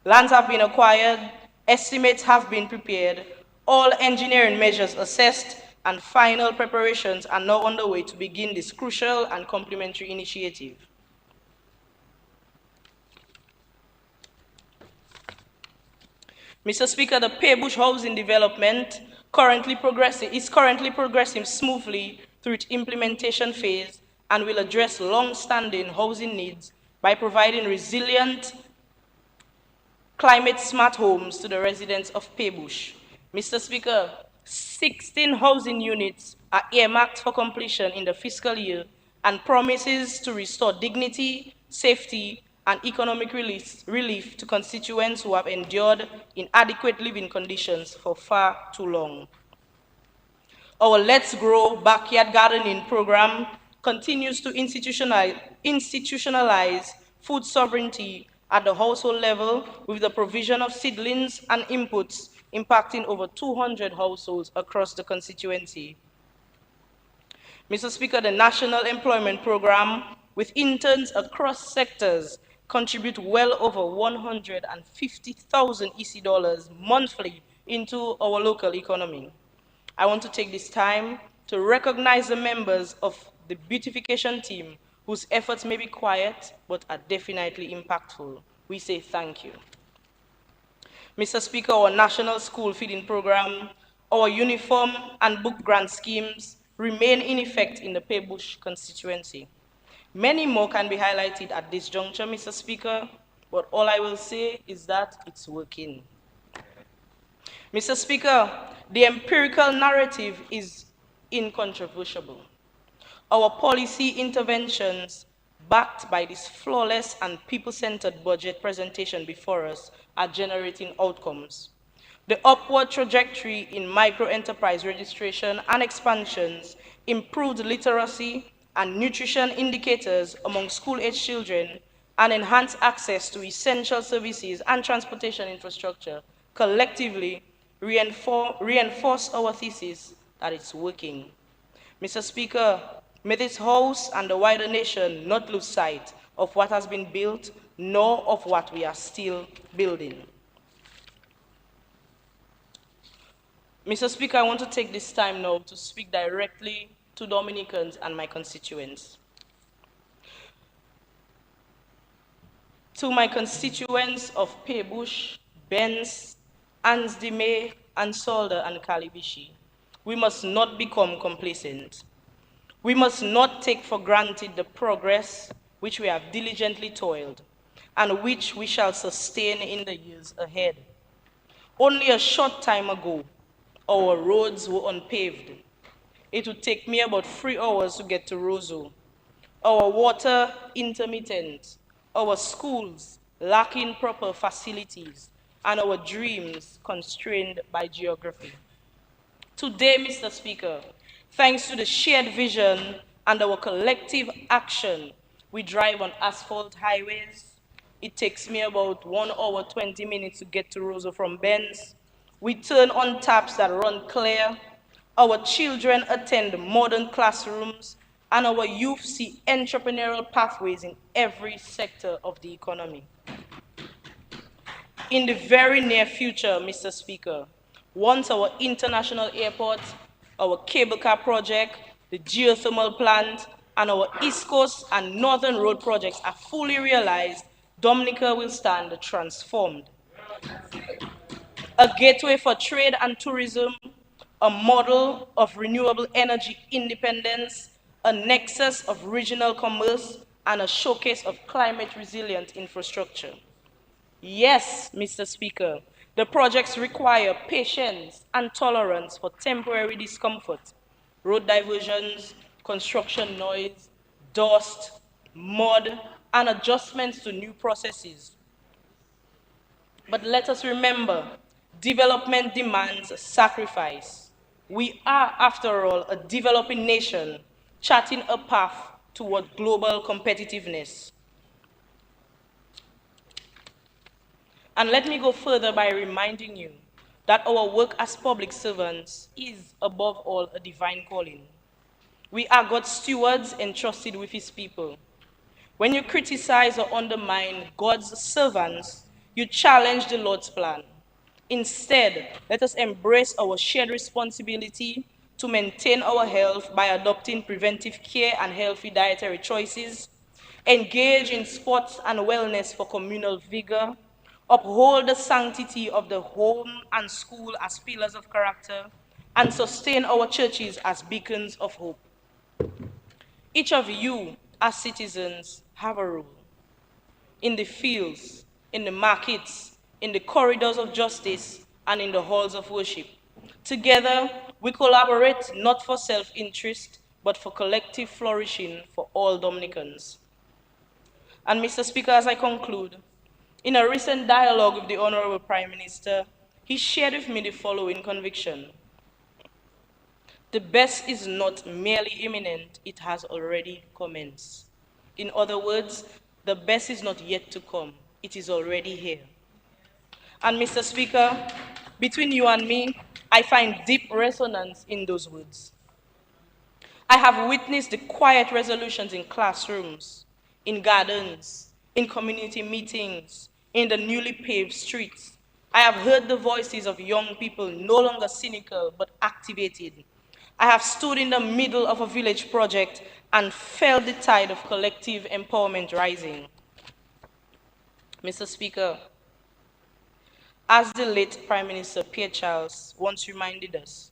Lands have been acquired, estimates have been prepared, all engineering measures assessed, and final preparations are now underway to begin this crucial and complementary initiative. Mr. Speaker, the Paybush housing development is currently progressing smoothly through its implementation phase and will address long-standing housing needs by providing resilient, climate-smart homes to the residents of Paybush. Mr. Speaker, 16 housing units are earmarked for completion in the fiscal year and promises to restore dignity, safety, and economic relief to constituents who have endured inadequate living conditions for far too long. Our Let's Grow Backyard Gardening program continues to institutionalize food sovereignty at the household level with the provision of seedlings and inputs impacting over 200 households across the constituency. Mr. Speaker, the National Employment Program, with interns across sectors, contribute well over 150,000 EC dollars monthly into our local economy. I want to take this time to recognize the members of the beautification team whose efforts may be quiet but are definitely impactful. We say thank you. Mr. Speaker, our National School Feeding Program, our uniform and book grant schemes remain in effect in the Paybush constituency. Many more can be highlighted at this juncture, Mr. Speaker, but all I will say is that it's working. Mr. Speaker, the empirical narrative is incontrovertible. Our policy interventions, backed by this flawless and people-centered budget presentation before us, are generating outcomes. The upward trajectory in micro-enterprise registration and expansions, improved literacy and nutrition indicators among school-age children, and enhance access to essential services and transportation infrastructure collectively reinforce our thesis that it's working. Mr. Speaker, may this House and the wider nation not lose sight of what has been built, nor of what we are still building. Mr. Speaker, I want to take this time now to speak directly to Dominicans and my constituents. To my constituents of Paybush, Benz, Ansdime, Ansolder, and Kalibishi, we must not become complacent. We must not take for granted the progress which we have diligently toiled and which we shall sustain in the years ahead. Only a short time ago, our roads were unpaved. It would take me about 3 hours to get to Roseau. Our water intermittent, our schools lacking proper facilities, and our dreams constrained by geography. Today, Mr. Speaker, thanks to the shared vision and our collective action, we drive on asphalt highways. It takes me about 1 hour, 20 minutes to get to Roseau from Benz. We turn on taps that run clear. Our children attend modern classrooms, and our youth see entrepreneurial pathways in every sector of the economy. In the very near future, Mr. Speaker, once our international airport, our cable car project, the geothermal plant, and our East Coast and Northern Road projects are fully realized, Dominica will stand transformed. A gateway for trade and tourism, a model of renewable energy independence, a nexus of regional commerce, and a showcase of climate-resilient infrastructure. Yes, Mr. Speaker, the projects require patience and tolerance for temporary discomfort, road diversions, construction noise, dust, mud, and adjustments to new processes. But let us remember, development demands sacrifice. We are, after all, a developing nation, charting a path toward global competitiveness. And let me go further by reminding you that our work as public servants is, above all, a divine calling. We are God's stewards entrusted with his people. When you criticize or undermine God's servants, you challenge the Lord's plan. Instead, let us embrace our shared responsibility to maintain our health by adopting preventive care and healthy dietary choices, engage in sports and wellness for communal vigor, uphold the sanctity of the home and school as pillars of character, and sustain our churches as beacons of hope. Each of you, as citizens, have a role. In the fields, in the markets, in the corridors of justice, and in the halls of worship. Together, we collaborate not for self-interest, but for collective flourishing for all Dominicans. And Mr. Speaker, as I conclude, in a recent dialogue with the Honorable Prime Minister, he shared with me the following conviction. The best is not merely imminent, it has already commenced. In other words, the best is not yet to come, it is already here. And Mr. Speaker, between you and me, I find deep resonance in those words. I have witnessed the quiet resolutions in classrooms, in gardens, in community meetings, in the newly paved streets. I have heard the voices of young people no longer cynical but activated. I have stood in the middle of a village project and felt the tide of collective empowerment rising. Mr. Speaker, as the late Prime Minister Pierre Charles once reminded us,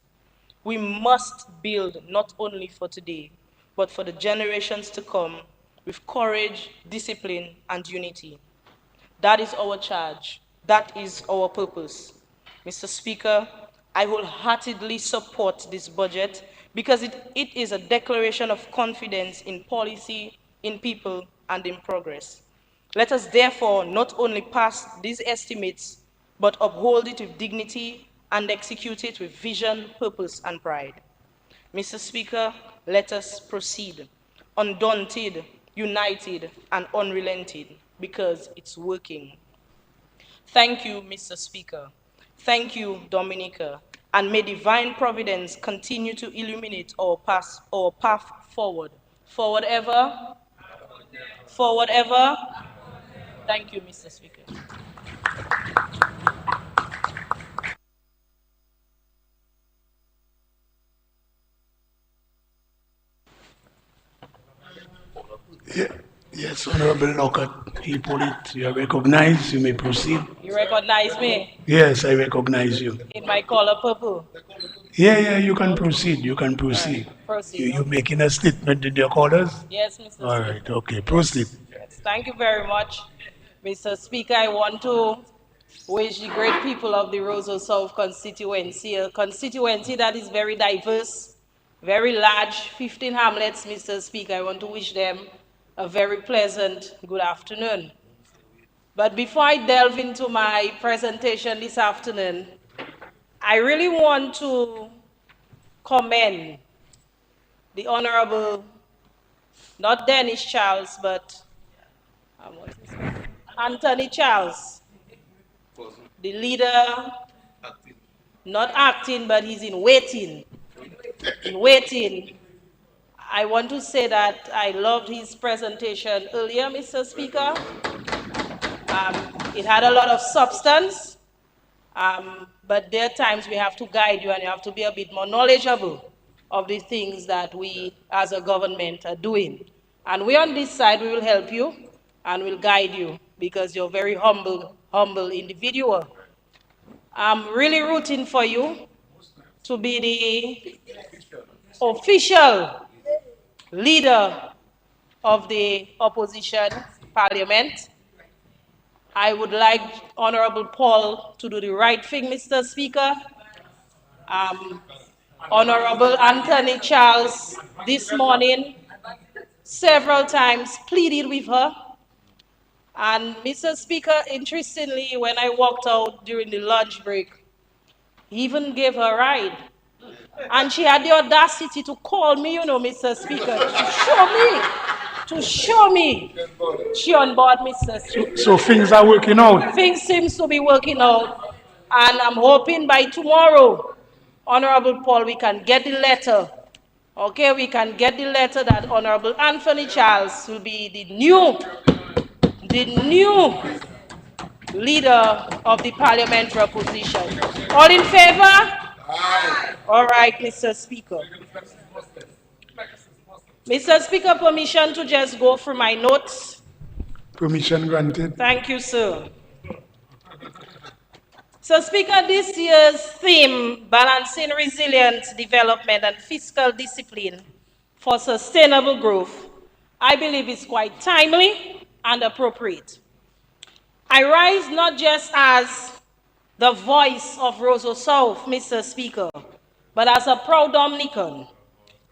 we must build not only for today, but for the generations to come with courage, discipline, and unity. That is our charge. That is our purpose. Mr. Speaker, I wholeheartedly support this budget because it is a declaration of confidence in policy, in people, and in progress. Let us therefore not only pass these estimates, but uphold it with dignity and execute it with vision, purpose, and pride. Mr. Speaker, let us proceed, undaunted, united, and unrelenting. because it's working. Thank you, Mr. Speaker. Thank you, Dominica. And may divine providence continue to illuminate our path forward. Forward ever. Forward ever. Thank you, Mr. Speaker. Yes, Honorable Lockhart, Hippolyte, you are recognized. You may proceed. You recognize me Yes, I recognize you. in my color purple. Yeah, you can proceed. You can proceed. Proceed. You making a statement in your colors? Yes, Mr. All Speaker. right, okay, proceed. Yes. Thank you very much, Mr. Speaker. I want to wish the great people of the Roseau South constituency, a constituency that is very diverse, very large, 15 hamlets, Mr. Speaker. I want to wish them a very pleasant good afternoon. But before I delve into my presentation this afternoon, I really want to commend the Honorable, not Dennis Charles, but Anthony Charles, the leader, not acting, but he's in waiting. In waiting. I want to say that I loved his presentation earlier, Mr. Speaker. It had a lot of substance, but there are times we have to guide you and you have to be a bit more knowledgeable of the things that we as a government are doing. And we on this side, we will help you and will guide you because you're a very humble individual. I'm really rooting for you to be the official leader of the opposition parliament. I would like Honorable Paul to do the right thing, Mr. Speaker. Honorable Anthony Charles this morning several times pleaded with her. And Mr. Speaker, interestingly, when I walked out during the lunch break, he even gave her a ride. And she had the audacity to call me, you know, Mr. Speaker, to show me she on board, Mr. Speaker. So things are working out. Things seems to be working out. And I'm hoping by tomorrow, Honorable Paul, we can get the letter. Okay, we can get the letter that Honorable Anthony Charles will be the new leader of the parliamentary opposition. All in favor? Aye. All right, Mr. Speaker. Mr. Speaker, permission to just go through my notes. Permission granted. Thank you, sir. So, Speaker, this year's theme, Balancing Resilience, Development and Fiscal Discipline for Sustainable Growth, I believe is quite timely and appropriate. I rise not just as the voice of Roseau South, Mr. Speaker, but as a proud Dominican,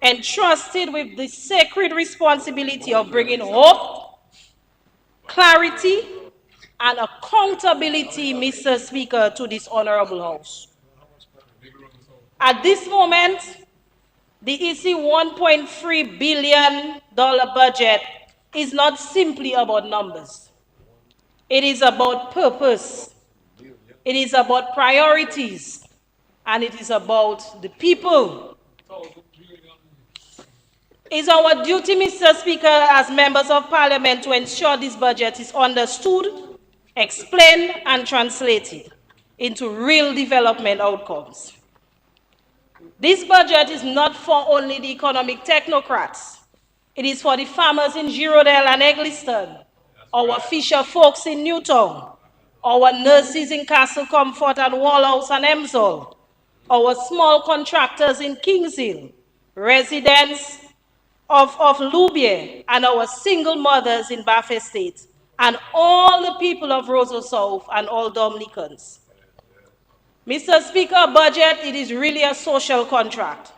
entrusted with the sacred responsibility of bringing hope, clarity, and accountability, Mr. Speaker, to this honorable House. At this moment, the EC $1.3 billion budget is not simply about numbers. It is about purpose. It is about priorities. And it is about the people. It's our duty, Mr. Speaker, as members of Parliament to ensure this budget is understood, explained, and translated into real development outcomes. This budget is not for only the economic technocrats. It is for the farmers in Girodale and Egliston, our fisher folks in Newtown, our nurses in Castle Comfort and Wallhouse and Emsall, our small contractors in Kings Hill, residents of Lubier, and our single mothers in Bath Estate, and all the people of Roseau South and all Dominicans. Mr. Speaker, budget, it is really a social contract.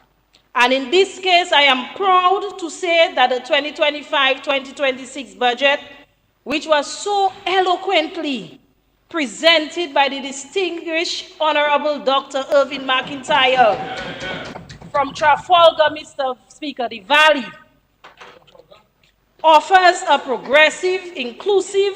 And in this case, I am proud to say that the 2025-2026 budget, which was so eloquently presented by the distinguished Honorable Dr. Irvin McIntyre from Trafalgar, Mr. Speaker, the Valley, offers a progressive, inclusive,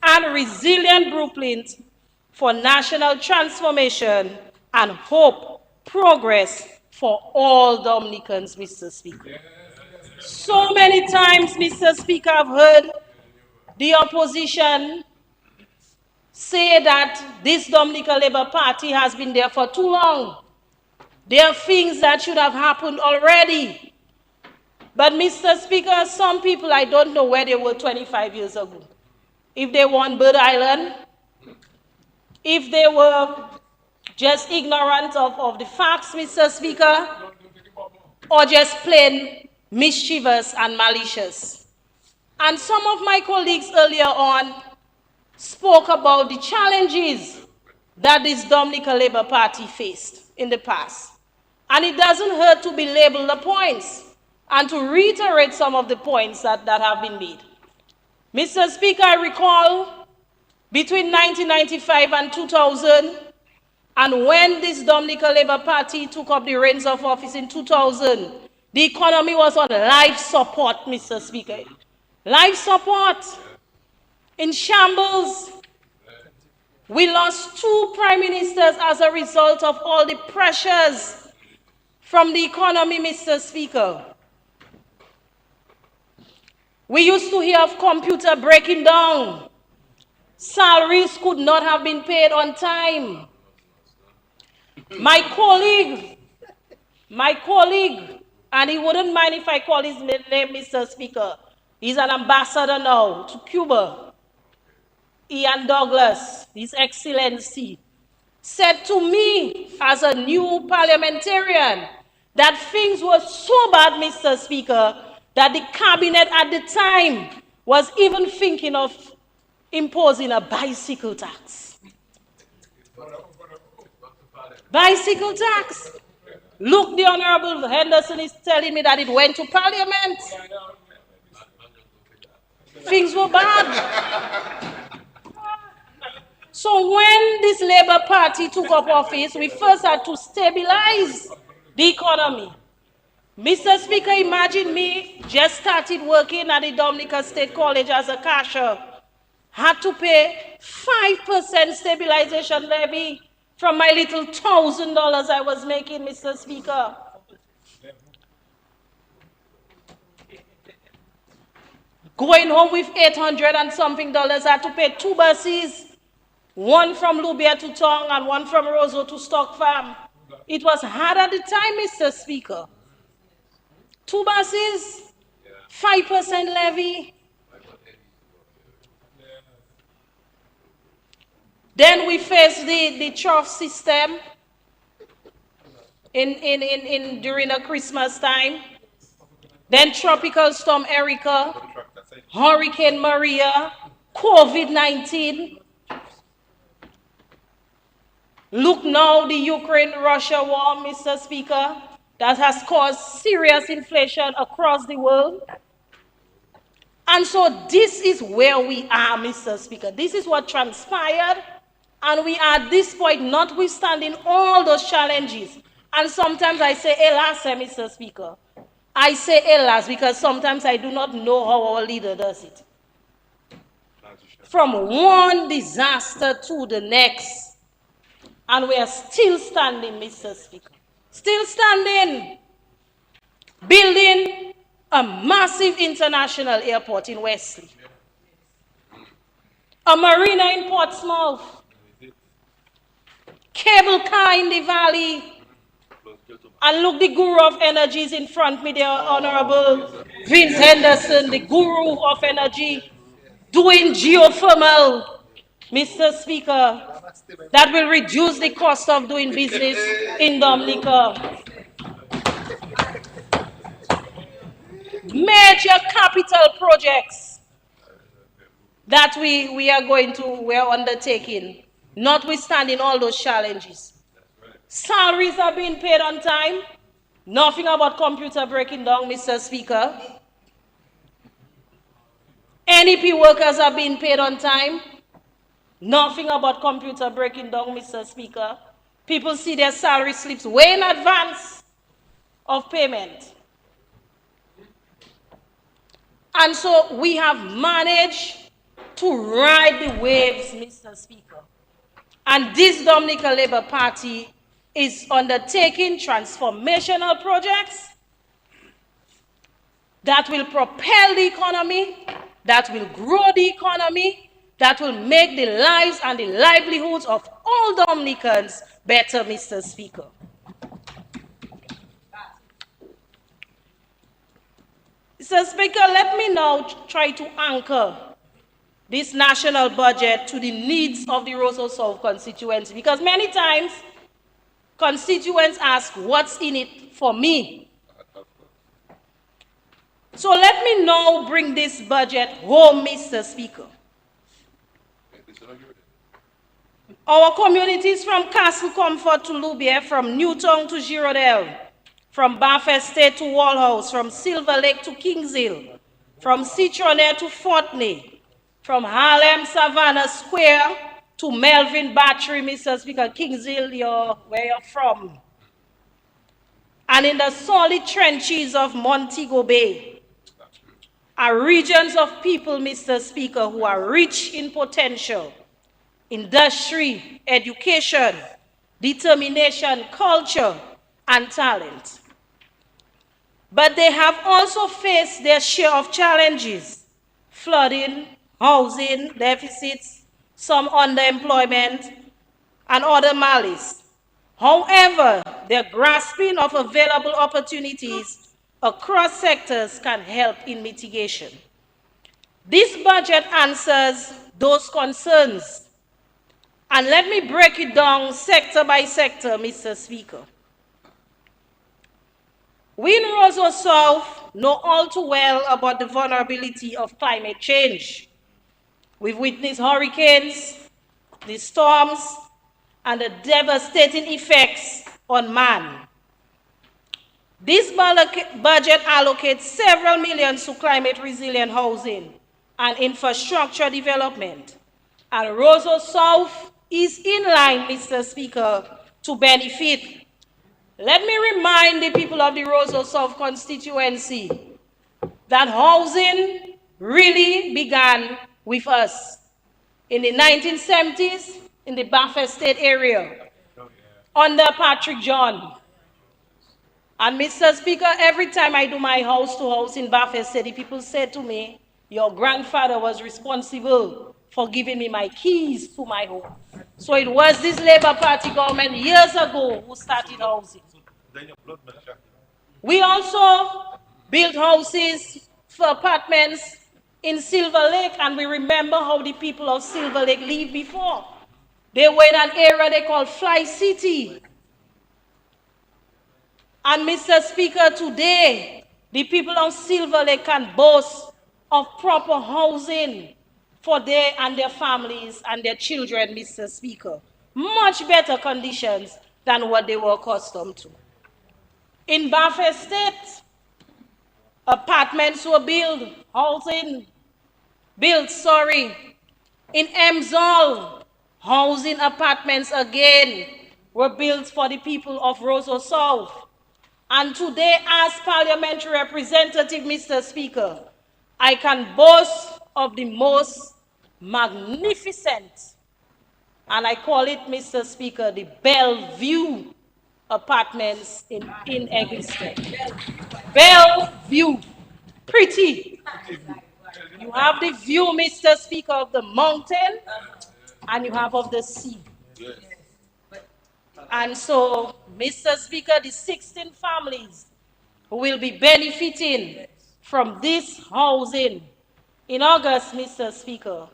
and resilient blueprint for national transformation and hope, progress for all Dominicans, Mr. Speaker. So many times, Mr. Speaker, I've heard the opposition say that this Dominican Labour Party has been there for too long. There are things that should have happened already. But Mr. Speaker, some people, I don't know where they were 25 years ago. If they were on Bird Island, if they were just ignorant of the facts, Mr. Speaker, or just plain mischievous and malicious. And some of my colleagues earlier on spoke about the challenges that this Dominican Labour Party faced in the past. And it doesn't hurt to belabor the points and to reiterate some of the points that have been made. Mr. Speaker, I recall between 1995 and 2000, and when this Dominican Labour Party took up the reins of office in 2000, the economy was on life support, Mr. Speaker. Life support. In shambles. We lost 2 prime ministers as a result of all the pressures from the economy, Mr. Speaker. We used to hear of computer breaking down. Salaries could not have been paid on time. My colleague, and he wouldn't mind if I call his name, Mr. Speaker. He's an ambassador now to Cuba. Ian Douglas, His Excellency, said to me as a new parliamentarian that things were so bad, Mr. Speaker, that the cabinet at the time was even thinking of imposing a bicycle tax. Bicycle tax. Look, the Honorable Henderson is telling me that it went to Parliament. Things were bad. So when this Labour Party took up office, we first had to stabilize the economy. Mr. Speaker, imagine me just started working at the Dominica State College as a cashier. Had to pay 5% stabilization levy from my little $1,000 I was making, Mr. Speaker. Going home with $800 and something, I had to pay 2 buses. One from Lubia to Tong and one from Roseau to Stock Farm. It was hard at the time, Mr. Speaker. 2 buses, 5% levy. Then we faced the trough system during the Christmas time. Then Tropical Storm Erica, Hurricane Maria, COVID-19. Look now, the Ukraine-Russia war, Mr. Speaker, that has caused serious inflation across the world. And so this is where we are, Mr. Speaker. This is what transpired. And we are at this point, notwithstanding all those challenges. And sometimes I say, hélas, Mr. Speaker. I say hélas because sometimes I do not know how our leader does it. From one disaster to the next. And we are still standing, Mr. Speaker. Still standing. Building a massive international airport in Wesley. A marina in Portsmouth. Cable car in the valley. And look, the guru of energy is in front of me, the Honorable Vince Henderson, the guru of energy, doing geothermal, Mr. Speaker. That will reduce the cost of doing business in Dominica. Major capital projects that we are undertaking, notwithstanding all those challenges. Salaries are being paid on time. Nothing about computer breaking down, Mr. Speaker. NEP workers are being paid on time. Nothing about computer breaking down, Mr. Speaker. People see their salary slips way in advance of payment. And so we have managed to ride the waves, Mr. Speaker. And this Dominica Labour Party is undertaking transformational projects that will propel the economy, that will grow the economy, that will make the lives and the livelihoods of all Dominicans better, Mr. Speaker. Mr. Speaker, let me now try to anchor this national budget to the needs of the Roseau South constituency, because many times constituents ask, what's in it for me? So let me now bring this budget home, Mr. Speaker. Our communities from Castle Comfort to Loubier, from Newtown to Girondale, from Bath Estate to Wallhouse, from Silver Lake to Kings Hill, from Citronette to Fortney, from Harlem Savannah Square to Melvin Battery, Mr. Speaker, Kings Hill, where you're from. And in the solid trenches of Montego Bay are regions of people, Mr. Speaker, who are rich in potential, industry, education, determination, culture, and talent. But they have also faced their share of challenges: flooding, housing deficits, some underemployment, and other malice. However, their grasping of available opportunities across sectors can help in mitigation. This budget answers those concerns. And let me break it down sector by sector, Mr. Speaker. We in Roseau South know all too well about the vulnerability of climate change. We've witnessed hurricanes, the storms, and the devastating effects on man. This budget allocates several millions to climate-resilient housing and infrastructure development. And Roseau South is in line, Mr. Speaker, to benefit. Let me remind the people of the Roseau South constituency that housing really began with us in the 1970s in the Bath Estate area under Patrick John. And Mr. Speaker, every time I do my house-to-house in Bath Estate, the people say to me, your grandfather was responsible for giving me my keys to my home. So it was this Labour Party government years ago who started housing. We also built houses for apartments in Silver Lake, and we remember how the people of Silver Lake lived before. They were in an area they call Fly City. And Mr. Speaker, today, the people of Silver Lake can boast of proper housing for they and their families and their children, Mr. Speaker. Much better conditions than what they were accustomed to. In Bath Estate, apartments were built, In Emsall, housing apartments again were built for the people of Roseau South. And today, as parliamentary representative, Mr. Speaker, I can boast of the most magnificent, and I call it, Mr. Speaker, the Bellevue apartments in Eggleston. Bellevue, pretty. You have the view, Mr. Speaker, of the mountain, and you have of the sea. And so, Mr. Speaker, the 16 families who will be benefiting from this housing in August, Mr. Speaker,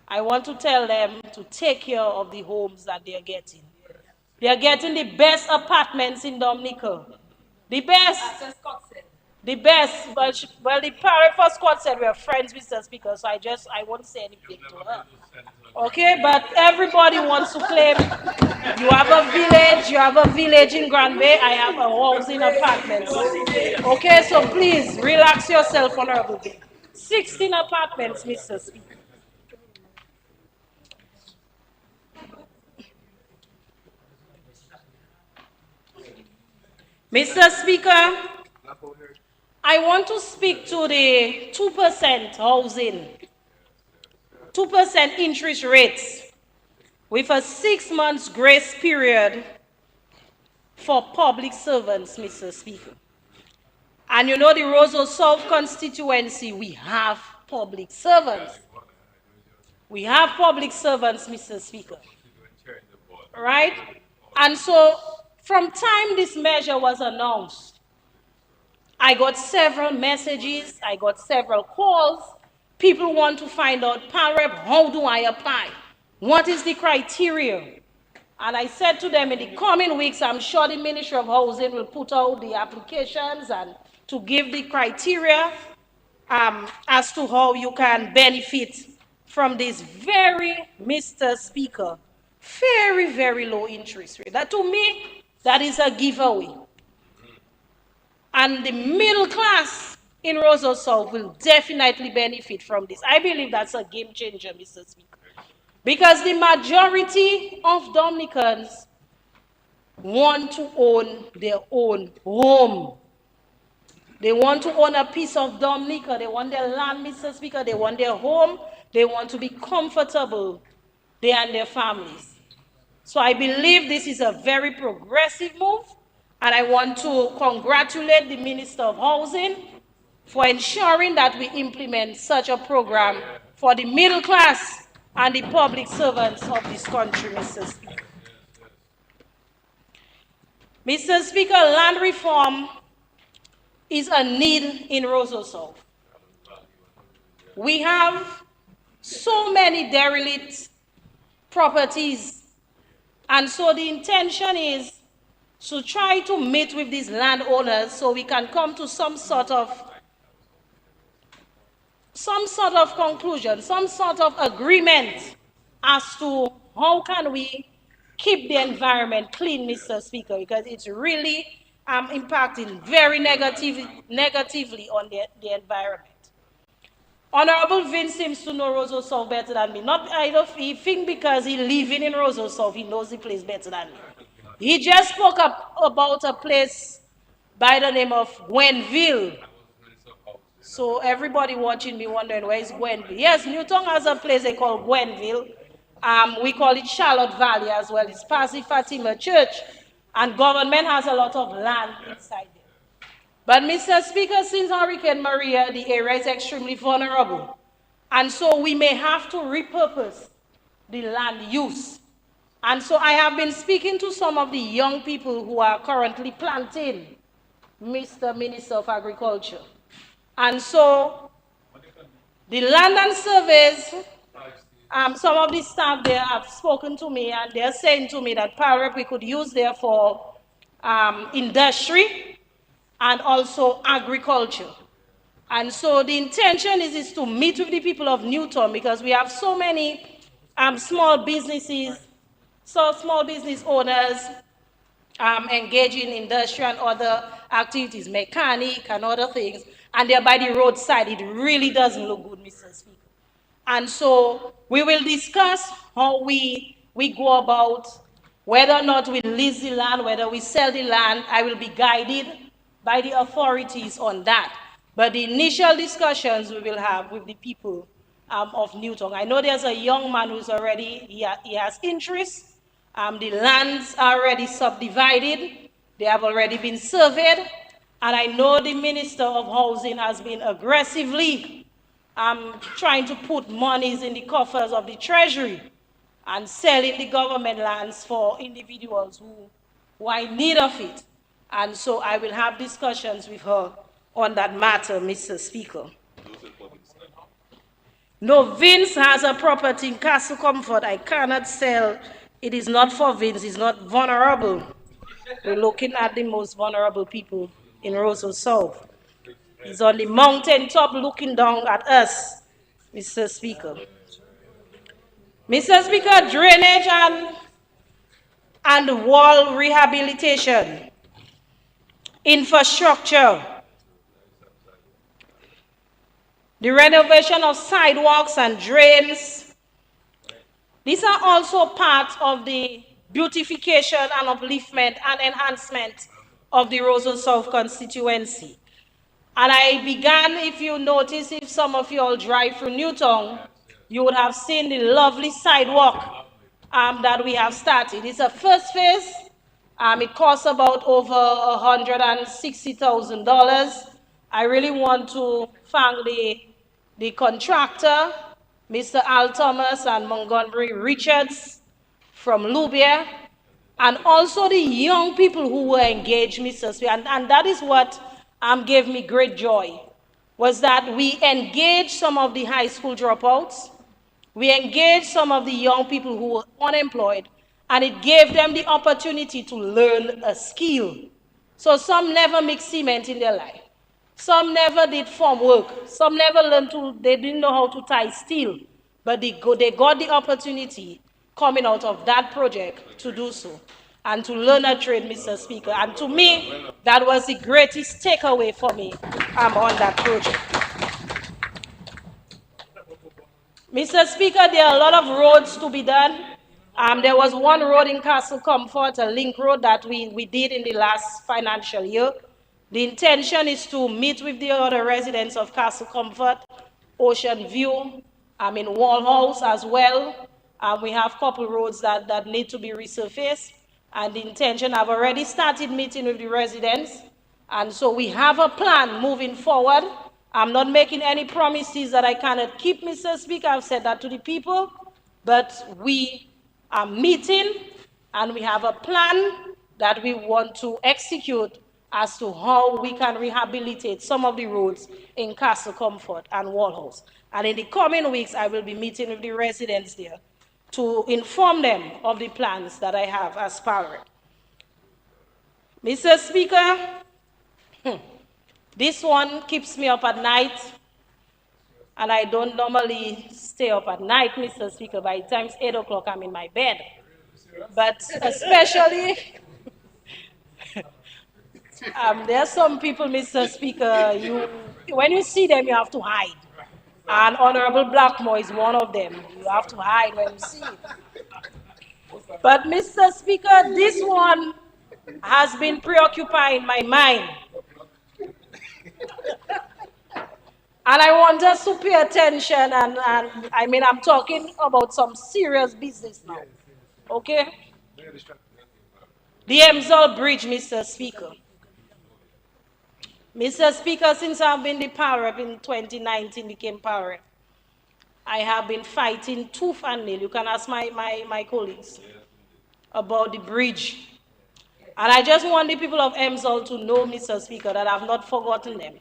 I want to tell them to take care of the homes that they are getting. They are getting the best apartments in Dominica. The best. The best. Well, the parent for Scott said we are friends, Mr. Speaker, so I won't say anything to her. Okay, but everybody wants to claim you have a village in Grand Bay, I have a housing apartments. Okay, so please relax yourself, Honorable Bill. 16 apartments, Mr. Speaker. Mr. Speaker, I want to speak to the 2% housing. 2% interest rates with a 6 months grace period for public servants, Mr. Speaker. And you know the Roseau South constituency, we have public servants. We have public servants, Mr. Speaker. Right? And so from time this measure was announced, I got several messages, I got several calls. People want to find out, Parep, how do I apply? What is the criteria? And I said to them, in the coming weeks, I'm sure the Ministry of Housing will put out the applications and to give the criteria as to how you can benefit from this very, Mr. Speaker, very, very low interest rate. That to me, that is a giveaway. And the middle class in Roseau South will definitely benefit from this. I believe that's a game changer, Mr. Speaker. Because the majority of Dominicans want to own their own home. They want to own a piece of Dominica. They want their land, Mr. Speaker. They want their home. They want to be comfortable, they and their families. So I believe this is a very progressive move. And I want to congratulate the Minister of Housing for ensuring that we implement such a program for the middle class and the public servants of this country, Mr. Speaker. Mr. Speaker, land reform is a need in Roseau South. We have so many derelict properties, and so the intention is to try to meet with these landowners so we can come to some sort of conclusion, some sort of agreement as to how can we keep the environment clean, Mr. Speaker, because it's really impacting very negatively on the environment. Honorable Vince seems to know Roseau South better than me. Not I don't think because he living in Roseau South, he knows the place better than me. He just spoke about a place by the name of Gwenville. So everybody watching me wondering, where is Gwenville? Yes, Newton has a place they call Gwenville. We call it Charlotte Valley as well. It's Pasi Fatima Church. And government has a lot of land inside there. But Mr. Speaker, since Hurricane Maria, the area is extremely vulnerable. And so we may have to repurpose the land use. And so I have been speaking to some of the young people who are currently planting, Mr. Minister of Agriculture. And so the land and surveys, some of the staff there have spoken to me and they're saying to me that Parep we could use there for industry and also agriculture. And so the intention is to meet with the people of Newton because we have so many small businesses, so small business owners engaging in industry and other activities, mechanic and other things, and they're by the roadside. It really doesn't look good, Mr. Speaker. And so we will discuss how we go about whether or not we lease the land, whether we sell the land. I will be guided by the authorities on that. But the initial discussions we will have with the people of Newton. I know there's a young man who's already, he has interest. The lands are already subdivided. They have already been surveyed. And I know the Minister of Housing has been aggressively trying to put monies in the coffers of the Treasury and selling the government lands for individuals who are in need of it. And so I will have discussions with her on that matter, Mr. Speaker. No, Vince has a property in Castle Comfort. I cannot sell. It is not for Vince. It's not vulnerable. We're looking at the most vulnerable people in Roseau South. He's on the mountain top looking down at us, Mr. Speaker. Mr. Speaker, drainage and wall rehabilitation, infrastructure, the renovation of sidewalks and drains. These are also part of the beautification and upliftment and enhancement of the Roseau South constituency. And I began, if you notice, if some of you all drive through Newtown, you would have seen the lovely sidewalk that we have started. It's a first phase. It costs about over $160,000. I really want to thank the contractor, Mr. Al Thomas and Montgomery Richards from Lubia, and also the young people who were engaged, Mr. Speaker. And that is what gave me great joy, was that we engaged some of the high school dropouts, we engaged some of the young people who were unemployed, and it gave them the opportunity to learn a skill. So some never mixed cement in their life. Some never did farm work. Some never learned they didn't know how to tie steel. But they got the opportunity coming out of that project to do so and to learn a trade, Mr. Speaker. And to me, that was the greatest takeaway for me on that project. Mr. Speaker, there are a lot of roads to be done. There was one road in Castle Comfort, a link road that we did in the last financial year. The intention is to meet with the other residents of Castle Comfort, Ocean View, in Wall House as well. We have a couple roads that need to be resurfaced. And the intention, I've already started meeting with the residents. And so we have a plan moving forward. I'm not making any promises that I cannot keep, Mr. Speaker. I've said that to the people. But we are meeting and we have a plan that we want to execute as to how we can rehabilitate some of the roads in Castle Comfort and Wall House. And in the coming weeks, I will be meeting with the residents there to inform them of the plans that I have as parent. Mr. Speaker, this one keeps me up at night, and I don't normally stay up at night, Mr. Speaker. By the time it's 8 o'clock, I'm in my bed. But especially, there are some people, Mr. Speaker, when you see them, you have to hide. And Honorable Blackmore is one of them. You have to hide when you see it. But Mr. Speaker, this one has been preoccupying my mind. And I want us to pay attention, and I'm talking about some serious business now, okay? The Emsall Bridge, Mr. Speaker. Mr. Speaker, since I've been the power rep in 2019, became power rep, I have been fighting tooth and nail. You can ask my colleagues about the bridge. And I just want the people of Emsall to know, Mr. Speaker, that I've not forgotten them.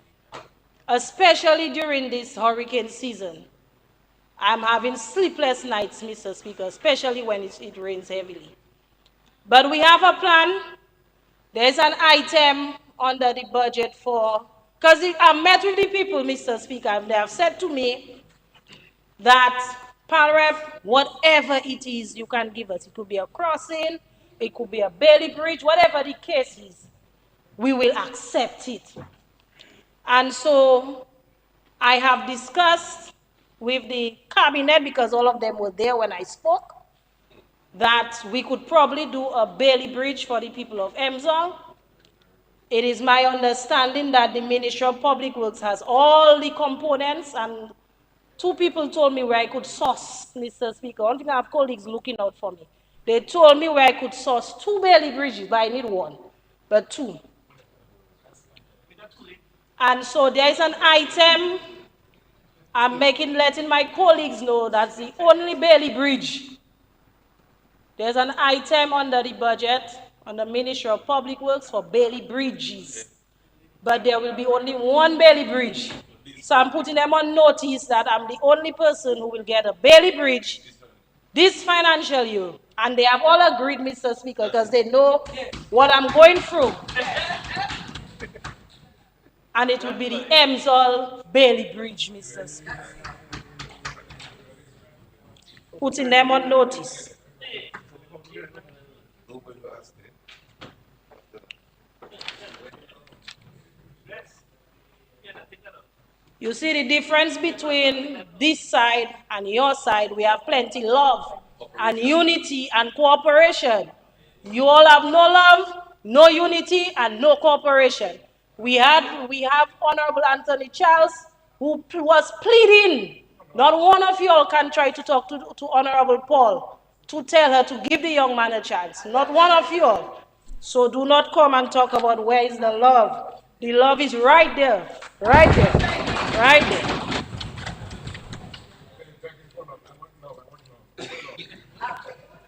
Especially during this hurricane season. I'm having sleepless nights, Mr. Speaker, especially when it rains heavily. But we have a plan. There's an item under the budget because I met with the people, Mr. Speaker, and they have said to me that, Parep, whatever it is you can give us, it could be a crossing, it could be a Bailey Bridge, whatever the case is, we will accept it. And so I have discussed with the cabinet, because all of them were there when I spoke, that we could probably do a Bailey Bridge for the people of Emsall. It is my understanding that the Ministry of Public Works has all the components, and two people told me where I could source, Mr. Speaker. I don't think I have colleagues looking out for me. They told me where I could source 2 Bailey Bridges, but I need 1, but 2. And so there is an item I'm letting my colleagues know that's the only Bailey Bridge. There's an item under the budget, on the Ministry of Public Works for Bailey Bridges. But there will be only 1 Bailey Bridge. So I'm putting them on notice that I'm the only person who will get a Bailey Bridge this financial year. And they have all agreed, Mr. Speaker, because they know what I'm going through. And it will be the Emsall Bailey Bridge, Mr. Speaker. Putting them on notice. You see the difference between this side and your side? We have plenty love and unity and cooperation. You all have no love, no unity, and no cooperation. We have Honorable Anthony Charles, who was pleading Not one of you all can try to talk to Honorable Paul to tell her to give the young man a chance. Not one of you all. So do not come and talk about where is the love. The love is right there, right there, right there.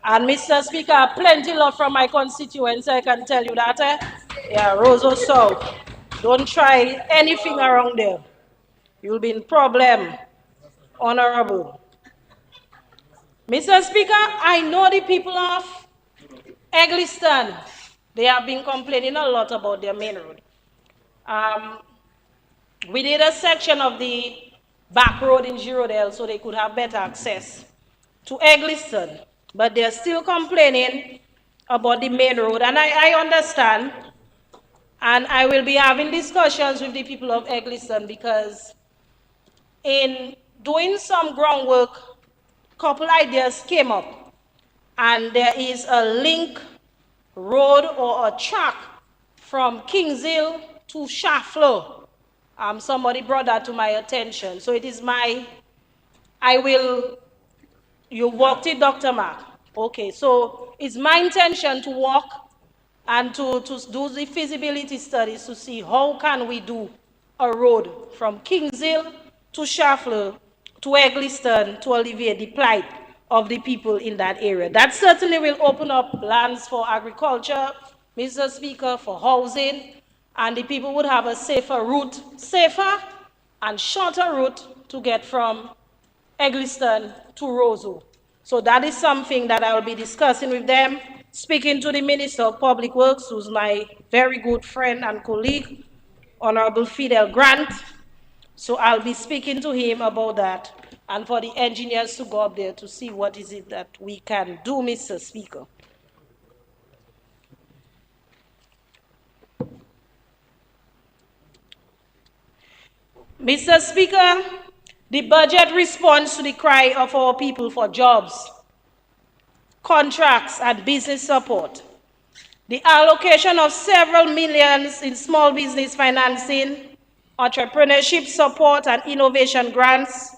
And Mr. Speaker, plenty love from my constituents, I can tell you that. Yeah, Roseau South. Don't try anything around there. You'll be in problem. Honorable. Mr. Speaker, I know the people of Egliston. They have been complaining a lot about their main road. We did a section of the back road in Girodale so they could have better access to Egliston. But they're still complaining about the main road. And I understand. And I will be having discussions with the people of Egliston because in doing some groundwork, a couple ideas came up. And there is a link road or a track from Kingshill to Shaflo. Somebody brought that to my attention. So it is you walked it, Dr. Mark. Okay, so it's my intention to walk and to do the feasibility studies to see how can we do a road from Kingshill to Shaflo to Egliston to alleviate the plight of the people in that area. That certainly will open up lands for agriculture, Mr. Speaker, for housing, and the people would have a safer and shorter route to get from Egliston to Roseau. So that is something that I will be discussing with them, speaking to the Minister of Public Works, who's my very good friend and colleague, Honorable Fidel Grant. So I'll be speaking to him about that, and for the engineers to go up there to see what is it that we can do, Mr. Speaker. Mr. Speaker, the budget responds to the cry of our people for jobs, contracts, and business support. The allocation of several millions in small business financing, entrepreneurship support, and innovation grants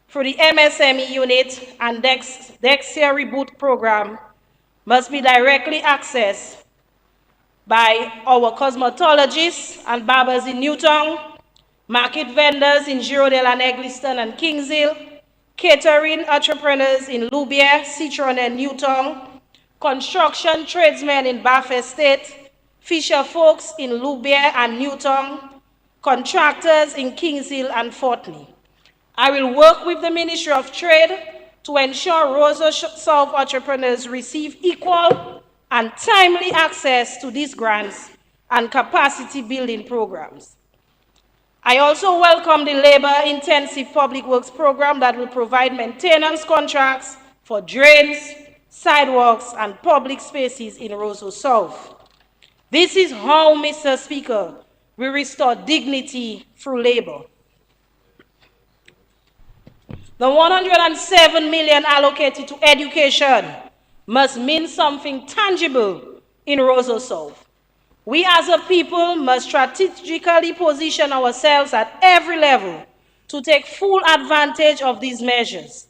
through the MSME unit and Dexia Reboot program must be directly accessed by our cosmetologists and barbers in Newtown, market vendors in Girodale and Egliston and Kingshill, catering entrepreneurs in Loubier, Citron and Newtown, construction tradesmen in Bath Estate, fisher folks in Loubier and Newtown, contractors in Kingshill and Fortney. I will work with the Ministry of Trade to ensure Roseau South entrepreneurs receive equal and timely access to these grants and capacity building programs. I also welcome the labor-intensive public works program that will provide maintenance contracts for drains, sidewalks, and public spaces in Roseau South. This is how, Mr. Speaker, we restore dignity through labor. The 107 million allocated to education must mean something tangible in Roseau South. We as a people must strategically position ourselves at every level to take full advantage of these measures.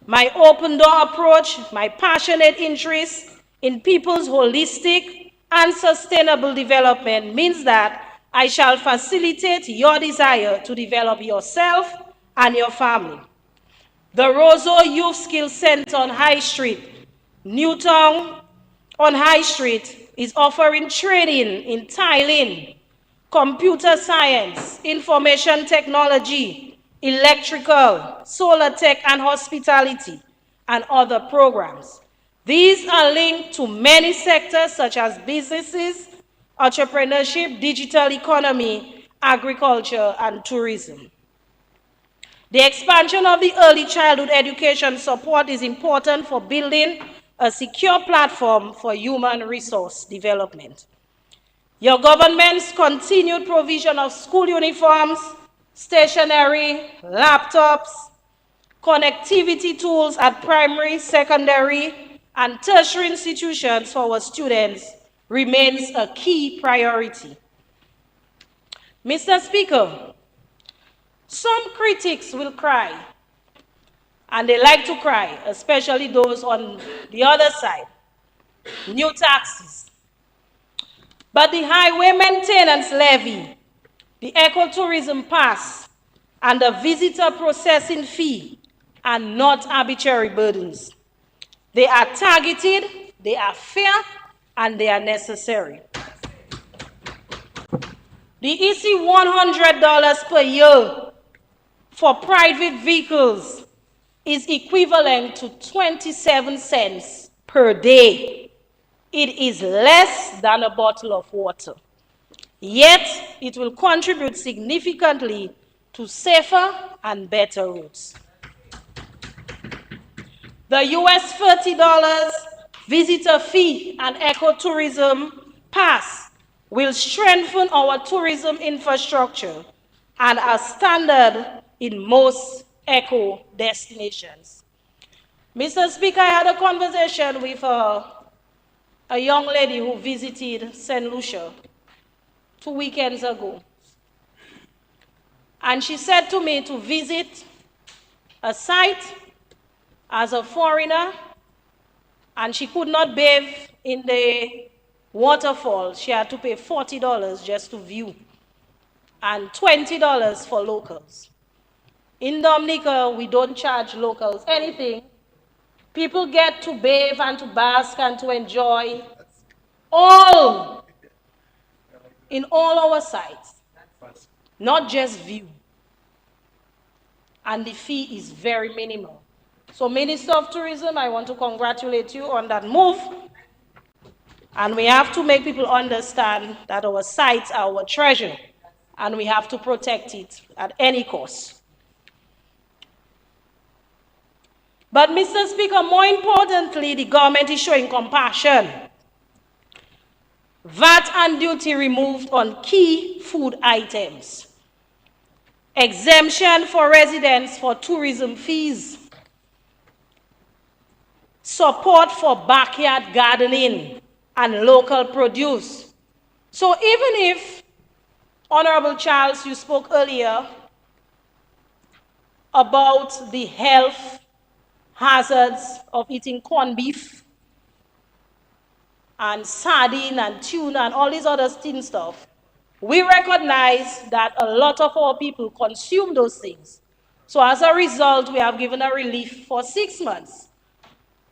My open door approach, my passionate interest in people's holistic and sustainable development means that I shall facilitate your desire to develop yourself and your family. The Roseau Youth Skills Center on High Street, Newtown on High Street, is offering training in tiling, computer science, information technology, electrical, solar tech, and hospitality, and other programs. These are linked to many sectors such as businesses, entrepreneurship, digital economy, agriculture, and tourism. The expansion of the early childhood education support is important for building a secure platform for human resource development. Your government's continued provision of school uniforms, stationery, laptops, connectivity tools at primary, secondary, and tertiary institutions for our students remains a key priority. Mr. Speaker, some critics will cry and they like to cry, especially those on the other side. New taxes. But the highway maintenance levy, the ecotourism pass, and the visitor processing fee are not arbitrary burdens. They are targeted, they are fair, and they are necessary. The EC $100 per year for private vehicles is equivalent to 27 cents per day. It is less than a bottle of water. Yet, it will contribute significantly to safer and better roads. The US $30 visitor fee and ecotourism pass will strengthen our tourism infrastructure and are standard in most eco destinations. Mr. Speaker, I had a conversation with a young lady who visited St. Lucia 2 weekends ago. And she said to me to visit a site as a foreigner, and she could not bathe in the waterfall. She had to pay $40 just to view, and $20 for locals. In Dominica, we don't charge locals anything. People get to bathe and to bask and to enjoy all in all our sites, not just view. And the fee is very minimal. So, Minister of Tourism, I want to congratulate you on that move. And we have to make people understand that our sites are our treasure, and we have to protect it at any cost. But, Mr. Speaker, more importantly, the government is showing compassion. VAT and duty removed on key food items. Exemption for residents for tourism fees. Support for backyard gardening and local produce. So even if, Honorable Charles, you spoke earlier about the health hazards of eating corned beef and sardine and tuna and all these other thin stuff, we recognize that a lot of our people consume those things. So as a result, we have given a relief for 6 months.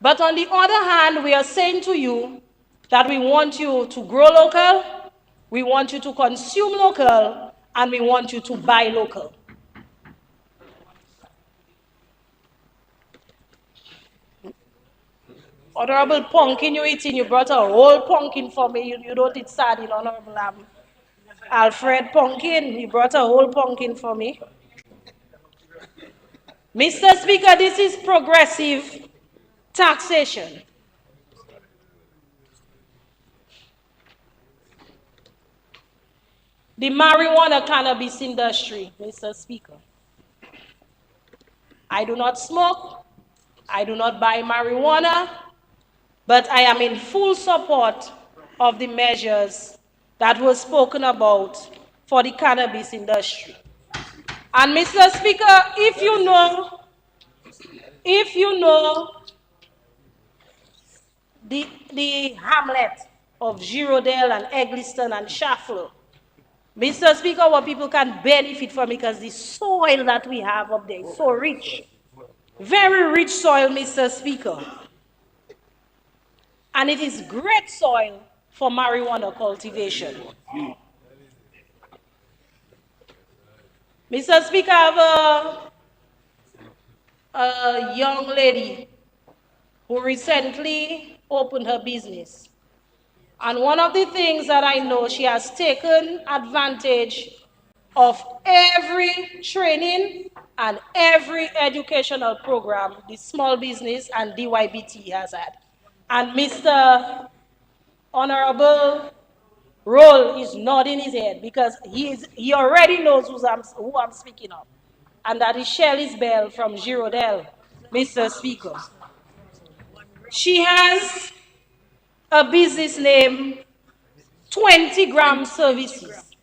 But on the other hand, we are saying to you that we want you to grow local, we want you to consume local, and we want you to buy local. Honorable pumpkin you eating, you brought a whole pumpkin for me. You don't eat sardine, Honorable Alfred Pumpkin, you brought a whole pumpkin for me. Mr. Speaker, this is progressive taxation. The marijuana cannabis industry, Mr. Speaker. I do not smoke, I do not buy marijuana, but I am in full support of the measures that were spoken about for the cannabis industry. And Mr. Speaker, if you know the hamlet of Girodale and Egliston and Shafler, Mr. Speaker, what people can benefit from because the soil that we have up there is so rich. Very rich soil, Mr. Speaker. And it is great soil for marijuana cultivation. Mr. Speaker, I have a young lady who recently opened her business. And one of the things that I know, she has taken advantage of every training and every educational program the small business and DYBT has had. And Mr. Honorable Roll is nodding his head because he already knows who I'm speaking of. And that is Shelley's Bell from Girodale, Mr. Speaker. She has a business name, 20-gram services.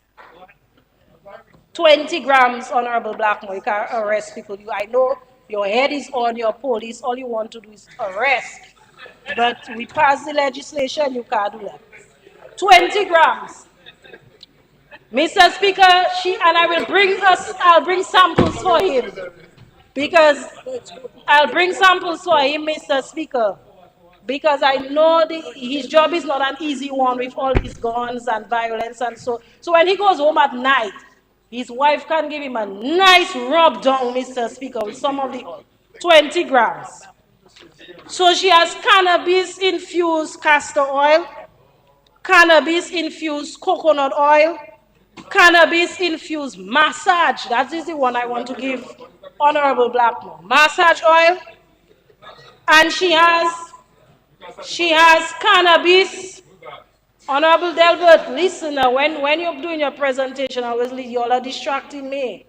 20 grams, Honorable Blackmore, you can arrest people. I know Your head is on your police. All you want to do is arrest. But we pass the legislation, you can't do that. 20 grams. Mr. Speaker, I'll bring samples for him. Because I'll bring samples for him, Mr. Speaker. Because I know his job is not an easy one with all these guns and violence and so. So when he goes home at night, his wife can give him a nice rub down, Mr. Speaker, with some of the 20 grams. So she has cannabis-infused castor oil, cannabis-infused coconut oil, cannabis-infused massage. That is the one I want to give Honorable Blackmore. Massage oil. And she has cannabis. Honorable Delbert, listen, when you're doing your presentation, obviously you all are distracting me.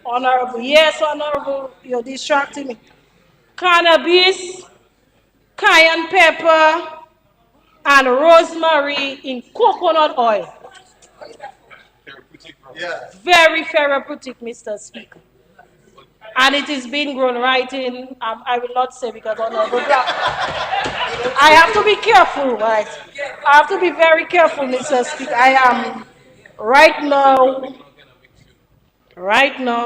Honorable, yes, Honorable, you're distracting me. Cannabis, cayenne pepper, and rosemary in coconut oil. Very therapeutic, Mr. Speaker. And it is being grown right in, I will not say because Honorable Black. I have to be careful, right? I have to be very careful, Mr. Speaker. I am, right now,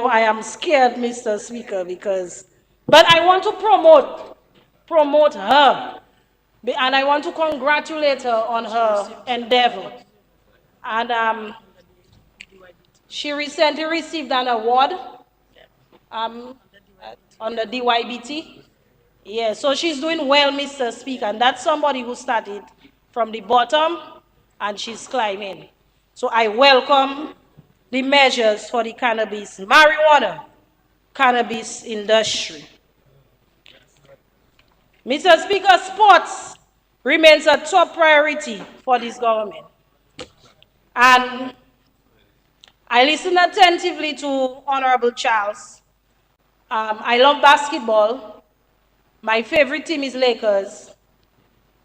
I am scared, Mr. Speaker, but I want to promote her. And I want to congratulate her on her endeavor. And she recently received an award on the DYBT. Yeah, so she's doing well, Mr. Speaker, and that's somebody who started from the bottom and she's climbing. So I welcome the measures for the marijuana cannabis industry. Mr. Speaker, sports remains a top priority for this government. And I listened attentively to Honorable Charles. I love basketball. My favorite team is Lakers.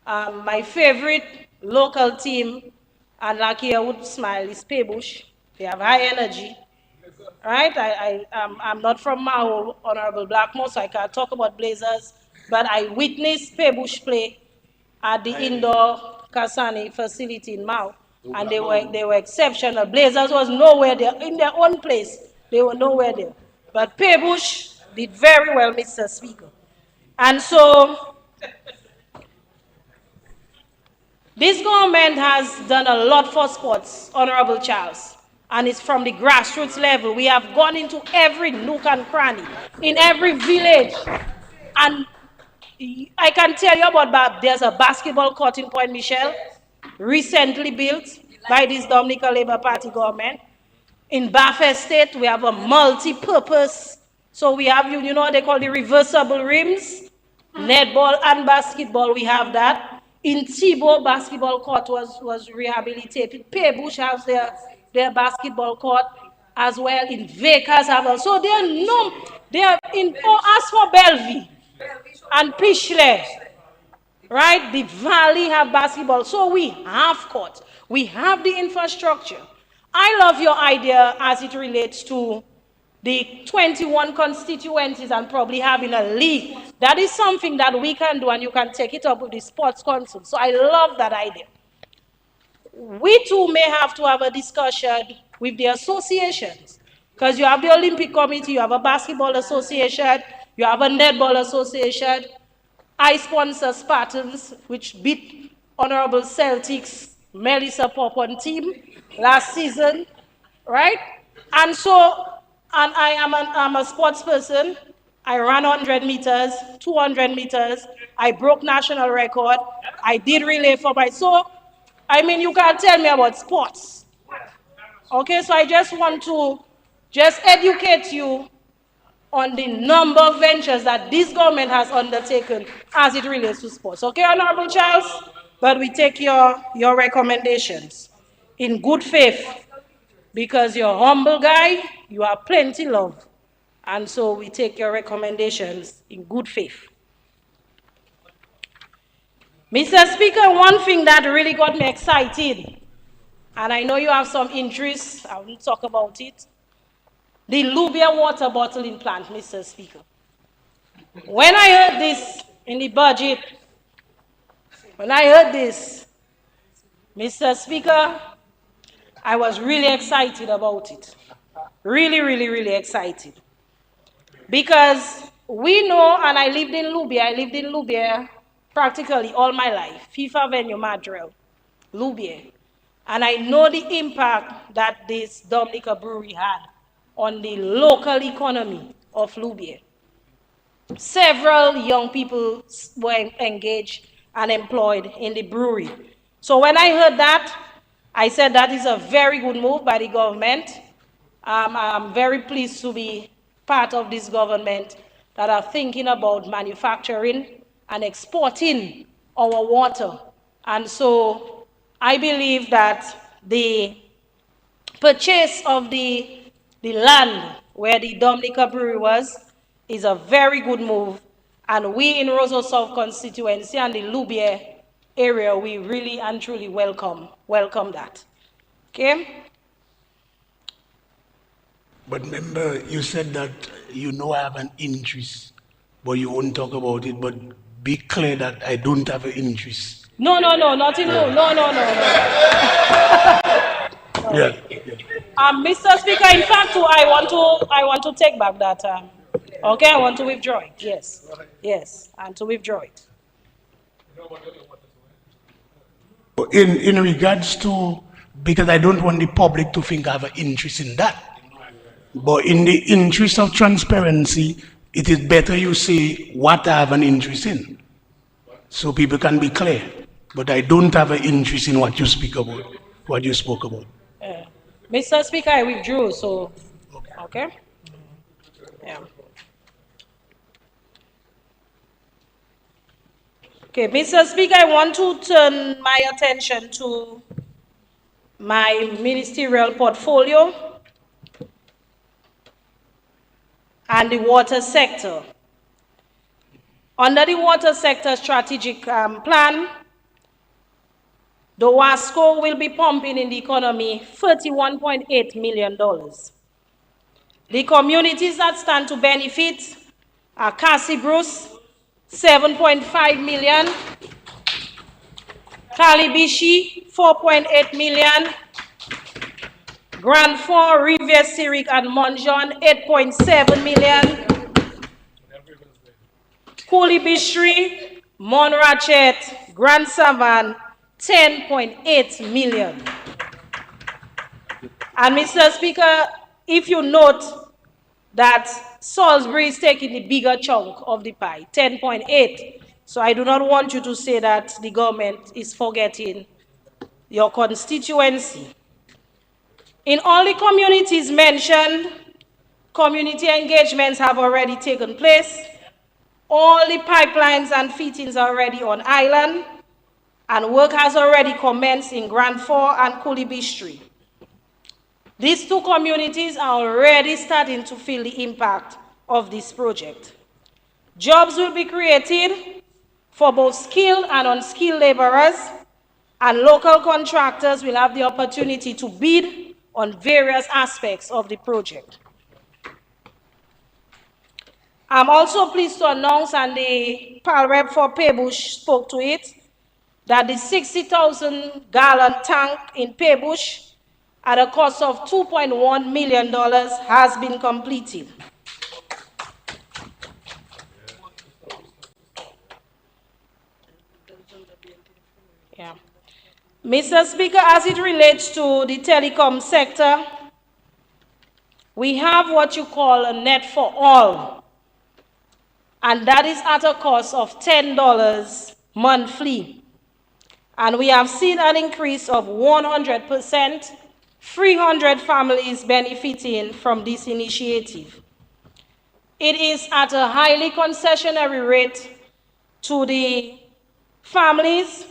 My favorite local team, and Lucky I would smile, is Paybush. They have high energy. Right? I'm not from Mao, Honorable Blackmore, so I can't talk about Blazers, but I witnessed Paybush play at the indoor Kasani facility in Mao, and they were exceptional. Blazers was nowhere there. In their own place, they were nowhere there. But Paybush did very well, Mr. Speaker. And so, this government has done a lot for sports, Honorable Charles, and it's from the grassroots level. We have gone into every nook and cranny, in every village, and I can tell you about there's a basketball court in Point Michel, recently built by this Dominican Labour Party government. In Baffin State, we have a multi-purpose, so we have, you know what they call the reversible rims, netball and basketball, we have that. In Thibault, basketball court was rehabilitated. Paybush has their basketball court as well. In Vegas have also. So they are in, as for Bellevue and Pichle, right? The Valley have basketball. So we have court. We have the infrastructure. I love your idea as it relates to the 21 constituencies and probably having a league. That is something that we can do, and you can take it up with the sports council. So I love that idea. We too may have to have a discussion with the associations, because you have the Olympic Committee, you have a basketball association, you have a netball association. I sponsor Spartans, which beat Honorable Celtics Melissa Popon team last season, right? And so, and I'm a sports person. I ran 100 meters, 200 meters. I broke national record. I did relay for so, I mean, you can't tell me about sports. Okay, so I just want to educate you on the number of ventures that this government has undertaken as it relates to sports. Okay, Honorable Charles? But we take your recommendations in good faith, because you're a humble guy, you have plenty love. And so we take your recommendations in good faith. Mr. Speaker, one thing that really got me excited, and I know you have some interest, I will talk about it, the Lubia water bottling plant, Mr. Speaker. When I heard this in the budget, when I heard this, Mr. Speaker, I was really excited about it. Really, really, really excited. Because we know, and I lived in Loubier practically all my life, FIFA Venue Madrel, Loubier. And I know the impact that this Dominica Brewery had on the local economy of Loubier. Several young people were engaged and employed in the brewery. So when I heard that, I said that is a very good move by the government. I'm very pleased to be part of this government that are thinking about manufacturing and exporting our water. And so I believe that the purchase of the land where the Dominica Brewery was is a very good move. And we in Roseau South constituency and the Loubier area, we really and truly welcome that. Okay? But remember, you said that you know I have an interest, but you won't talk about it. But be clear that I don't have an interest. No, not in no. Yeah. Mr. Speaker, in fact, I want to take back that. Okay, I want to withdraw it. Yes, and to withdraw it. In regards to, because I don't want the public to think I have an interest in that. But in the interest of transparency, it is better you say what I have an interest in, so people can be clear. But I don't have an interest in what you speak about, what you spoke about. Mr. Speaker, I withdrew, so, okay? Yeah. Okay, Mr. Speaker, I want to turn my attention to my ministerial portfolio and the water sector. Under the water sector strategic plan, the WASCO will be pumping in the economy $31.8 million. The communities that stand to benefit are Cassie Bruce, 7.5 million, Kalibishi, 4.8 million, Grand Fort, Rivière Syriac, and Monjon, 8.7 million, Coolibishri, Monrachet, Grand Savan, 10.8 million. And Mr. Speaker, if you note that Salisbury is taking the bigger chunk of the pie, 10.8. So I do not want you to say that the government is forgetting your constituency. In all the communities mentioned, community engagements have already taken place. All the pipelines and fittings are already on island, and work has already commenced in Grand Fort and Coolibishri. These two communities are already starting to feel the impact of this project. Jobs will be created for both skilled and unskilled laborers, and local contractors will have the opportunity to bid on various aspects of the project. I'm also pleased to announce, and the PAL rep for Paybush spoke to it, that the 60,000 gallon tank in Paybush at a cost of $2.1 million has been completed. Yeah. Mr. Speaker, as it relates to the telecom sector, we have what you call a net for all, and that is at a cost of $10 monthly. And we have seen an increase of 100%, 300 families benefiting from this initiative. It is at a highly concessionary rate to the families,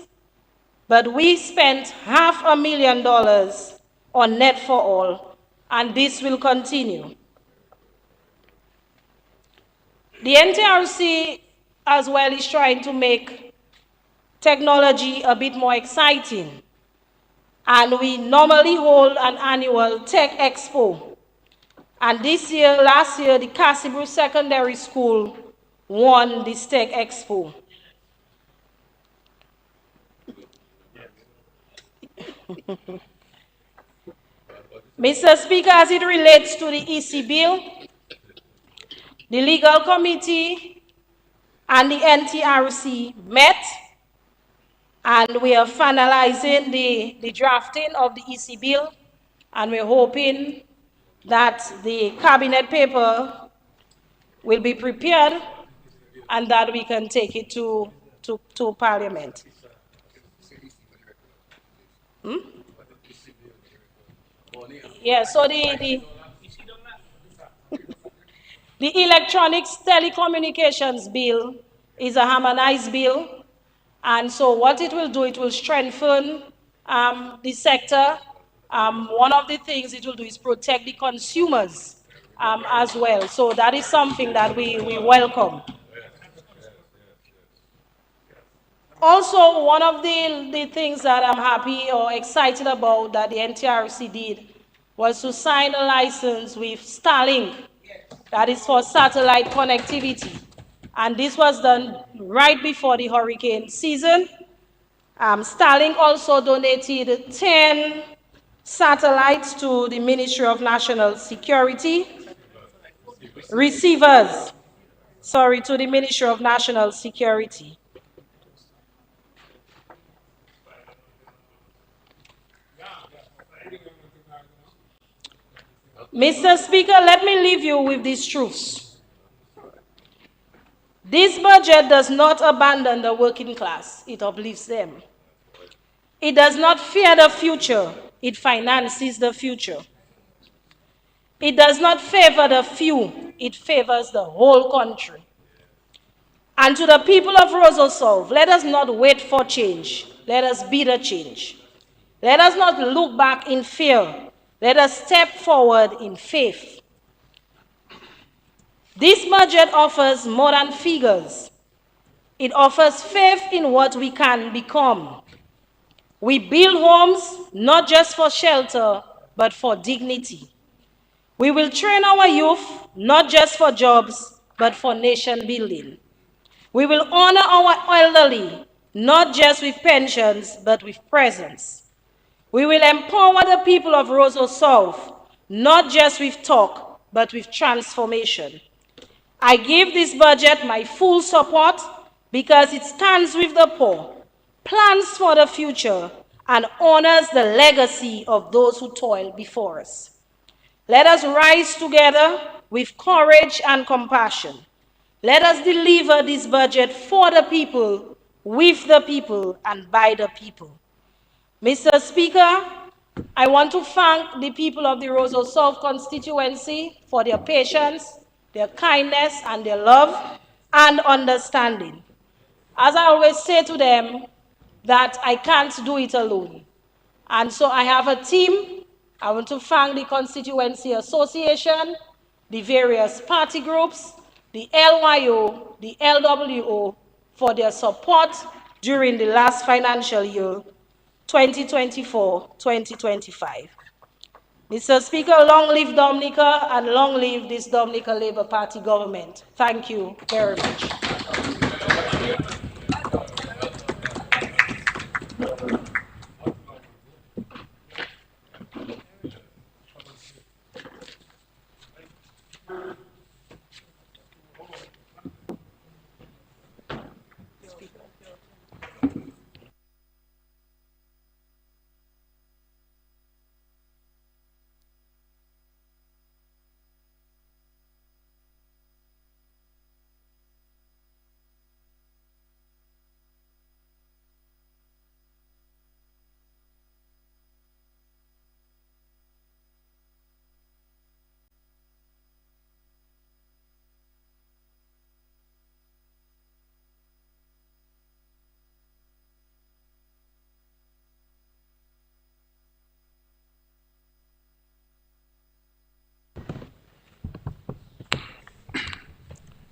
but we spent $500,000 on net for all, and this will continue. The NTRC as well is trying to make technology a bit more exciting, and we normally hold an annual Tech Expo. And last year, the Cassibru Secondary School won the STEC Expo. Mr. Speaker, as it relates to the EC bill, the legal committee and the NTRC met, and we are finalizing the drafting of the EC bill, and we're hoping that the cabinet paper will be prepared and that we can take it to Parliament. Yeah, so the electronics telecommunications bill is a harmonized bill, and so what it will do, it will strengthen the sector. One of the things it will do is protect the consumers as well. So that is something that we welcome. Also, one of the things that I'm happy or excited about that the NTRC did was to sign a license with Starlink, that is for satellite connectivity. And this was done right before the hurricane season. Starlink also donated 10 satellites to the Ministry of National Security. Receivers, to the Ministry of National Security. Mr. Speaker, let me leave you with these truths. This budget does not abandon the working class, it uplifts them. It does not fear the future, it finances the future. It does not favor the few, it favors the whole country. And to the people of Roseau, let us not wait for change, let us be the change. Let us not look back in fear, let us step forward in faith. This budget offers more than figures. It offers faith in what we can become. We build homes not just for shelter, but for dignity. We will train our youth not just for jobs, but for nation building. We will honor our elderly not just with pensions, but with presence. We will empower the people of Roseau South not just with talk, but with transformation. I give this budget my full support because it stands with the poor, plans for the future, and honors the legacy of those who toil before us. Let us rise together with courage and compassion. Let us deliver this budget for the people, with the people, and by the people. Mr. Speaker, I want to thank the people of the Roseau South constituency for their patience, their kindness, and their love and understanding. As I always say to them, that I can't do it alone. And so I have a team. I want to thank the Constituency Association, the various party groups, the LYO, the LWO, for their support during the last financial year, 2024-2025. Mr. Speaker, long live Dominica and long live this Dominica Labour Party government. Thank you very much.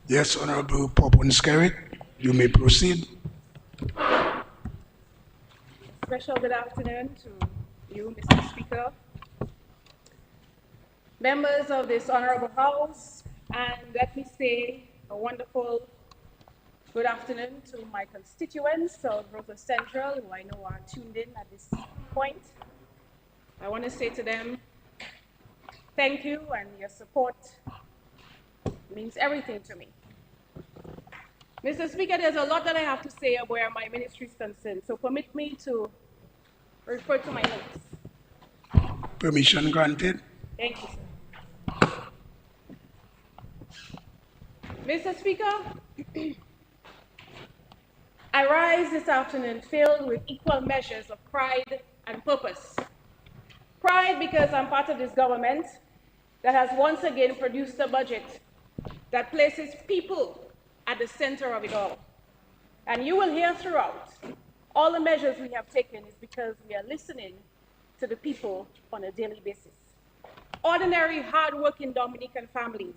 Yes, Honorable Poponskerrit, you may proceed. Special good afternoon to you, Mr. Speaker, members of this Honorable House, and let me say a wonderful Good afternoon to my constituents of Rosa Central, who I know are tuned in at this point. I want to say to them, thank you, and your support means everything to me. Mr. Speaker, there's a lot that I have to say about where my ministry is concerned, so permit me to refer to my notes. Permission granted. Thank you, sir. Mr. Speaker, I rise this afternoon filled with equal measures of pride and purpose. Pride because I'm part of this government that has once again produced a budget that places people at the center of it all. And you will hear throughout, all the measures we have taken is because we are listening to the people on a daily basis. Ordinary, hard-working Dominican families,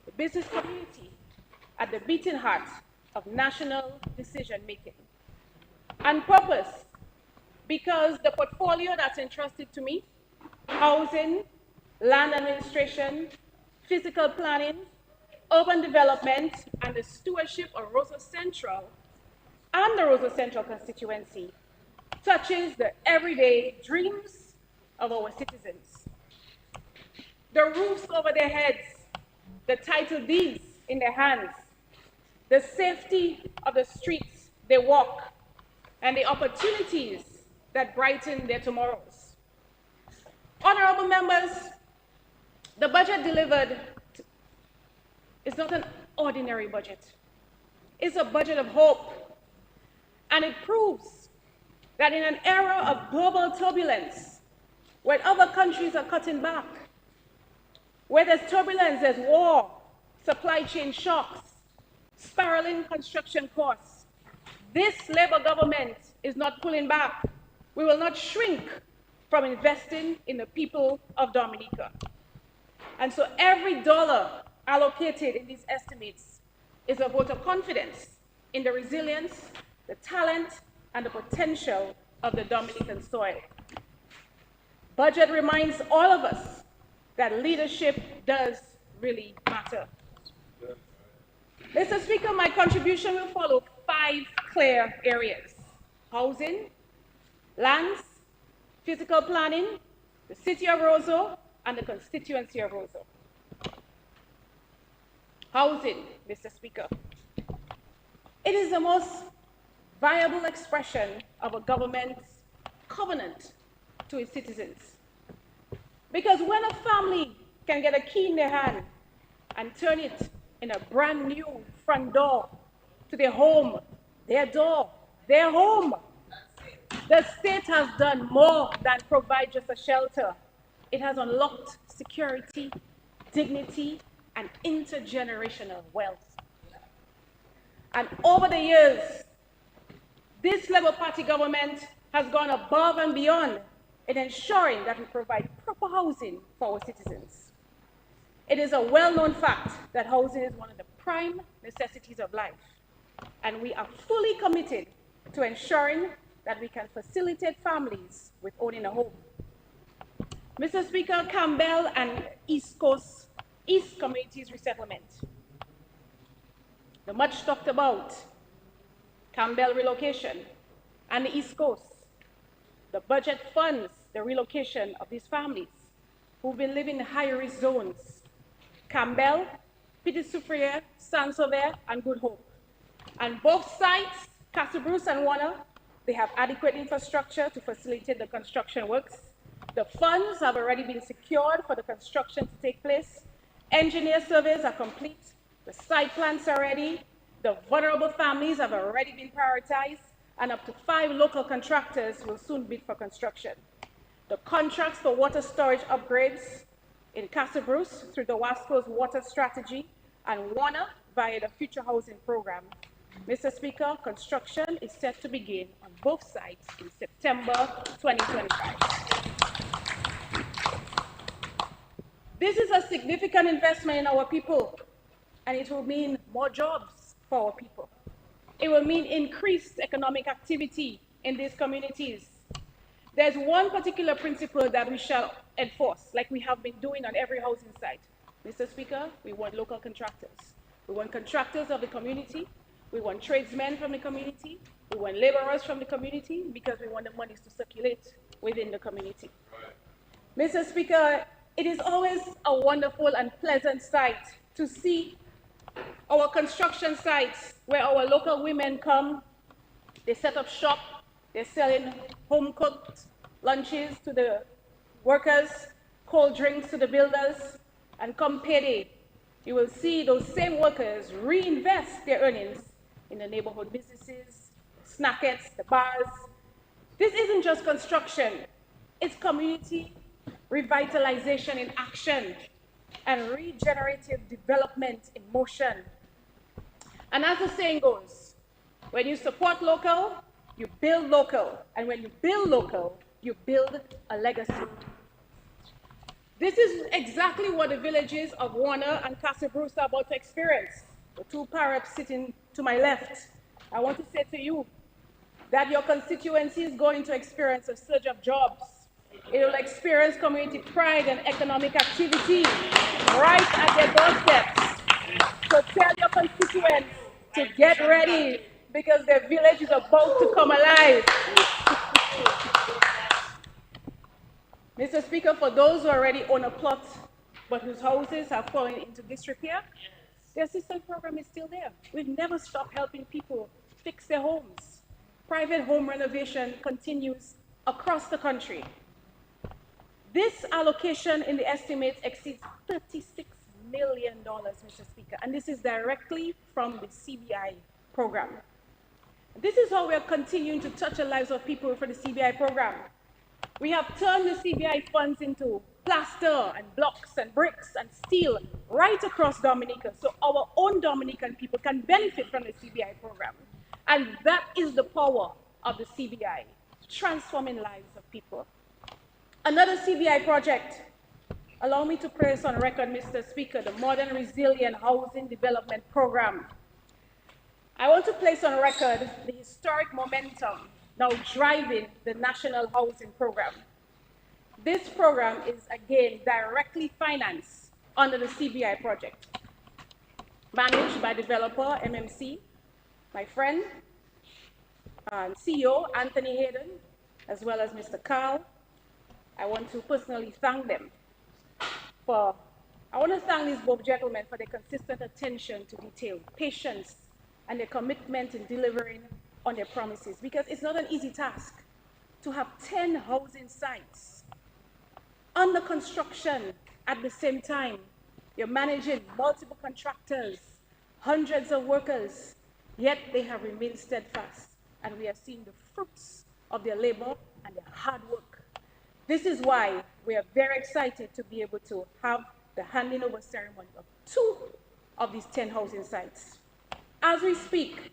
the business community, at the beating heart of national decision-making. And purpose, because the portfolio that's entrusted to me, housing, land administration, physical planning, urban development, and the stewardship of Rosa Central and the Rosa Central constituency, touches the everyday dreams of our citizens. The roofs over their heads, the title deeds in their hands, the safety of the streets they walk, and the opportunities that brighten their tomorrows. Honorable members, the budget delivered is not an ordinary budget. It's a budget of hope, and it proves that in an era of global turbulence, when other countries are cutting back, where there's turbulence, there's war, supply chain shocks, spiraling construction costs, this Labour government is not pulling back. We will not shrink from investing in the people of Dominica. And so every dollar allocated in these estimates is a vote of confidence in the resilience, the talent, and the potential of the Dominican soil. Budget reminds all of us that leadership does really matter. Mr. Speaker, my contribution will follow 5 clear areas: housing, lands, physical planning, the city of Roseau, and the constituency of Roseau. Housing, Mr. Speaker. It is the most viable expression of a government's covenant to its citizens. Because when a family can get a key in their hand and turn it in a brand new front door to their home, their door, their home, the state has done more than provide just a shelter. It has unlocked security, dignity, and intergenerational wealth. And over the years, this Labour Party government has gone above and beyond in ensuring that we provide proper housing for our citizens. It is a well-known fact that housing is one of the prime necessities of life, and we are fully committed to ensuring that we can facilitate families with owning a home. Mr. Speaker, Campbell and East Communities Resettlement. The much talked about Campbell relocation and the East Coast. The budget funds the relocation of these families who've been living in high-risk zones. Campbell, Petit-Soufriere, Saint-Sauveur, and Good Hope. And both sites, Castle Bruce and Warner, they have adequate infrastructure to facilitate the construction works. The funds have already been secured for the construction to take place. Engineer surveys are complete. The site plans are ready. The vulnerable families have already been prioritized, and up to 5 local contractors will soon bid for construction. The contracts for water storage upgrades in Castle Bruce through the WASCO's water strategy and Warner via the Future Housing Program. Mr. Speaker, construction is set to begin on both sites in September 2025. This is a significant investment in our people, and it will mean more jobs for our people. It will mean increased economic activity in these communities. There's one particular principle that we shall enforce, like we have been doing on every housing site. Mr. Speaker, we want local contractors. We want contractors of the community. We want tradesmen from the community. We want laborers from the community because we want the monies to circulate within the community. Mr. Speaker, it is always a wonderful and pleasant sight to see our construction sites where our local women come, they set up shop, they're selling home-cooked lunches to the workers, cold drinks to the builders, and come payday, you will see those same workers reinvest their earnings in the neighborhood businesses, snackettes, the bars. This isn't just construction, it's community revitalization in action and regenerative development in motion. And as the saying goes, when you support local, you build local. And when you build local, you build a legacy. This is exactly what the villages of Warner and Castle Bruce are about to experience. The two parrots sitting to my left. I want to say to you that your constituency is going to experience a surge of jobs. It will experience community pride and economic activity right at their doorsteps. So tell your constituents to get ready because their village is about to come alive. Mr. Speaker, for those who already own a plot but whose houses have fallen into disrepair, the assistance program is still there. We've never stopped helping people fix their homes. Private home renovation continues across the country. This allocation in the estimates exceeds $36 million, Mr. Speaker, and this is directly from the CBI program. This is how we are continuing to touch the lives of people for the CBI program. We have turned the CBI funds into plaster and blocks and bricks and steel right across Dominica, so our own Dominican people can benefit from the CBI program. And that is the power of the CBI, transforming lives of people. Another CBI project, allow me to place on record, Mr. Speaker, the Modern Resilient Housing Development Program. I want to place on record the historic momentum now driving the National Housing Program. This program is, again, directly financed under the CBI project, managed by developer MMC, my friend, CEO Anthony Hayden, as well as Mr. Carl. I want to personally thank them I want to thank these both gentlemen for their consistent attention to detail, patience, and their commitment in delivering on their promises, because it's not an easy task to have 10 housing sites under construction at the same time. You're managing multiple contractors, hundreds of workers, yet they have remained steadfast, and we are seeing the fruits of their labor and their hard work. This is why we are very excited to be able to have the handing over ceremony of 2 of these 10 housing sites. As we speak,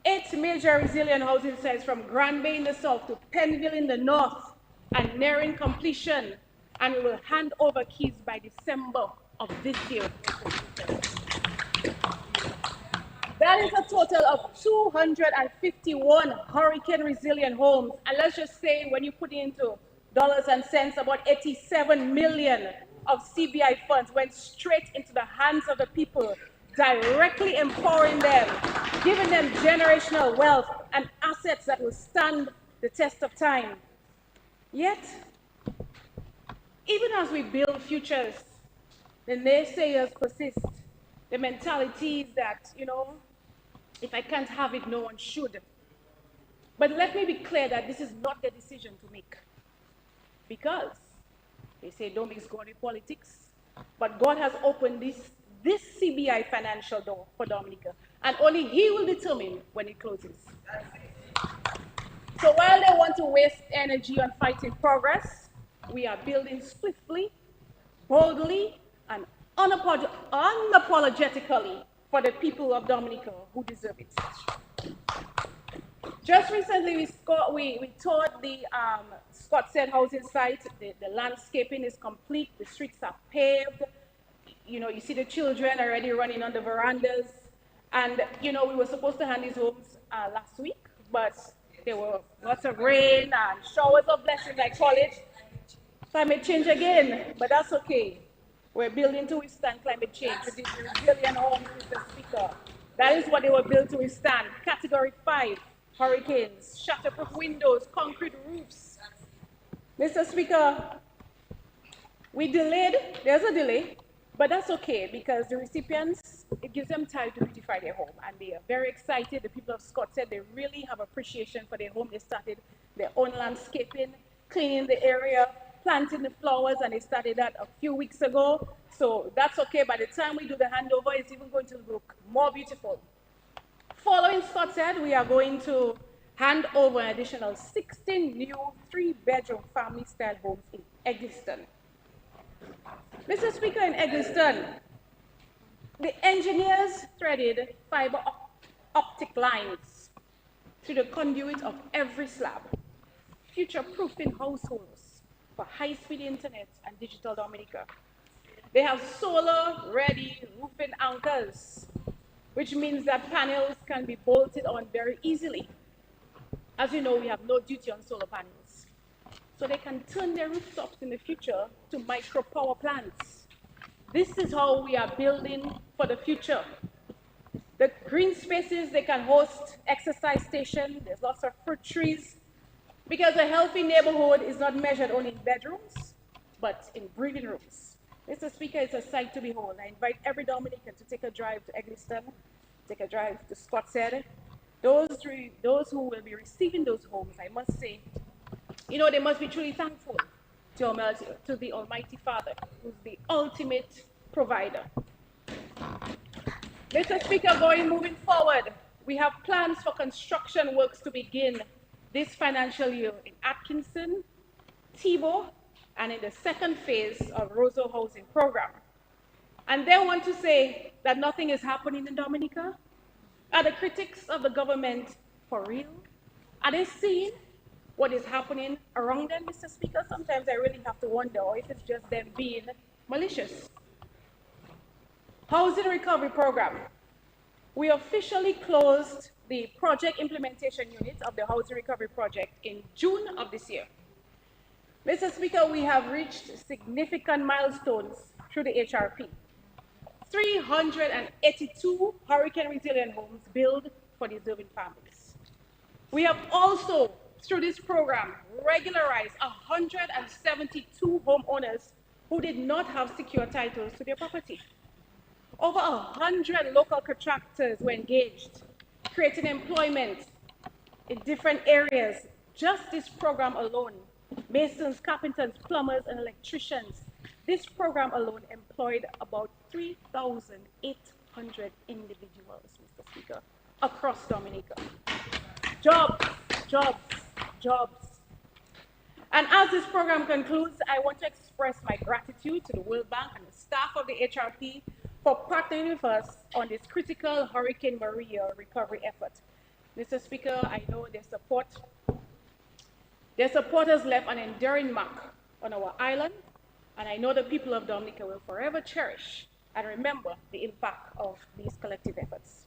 8 major resilient housing sites from Grand Bay in the south to Penville in the north are nearing completion, and we will hand over keys by December of this year. That is a total of 251 hurricane resilient homes. And let's just say, when you put it into dollars and cents, about 87 million of CBI funds went straight into the hands of the people, directly empowering them, giving them generational wealth and assets that will stand the test of time. Yet, even as we build futures, the naysayers persist. The mentality is that, if I can't have it, no one should. But let me be clear that this is not their decision to make. Because they say don't mix God with politics. But God has opened this CBI financial door for Dominica, and only He will determine when it closes. So while they want to waste energy on fighting progress, we are building swiftly, boldly, and unapologetically for the people of Dominica who deserve it. Just recently, we toured the Scottsdale housing site. The landscaping is complete. The streets are paved. You see the children already running on the verandas. And, we were supposed to hand these homes last week, but there were lots of rain and showers of blessings, I call it. Climate change again, but that's okay. We're building to withstand climate change with these resilient homes, Mr. Speaker. That is what they were built to withstand. Category 5 hurricanes, shatterproof windows, concrete roofs. Mr. Speaker, we delayed, there's a delay, but that's okay because the recipients, it gives them time to beautify their home and they are very excited. The people of Scott said they really have appreciation for their home. They started their own landscaping, cleaning the area, planting the flowers, and they started that a few weeks ago. So that's okay. By the time we do the handover, it's even going to look more beautiful. Following Scott said, we are going to hand over an additional 16 new 3-bedroom family-style homes in Eggleston. Mr. Speaker, in Eggleston, the engineers threaded fiber optic lines through the conduit of every slab, future-proofing households for high-speed internet and digital Dominica. They have solar-ready roofing anchors, which means that panels can be bolted on very easily. As you know, we have no duty on solar panels. So they can turn their rooftops in the future to micro power plants. This is how we are building for the future. The green spaces, they can host exercise stations. There's lots of fruit trees. Because a healthy neighborhood is not measured only in bedrooms, but in breathing rooms. Mr. Speaker, it's a sight to behold. I invite every Dominican to take a drive to Eggleston, take a drive to Scottshead. Those who will be receiving those homes, I must say, you know, they must be truly thankful to the Almighty Father, who's the ultimate provider. Mr. Speaker, moving forward, we have plans for construction works to begin this financial year in Atkinson, Tebow, and in the second phase of Roseau Housing Program. And they want to say that nothing is happening in Dominica? Are the critics of the government for real? Are they seeing what is happening around them, Mr. Speaker? Sometimes I really have to wonder if it's just them being malicious. Housing Recovery Program. We officially closed the project implementation unit of the Housing Recovery Project in June of this year. Mr. Speaker, we have reached significant milestones through the HRP. 382 hurricane resilient homes built for deserving families. We have also, through this program, regularized 172 homeowners who did not have secure titles to their property. Over 100 local contractors were engaged, creating employment in different areas. Just this program alone, masons, carpenters, plumbers, and electricians, this program alone employed about 3,800 individuals, Mr. Speaker, across Dominica. Jobs, jobs, jobs. And as this program concludes, I want to express my gratitude to the World Bank and the staff of the HRP for partnering with us on this critical Hurricane Maria recovery effort. Mr. Speaker, I know their supporters left an enduring mark on our island, and I know the people of Dominica will forever cherish and remember the impact of these collective efforts.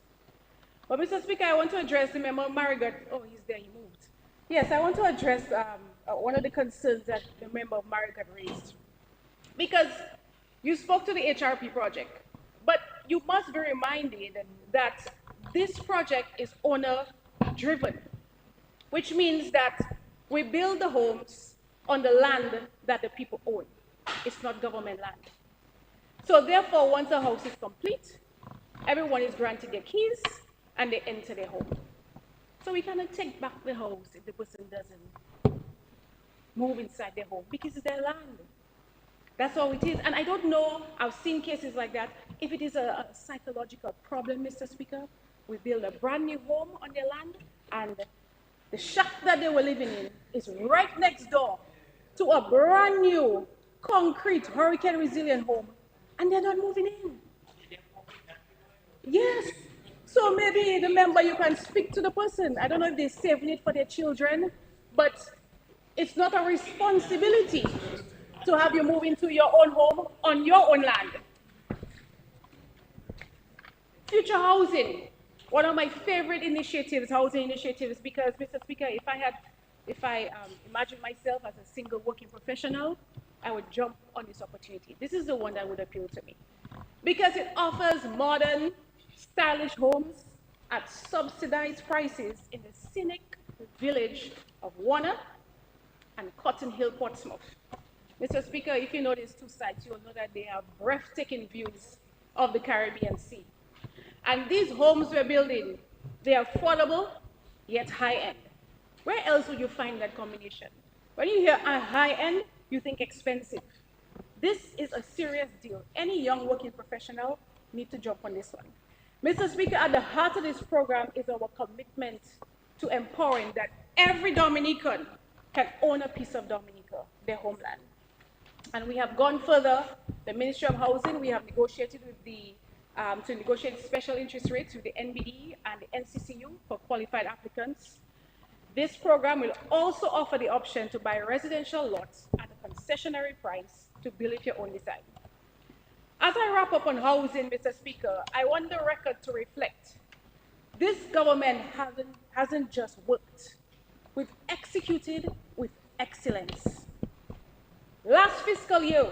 But Mr. Speaker, I want to address the member Marigot. Oh, he's there, he moved. Yes, I want to address one of the concerns that the member Marigot raised. Because you spoke to the HRP project, but you must be reminded that this project is owner-driven, which means that we build the homes on the land that the people own. It's not government land. So therefore, once a house is complete, everyone is granted their keys and they enter their home. So we cannot take back the house if the person doesn't move inside their home because it's their land. That's all it is. And I don't know, I've seen cases like that. If it is a psychological problem, Mr. Speaker, we build a brand new home on their land and the shack that they were living in is right next door to a brand new concrete hurricane resilient home and they're not moving in. Yes. So maybe the member, you can speak to the person. I don't know if they're saving it for their children, but it's not a responsibility to have you move into your own home on your own land. Future housing, one of my favorite initiatives, housing initiatives, because Mr. Speaker, if I imagine myself as a single working professional, I would jump on this opportunity. This is the one that would appeal to me because it offers modern stylish homes at subsidized prices in the scenic village of Warner and Cotton Hill, Portsmouth. Mr. Speaker, if you know these two sites, you'll know that they have breathtaking views of the Caribbean Sea. And these homes we're building, they're affordable, yet high-end. Where else would you find that combination? When you hear a high-end, you think expensive. This is a serious deal. Any young working professional need to jump on this one. Mr. Speaker, at the heart of this program is our commitment to empowering that every Dominican can own a piece of Dominica, their homeland. And we have gone further. The Ministry of Housing, we have negotiated with to negotiate special interest rates with the NBD and the NCCU for qualified applicants. This program will also offer the option to buy residential lots at a concessionary price to build if you own design. As I wrap up on housing, Mr. Speaker, I want the record to reflect this government hasn't just worked. We've executed with excellence. Last fiscal year,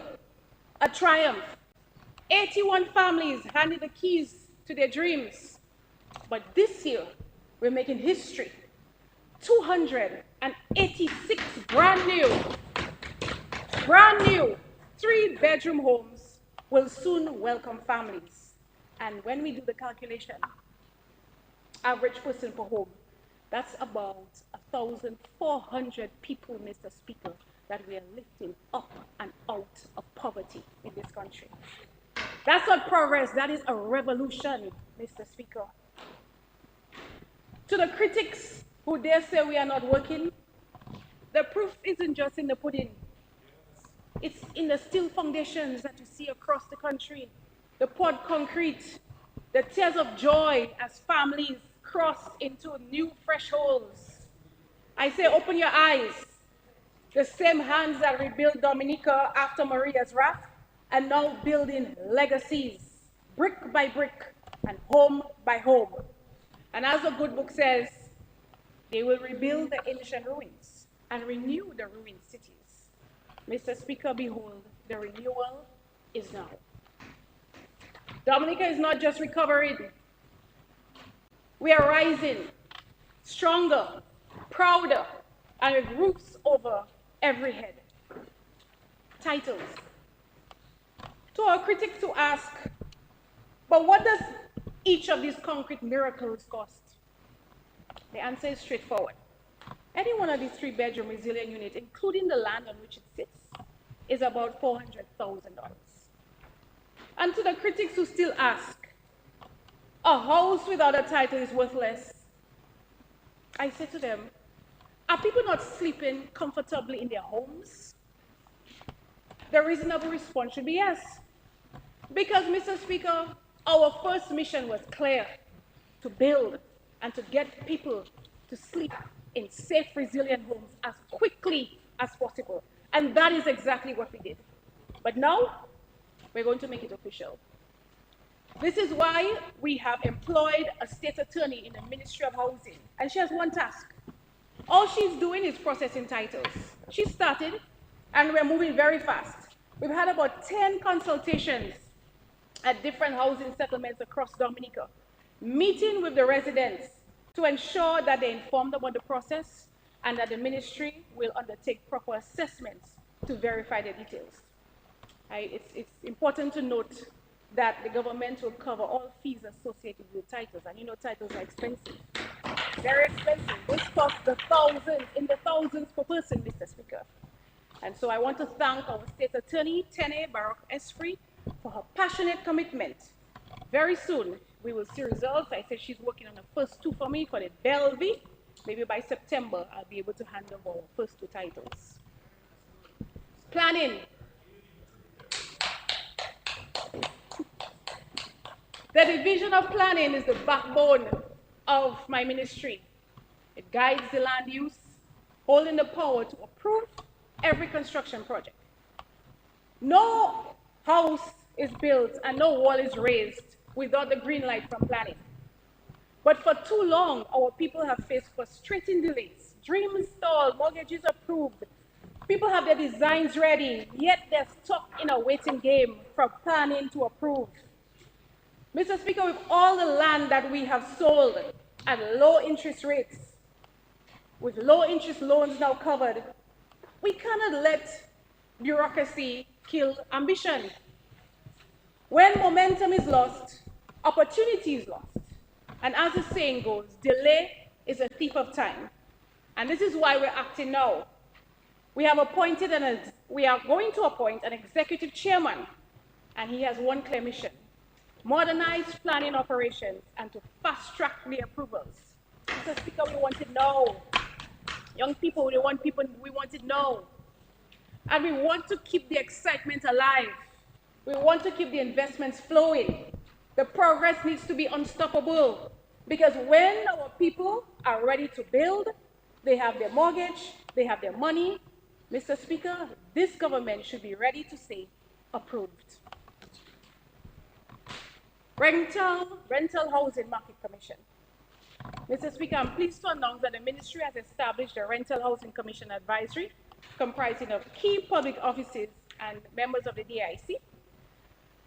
a triumph. 81 families handed the keys to their dreams. But this year, we're making history. 286 brand new 3-bedroom homes will soon welcome families. And when we do the calculation, average person per home, that's about 1,400 people, Mr. Speaker, that we are lifting up and out of poverty in this country. That's not progress, that is a revolution, Mr. Speaker. To the critics who dare say we are not working, the proof isn't just in the pudding. It's in the steel foundations that you see across the country, the poured concrete, the tears of joy as families cross into new thresholds. I say, open your eyes. The same hands that rebuilt Dominica after Maria's wrath are now building legacies, brick by brick and home by home. And as the good book says, they will rebuild the ancient ruins and renew the ruined cities. Mr. Speaker, behold, the renewal is now. Dominica is not just recovering. We are rising, stronger, prouder, and with roofs over every head. Titles. To our critics who ask, but what does each of these concrete miracles cost? The answer is straightforward. Any one of these 3-bedroom resilient units, including the land on which it sits, is about $400,000. And to the critics who still ask, a house without a title is worthless, I say to them, are people not sleeping comfortably in their homes? The reasonable response should be yes. Because, Mr. Speaker, our first mission was clear, to build and to get people to sleep in safe, resilient homes as quickly as possible. And that is exactly what we did. But now, we're going to make it official. This is why we have employed a state attorney in the Ministry of Housing, and she has one task. All she's doing is processing titles. She started, and we're moving very fast. We've had about 10 consultations at different housing settlements across Dominica, meeting with the residents to ensure that they're informed about the process and that the ministry will undertake proper assessments to verify the details. It's important to note that the government will cover all fees associated with titles, and you know titles are expensive. Very expensive. This costs in the thousands per person, Mr. Speaker. And so I want to thank our state attorney, Tene Barak Esfri, for her passionate commitment. Very soon, we will see results. I said she's working on the first 2 for me for the Bellevue. Maybe by September, I'll be able to hand over our first 2 titles. Planning. The division of planning is the backbone of my ministry. It guides the land use, holding the power to approve every construction project. No house is built and no wall is raised without the green light from planning. But for too long, our people have faced frustrating delays. Dreams stalled, mortgages approved. People have their designs ready, yet they're stuck in a waiting game from planning to approve. Mr. Speaker, with all the land that we have sold at low interest rates, with low interest loans now covered, we cannot let bureaucracy kill ambition. When momentum is lost, opportunity is lost. And as the saying goes, delay is a thief of time. And this is why we're acting now. We are going to appoint an executive chairman, and he has one clear mission: modernize planning operations and to fast track the approvals. Mr. Speaker, we want it now. Young people, we want it now. And we want to keep the excitement alive. We want to keep the investments flowing. The progress needs to be unstoppable, because when our people are ready to build, they have their mortgage, they have their money. Mr. Speaker, this government should be ready to say, approved. Rental Housing Market Commission. Mr. Speaker, I'm pleased to announce that the ministry has established a Rental Housing Commission advisory comprising of key public offices and members of the DIC.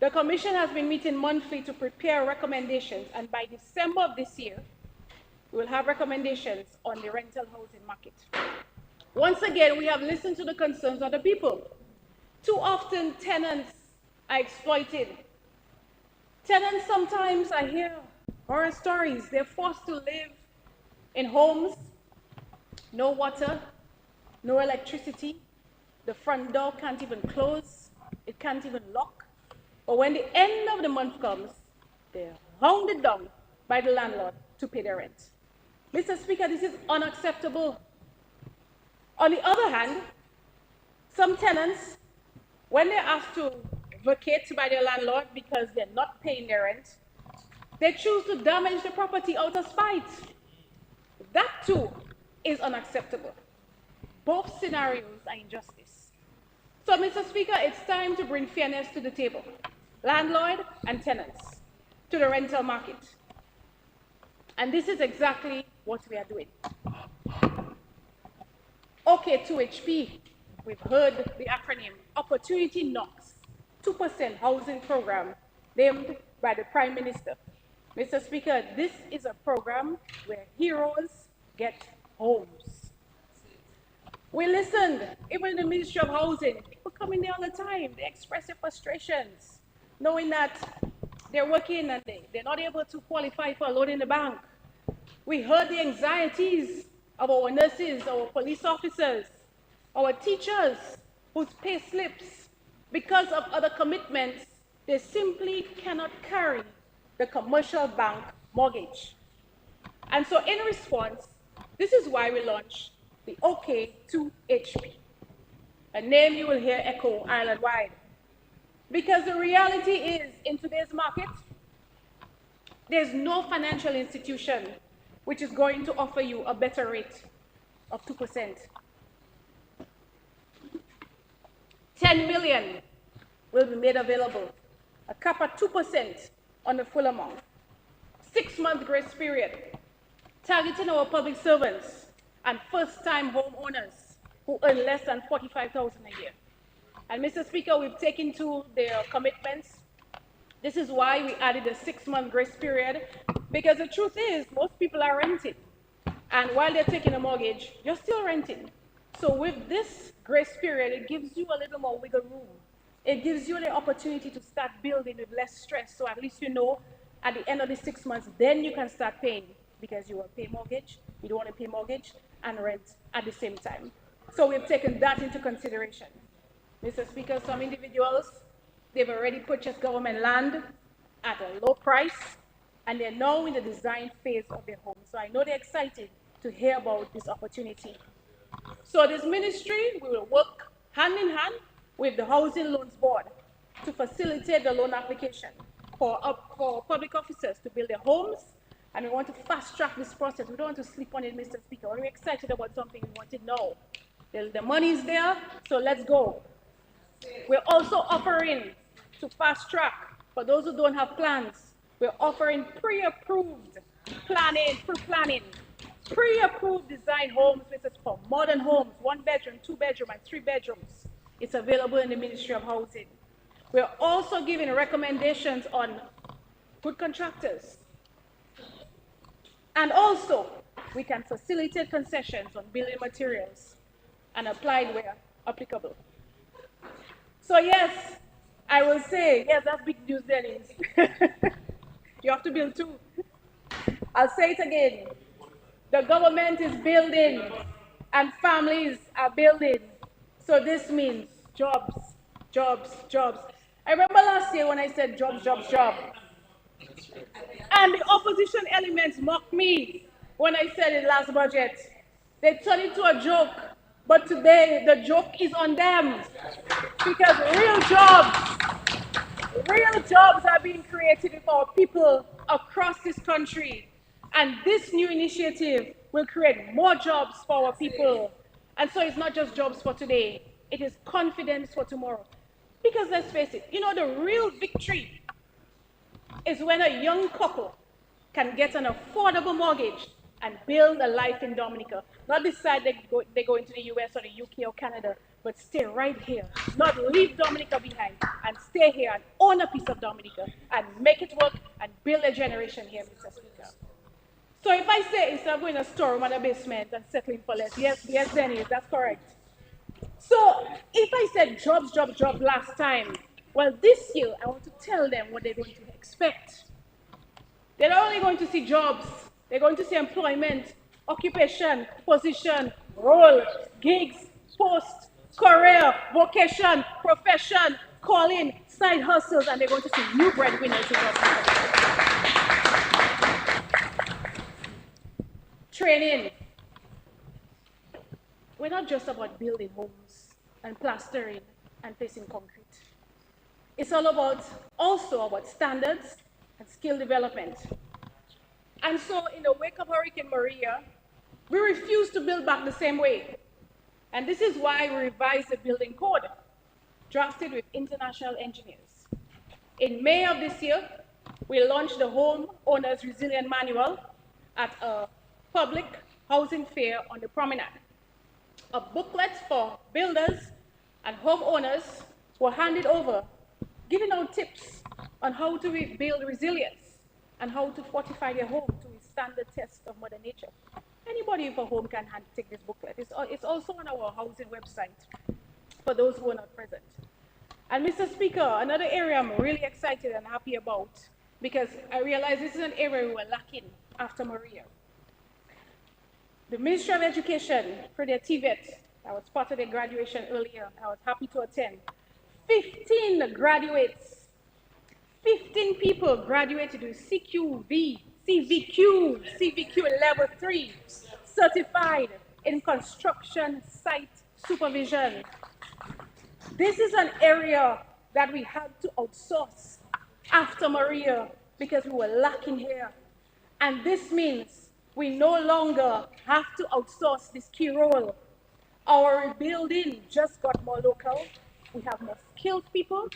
The commission has been meeting monthly to prepare recommendations, and by December of this year, we will have recommendations on the rental housing market. Once again, we have listened to the concerns of the people. Too often, tenants are exploited. Tenants, sometimes I hear horror stories. They're forced to live in homes, no water, no electricity. The front door can't even close. It can't even lock. But when the end of the month comes, they're hounded down by the landlord to pay their rent. Mr. Speaker, this is unacceptable. On the other hand, some tenants, when they're asked to vacate by their landlord because they're not paying their rent, they choose to damage the property out of spite. That too is unacceptable. Both scenarios are injustice. So, Mr. Speaker, it's time to bring fairness to the table, landlord and tenants, to the rental market. And this is exactly what we are doing. OK2HP, we've heard the acronym, Opportunity Knocks, 2% housing program named by the Prime Minister. Mr. Speaker, this is a program where heroes get homes. We listened, even in the Ministry of Housing, people come in there all the time, they express their frustrations, knowing that they're working and they're not able to qualify for a loan in the bank. We heard the anxieties of our nurses, our police officers, our teachers, whose pay slips, because of other commitments, they simply cannot carry the commercial bank mortgage. And so in response, this is why we launched the OK2HP, a name you will hear echo Ireland-wide. Because the reality is, in today's market, there's no financial institution which is going to offer you a better rate of 2%. 10 million will be made available, a cap at 2% on the full amount. 6-month grace period, targeting our public servants and first-time homeowners who earn less than $45,000 a year. And Mr. Speaker, we've taken to their commitments. This is why we added a 6-month grace period, because the truth is most people are renting. And while they're taking a mortgage, you're still renting. So with this grace period, it gives you a little more wiggle room. It gives you the opportunity to start building with less stress. So at least you know at the end of the 6 months, then you can start paying, because you will pay mortgage, you don't want to pay mortgage and rent at the same time. So we've taken that into consideration. Mr. Speaker, some individuals, they've already purchased government land at a low price, and they're now in the design phase of their home. So I know they're excited to hear about this opportunity. So this ministry, we will work hand in hand with the Housing Loans Board to facilitate the loan application for public officers to build their homes, and we want to fast track this process. We don't want to sleep on it, Mr. Speaker. When we're excited about something, we want it now. The money is there, so let's go. We're also offering to fast track, for those who don't have plans, we're offering pre-approved planning, pre-approved design homes, which is for modern homes, 1 bedroom, 2 bedroom, and 3 bedrooms. It's available in the Ministry of Housing. We're also giving recommendations on good contractors. And also, we can facilitate concessions on building materials and apply it where applicable. So yes, I will say, yes, that's big news, Dennis. You have to build too. I'll say it again. The government is building and families are building. So this means jobs, jobs, jobs. I remember last year when I said jobs, jobs, jobs. And the opposition elements mocked me when I said it last budget. They turned it into a joke. But today, the joke is on them. Because real jobs are being created for people across this country. And this new initiative will create more jobs for our people. And so it's not just jobs for today, it is confidence for tomorrow. Because let's face it, you know, the real victory is when a young couple can get an affordable mortgage and build a life in Dominica. Not decide they go into the US or the UK or Canada, but stay right here. Not leave Dominica behind and stay here and own a piece of Dominica and make it work and build a generation here, Mr. Speaker. So if I say instead of going to a storeroom and a basement and settling for less, yes, Dennis, that's correct. So if I said jobs, jobs, jobs last time, well, this year I want to tell them what they're going to expect. They're not only going to see jobs, they're going to see employment, occupation, position, role, gigs, post, career, vocation, profession, calling, side hustles, and they're going to see new breadwinners in our training. We're not just about building homes and plastering and placing concrete. It's all about also about standards and skill development. And so in the wake of Hurricane Maria, we refuse to build back the same way. And this is why we revised the building code, drafted with international engineers. In May of this year, we launched the Home Owners Resilient Manual at a public housing fair on the promenade. A booklet for builders and homeowners were handed over, giving out tips on how to build resilience and how to fortify their home to withstand the test of Mother Nature. Anybody with a home can take this booklet. It's also on our housing website for those who are not present. And Mr. Speaker, another area I'm really excited and happy about, because I realize this is an area we were lacking after Maria. The Ministry of Education, for their TVET, I was part of their graduation earlier, I was happy to attend. 15 graduates, 15 people graduated with CVQ level 3, certified in construction site supervision. This is an area that we had to outsource after Maria because we were lacking here. And this means we no longer have to outsource this key role. Our rebuilding just got more local. We have more skilled people.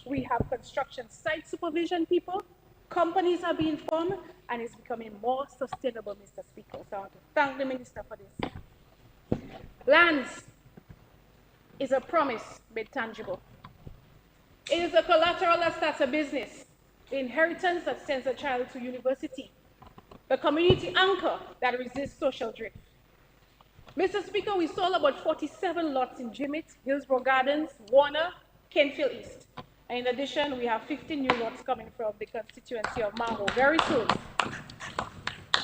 We have construction site supervision people. Companies are being formed, and it's becoming more sustainable, Mr. Speaker. So I want to thank the Minister for this. Lands is a promise made tangible. It is a collateral that starts a business, the inheritance that sends a child to university, the community anchor that resists social drift. Mr. Speaker, we sold about 47 lots in Jimmet, Hillsborough Gardens, Warner, Kenfield East. And in addition, we have 15 new lots coming from the constituency of Maho very soon.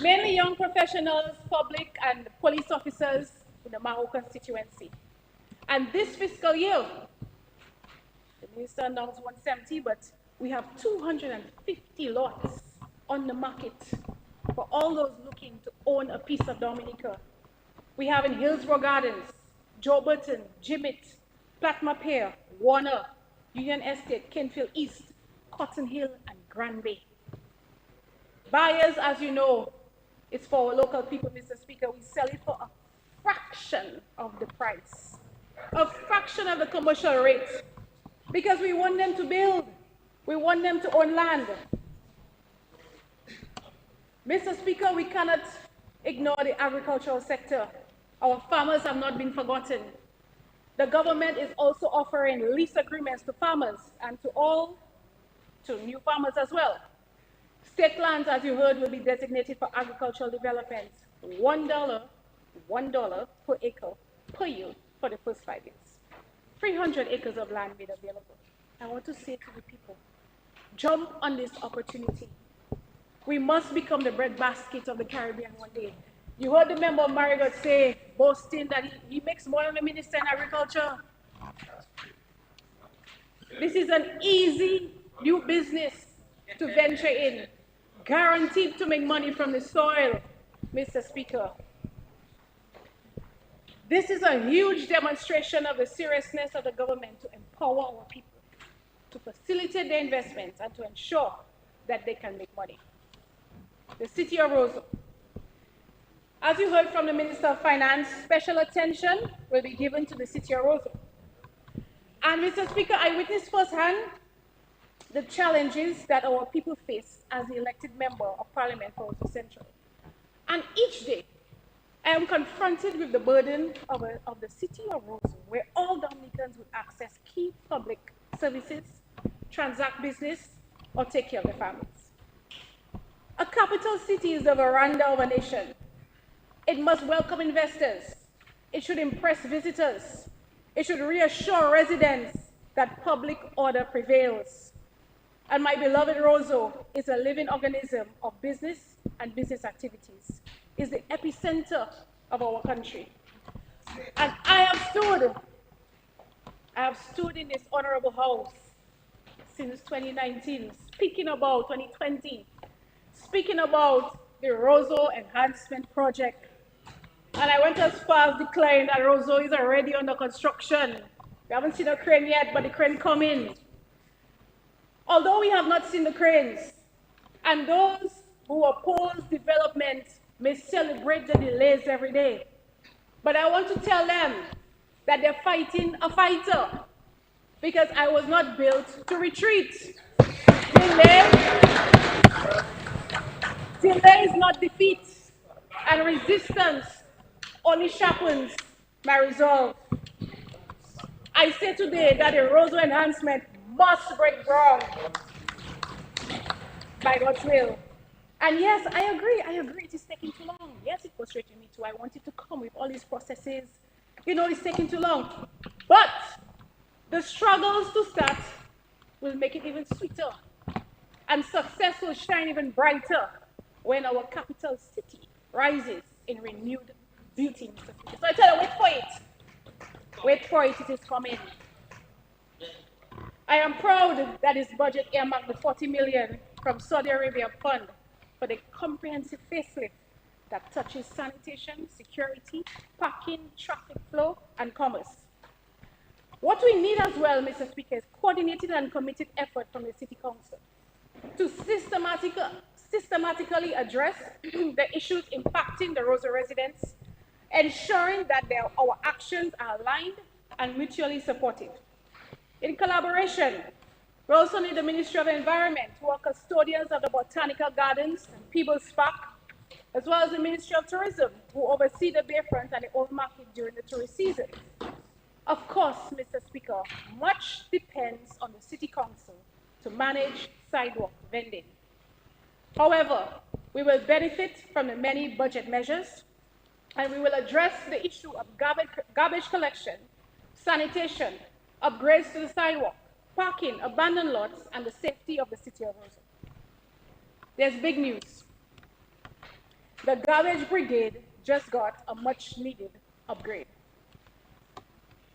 Mainly young professionals, public and police officers in the Maho constituency. And this fiscal year, the minister announced 170, but we have 250 lots on the market for all those looking to own a piece of Dominica. We have in Hillsborough Gardens, Joe Burton, Jimmet, Platma Pier, Warner, Union Estate, Kenfield East, Cotton Hill, and Grand Bay. Buyers, as you know, it's for our local people, Mr. Speaker. We sell it for a fraction of the price, a fraction of the commercial rate, because we want them to build. We want them to own land. Mr. Speaker, we cannot ignore the agricultural sector. Our farmers have not been forgotten. The government is also offering lease agreements to farmers and to new farmers as well. State lands, as you heard, will be designated for agricultural development. $1 per acre per year for the first 5 years. 300 acres of land made available. I want to say to the people, jump on this opportunity. We must become the breadbasket of the Caribbean one day. You heard the member of Marigot say, boasting that he makes more than the minister in agriculture. This is an easy new business to venture in, guaranteed to make money from the soil, Mr. Speaker. This is a huge demonstration of the seriousness of the government to empower our people, to facilitate their investments, and to ensure that they can make money. The city of Roseau. As you heard from the Minister of Finance, special attention will be given to the city of Roseau. And Mr. Speaker, I witnessed firsthand the challenges that our people face as the elected member of Parliament for Roseau Central. And each day, I am confronted with the burden of the city of Roseau, where all Dominicans would access key public services, transact business, or take care of their families. A capital city is the veranda of a nation. It must welcome investors. It should impress visitors. It should reassure residents that public order prevails. And my beloved Roseau is a living organism of business and business activities. It's the epicenter of our country. And I have stood in this honorable house since 2019, speaking about 2020, speaking about the Roseau Enhancement Project. And I went as far as declaring that Roseau is already under construction. We haven't seen a crane yet, but the crane coming. Although we have not seen the cranes, and those who oppose development may celebrate the delays every day, but I want to tell them that they're fighting a fighter, because I was not built to retreat. Delay is not defeat, and resistance only sharpens my resolve. I say today that the Roseau enhancement must break ground by God's will. And yes, I agree, it is taking too long. Yes, it frustrated me too. I wanted to come with all these processes. You know, it's taking too long. But the struggles to start will make it even sweeter. And success will shine even brighter when our capital city rises in renewed beauty, Mr. Speaker. So I tell you, wait for it. Wait for it, it is coming. I am proud that this budget earmarked the 40 million from Saudi Arabia Fund for the comprehensive facelift that touches sanitation, security, parking, traffic flow, and commerce. What we need as well, Mr. Speaker, is coordinated and committed effort from the City Council to systematically address the issues impacting the Roseau residents, ensuring that our actions are aligned and mutually supportive. In collaboration, we also need the Ministry of Environment, who are custodians of the Botanical Gardens and Peebles Park, as well as the Ministry of Tourism, who oversee the Bayfront and the Old Market during the tourist season. Of course, Mr. Speaker, much depends on the City Council to manage sidewalk vending. However, we will benefit from the many budget measures, and we will address the issue of garbage collection, sanitation, upgrades to the sidewalk, parking, abandoned lots, and the safety of the city of Roseau. There's big news. The garbage brigade just got a much-needed upgrade.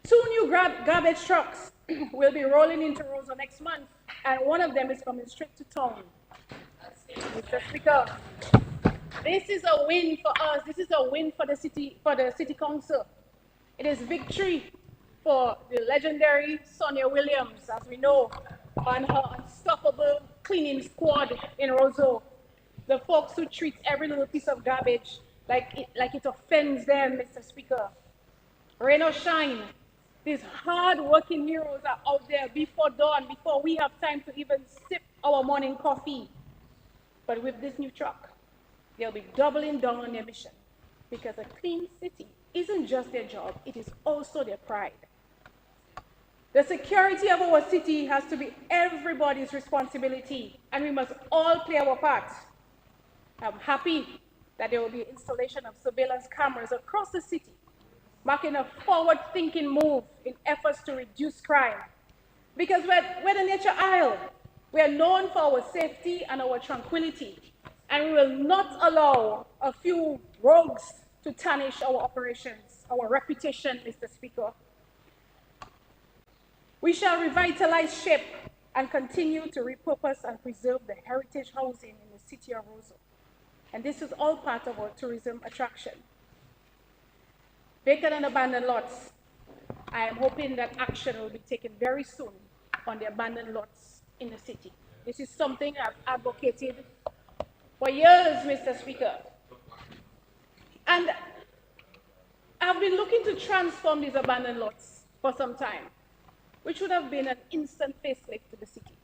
2 new garbage trucks will be rolling into Roseau next month, and one of them is coming straight to town. Mr. Speaker, this is a win for us. This is a win for the city council. It is victory for the legendary Sonia Williams, as we know, and her unstoppable cleaning squad in Roseau. The folks who treat every little piece of garbage like it offends them, Mr. Speaker. Rain or shine, these hard-working heroes are out there before dawn, before we have time to even sip our morning coffee. But with this new truck, they'll be doubling down on their mission, because a clean city isn't just their job, it is also their pride. The security of our city has to be everybody's responsibility, and we must all play our part. I'm happy that there will be installation of surveillance cameras across the city, marking a forward-thinking move in efforts to reduce crime. Because we're the nature isle. We are known for our safety and our tranquility, and we will not allow a few rogues to tarnish our operations, our reputation, Mr. Speaker. We shall revitalize SHIP and continue to repurpose and preserve the heritage housing in the city of Roseau. And this is all part of our tourism attraction. Vacant and abandoned lots. I am hoping that action will be taken very soon on the abandoned lots in the city. This is something I've advocated for years, Mr. Speaker. And I've been looking to transform these abandoned lots for some time, which would have been an instant facelift to the city.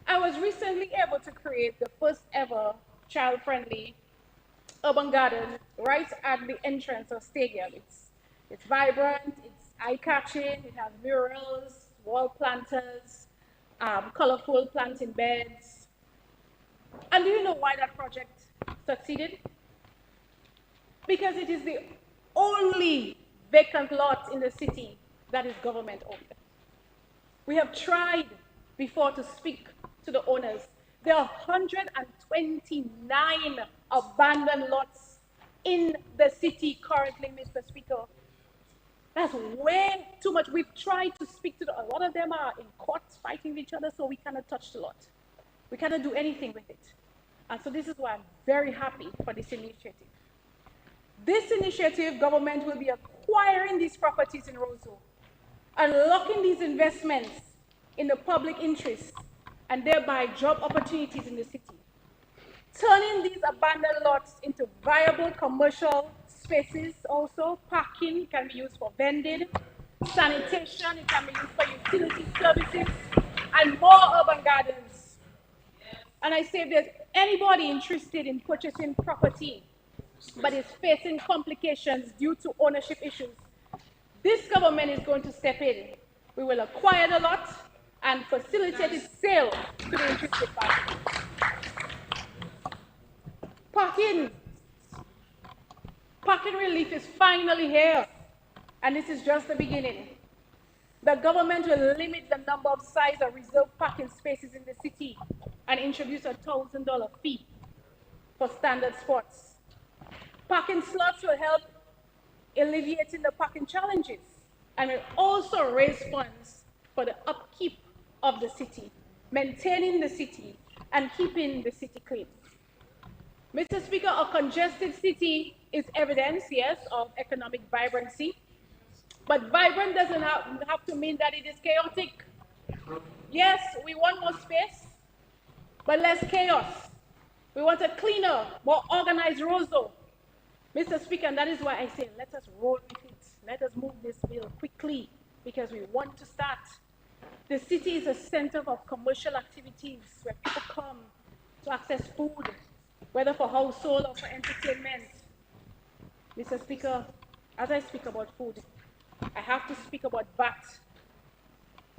I was recently able to create the first ever child-friendly urban garden right at the entrance of Stadium. It's vibrant, it's eye-catching, it has murals, wall planters, colorful planting beds. And do you know why that project succeeded? Because it is the only vacant lot in the city that is government owned. We have tried before to speak to the owners. There are 129 abandoned lots in the city currently, Mr. Speaker. That's way too much. We've tried to speak to a lot of them are in courts fighting with each other, so we cannot touch the lot. We cannot do anything with it. And so this is why I'm very happy for this initiative. This initiative, government will be acquiring these properties in Roseau, unlocking these investments in the public interest, and thereby job opportunities in the city. Turning these abandoned lots into viable commercial spaces also. Parking can be used for vending, sanitation, it can be used for utility services, and more urban gardens. And I say if there's anybody interested in purchasing property but is facing complications due to ownership issues, this government is going to step in. We will acquire the lot and facilitate its sale to the interested parties. Parking relief is finally here, and this is just the beginning. The government will limit the number of size of reserved parking spaces in the city and introduce a $1,000 fee for standard spots. Parking slots will help alleviating the parking challenges and will also raise funds for the upkeep of the city, maintaining the city, and keeping the city clean. Mr. Speaker, a congested city is evidence, yes, of economic vibrancy, but vibrant doesn't have to mean that it is chaotic. Yes, we want more space, but less chaos. We want a cleaner, more organized Roseau. Mr. Speaker, and that is why I say, let us roll with it. Let us move this bill quickly, because we want to start. The city is a center of commercial activities where people come to access food, whether for household or for entertainment. Mr. Speaker, as I speak about food, I have to speak about VAT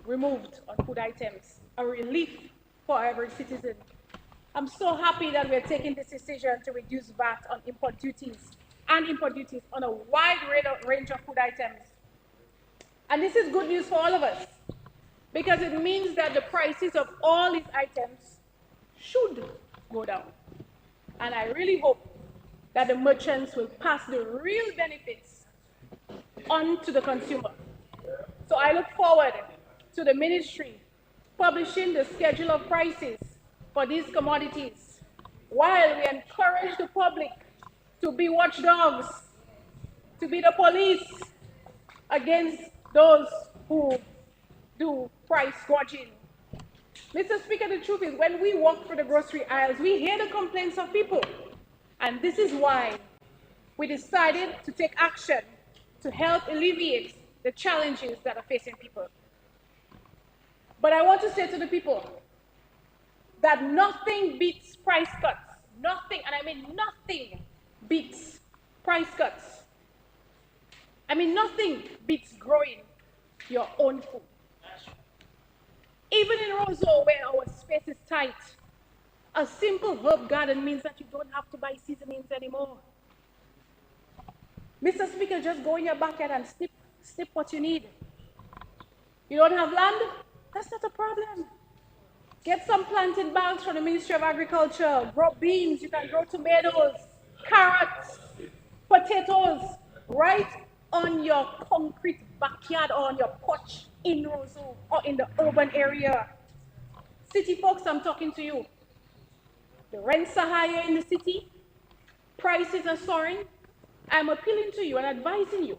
removed on food items, a relief for every citizen. I'm so happy that we're taking this decision to reduce VAT on import duties on a wide range of food items. And this is good news for all of us, because it means that the prices of all these items should go down. And I really hope that the merchants will pass the real benefits on to the consumer. So I look forward to the ministry publishing the schedule of prices for these commodities, while we encourage the public to be watchdogs, to be the police against those who do price gouging. Mr. Speaker, the truth is, when we walk through the grocery aisles, we hear the complaints of people. And this is why we decided to take action to help alleviate the challenges that are facing people. But I want to say to the people that nothing beats price cuts. Nothing, and I mean nothing, beats price cuts. I mean nothing beats growing your own food. Even in Roseau, where our space is tight, a simple herb garden means that you don't have to buy seasonings anymore. Mr. Speaker, just go in your backyard and snip what you need. You don't have land? That's not a problem. Get some planting bags from the Ministry of Agriculture. Grow beans, you can grow tomatoes, carrots, potatoes, right on your concrete backyard or on your porch in Roseau or in the urban area. City folks, I'm talking to you. The rents are higher in the city, prices are soaring. I'm appealing to you and advising you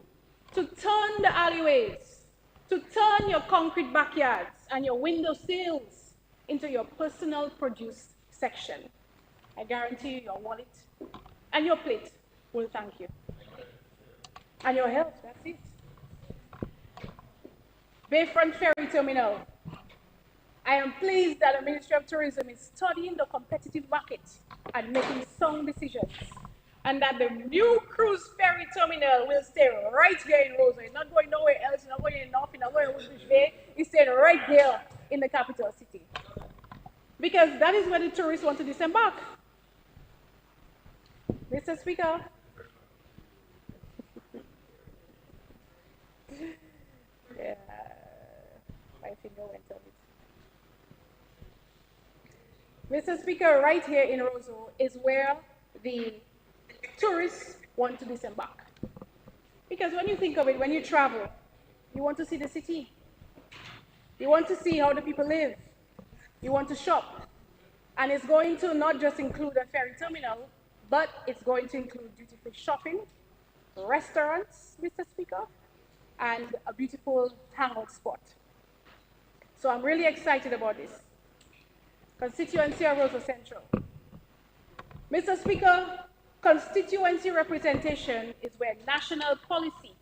to turn the alleyways, to turn your concrete backyards and your window sills into your personal produce section. I guarantee you your wallet and your plate will thank you. And your health, that's it. Bayfront Ferry Terminal. I am pleased that the Ministry of Tourism is studying the competitive market and making sound decisions, and that the new cruise ferry terminal will stay right here in Roseau. It's not going nowhere else, it's not going in North, it's not going in Woodbridge Bay, it's staying right here in the capital city. Because that is where the tourists want to disembark. Mr. Speaker. Yeah, my finger went on it. Mr. Speaker, right here in Roseau is where the tourists want to disembark. Because when you think of it, when you travel, you want to see the city. You want to see how the people live. You want to shop. And it's going to not just include a ferry terminal, but it's going to include duty-free shopping, restaurants, Mr. Speaker, and a beautiful hangout spot. So I'm really excited about this. Constituency of Roseau Central. Mr. Speaker, constituency representation is where national policy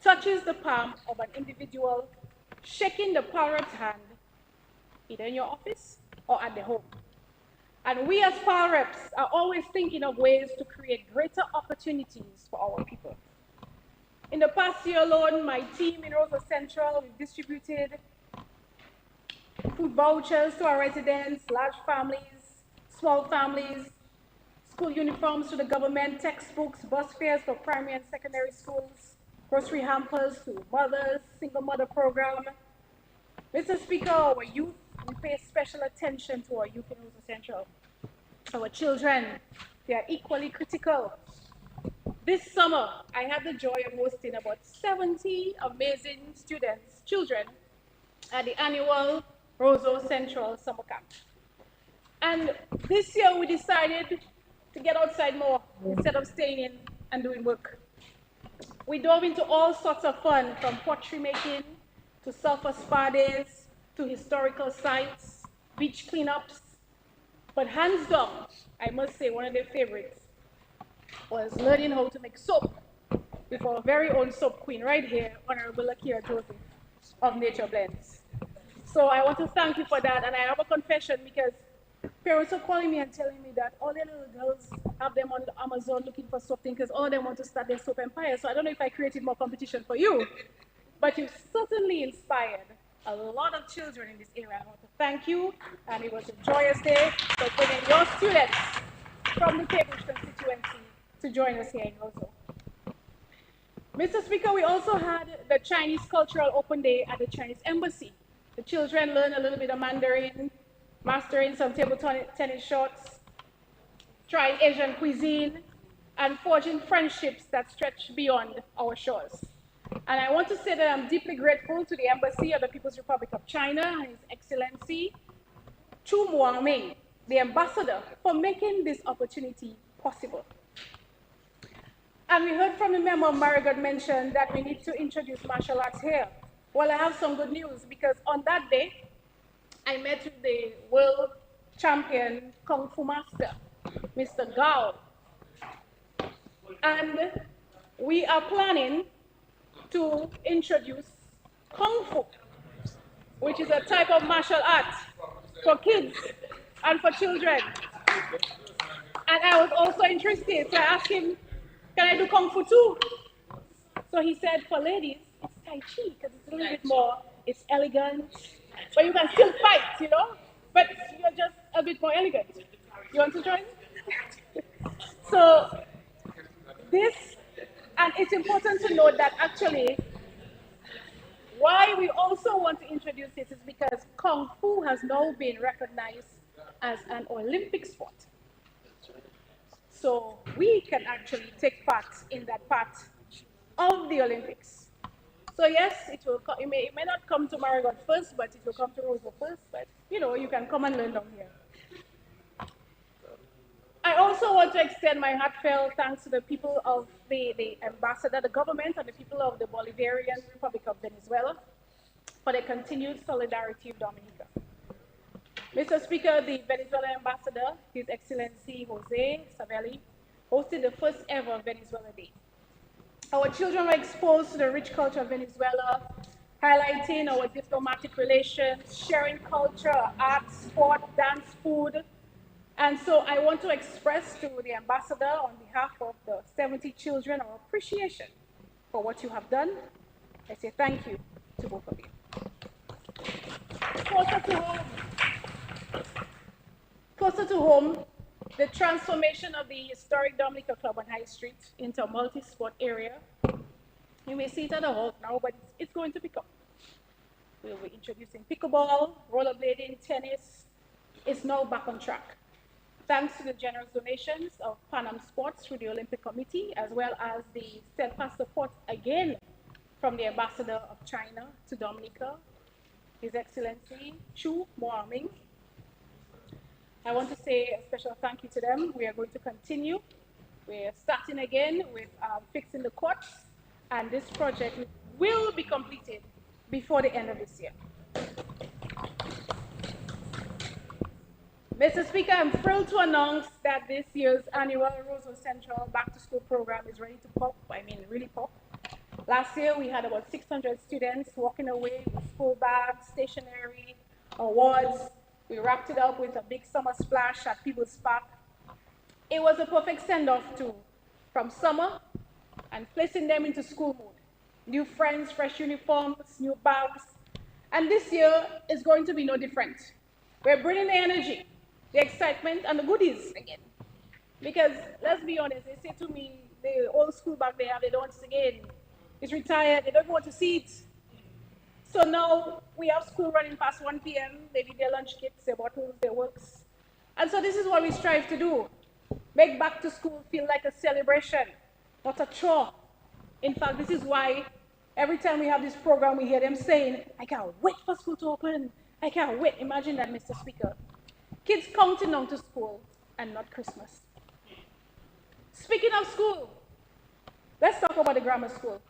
touches the palm of an individual, shaking the power rep's hand, either in your office or at the home. And we as power reps are always thinking of ways to create greater opportunities for our people. In the past year alone, my team in Roseau Central, we've distributed food vouchers to our residents, large families, small families, school uniforms to the government, textbooks, bus fares for primary and secondary schools, grocery hampers to mothers, single mother program. Mr. Speaker, our youth, we pay special attention to our youth in Roseau Central. Our children, they are equally critical. This summer, I had the joy of hosting about 70 amazing students, children, at the annual Roseau Central Summer Camp. And this year we decided to get outside more instead of staying in and doing work. We dove into all sorts of fun, from pottery making to surfer spa days to historical sites, beach cleanups. But hands down, I must say one of their favorites was learning how to make soap with our very own soap queen right here, Honorable Akira Joseph of Nature Blends. So I want to thank you for that, and I have a confession because parents are calling me and telling me that all their little girls have them on Amazon looking for something because all of them want to start their soap empire. So I don't know if I created more competition for you, but you've certainly inspired a lot of children in this area. I want to thank you, and it was a joyous day for bringing your students from the Cambridge constituency to join us here in Roseau. Mr. Speaker, we also had the Chinese Cultural Open Day at the Chinese Embassy. The children learned a little bit of Mandarin, mastering some table tennis shots, trying Asian cuisine, and forging friendships that stretch beyond our shores. And I want to say that I'm deeply grateful to the Embassy of the People's Republic of China and His Excellency Chu Muangming, the ambassador, for making this opportunity possible. And we heard from the member Marigot mention that we need to introduce martial arts here. Well, I have some good news because on that day, I met with the world champion Kung Fu master, Mr. Gao. And we are planning to introduce Kung Fu, which is a type of martial art for kids and for children. And I was also interested, so I asked him, can I do Kung Fu too? So he said, for ladies, it's Tai Chi, because it's a little bit more, it's elegant, but you can still fight, you know, but you're just a bit more elegant. You want to join? So this, and it's important to note that actually why we also want to introduce this is because Kung Fu has now been recognized as an Olympic sport. So we can actually take part in that part of the Olympics. So yes, it may not come to Marigot first, but it will come to Rosa first. But you know, you can come and learn down here. I also want to extend my heartfelt thanks to the people of the ambassador, the government, and the people of the Bolivarian Republic of Venezuela for their continued solidarity with Dominica. Mr. Speaker, the Venezuelan ambassador, His Excellency Jose Savelli, hosted the first ever Venezuela Day. Our children were exposed to the rich culture of Venezuela, highlighting our diplomatic relations, sharing culture, art, sport, dance, food. And so I want to express to the ambassador on behalf of the 70 children our appreciation for what you have done. I say thank you to both of you. Closer to home, the transformation of the historic Dominica Club on High Street into a multi-sport area. You may see it at a halt now, but it's going to pick up. We'll be introducing pickleball, rollerblading, tennis. It's now back on track. Thanks to the generous donations of Pan Am Sports through the Olympic Committee, as well as the steadfast support again from the Ambassador of China to Dominica, His Excellency Chu Moaming. I want to say a special thank you to them. We are going to continue. We're starting again with fixing the courts, and this project will be completed before the end of this year. Mr. Speaker, I'm thrilled to announce that this year's annual Roseau Central Back to School program is ready to pop. I mean, really pop. Last year, we had about 600 students walking away with school bags, stationery, awards. We wrapped it up with a big summer splash at People's Park. It was a perfect send-off too, from summer and placing them into school mood. New friends, fresh uniforms, new bags. And this year is going to be no different. We're bringing the energy, the excitement, and the goodies again. Because let's be honest, they say to me, the old school bag they have, they don't want it again. It's retired, they don't want to see it. So now we have school running past 1 p.m. They need their lunch kits, their bottles, their works. And so this is what we strive to do. Make back to school feel like a celebration, not a chore. In fact, this is why every time we have this program, we hear them saying, I can't wait for school to open. I can't wait. Imagine that, Mr. Speaker. Kids counting down to school and not Christmas. Speaking of school, let's talk about the grammar school.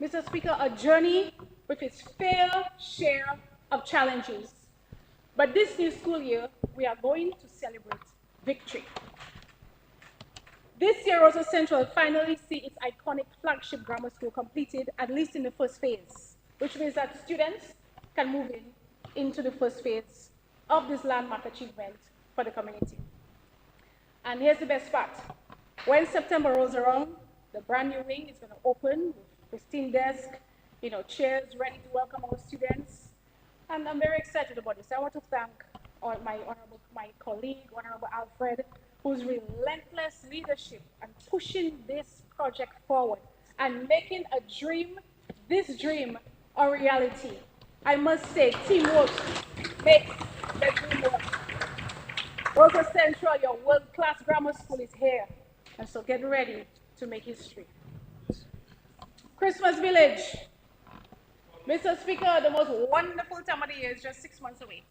Mr. Speaker, a journey with its fair share of challenges. But this new school year, we are going to celebrate victory. This year, Roseau Central will finally see its iconic flagship grammar school completed, at least in the first phase, which means that students can move into the first phase of this landmark achievement for the community. And here's the best part. When September rolls around, the brand new wing is going to open with pristine desk, chairs ready to welcome our students. And I'm very excited about this. I want to thank my colleague, Honorable Alfred, whose relentless leadership and pushing this project forward and making this dream, a reality. I must say, teamwork makes the dream work. Roseau Central, your world-class grammar school is here. And so get ready to make history. Christmas Village. Mr. Speaker, the most wonderful time of the year is just 6 months away.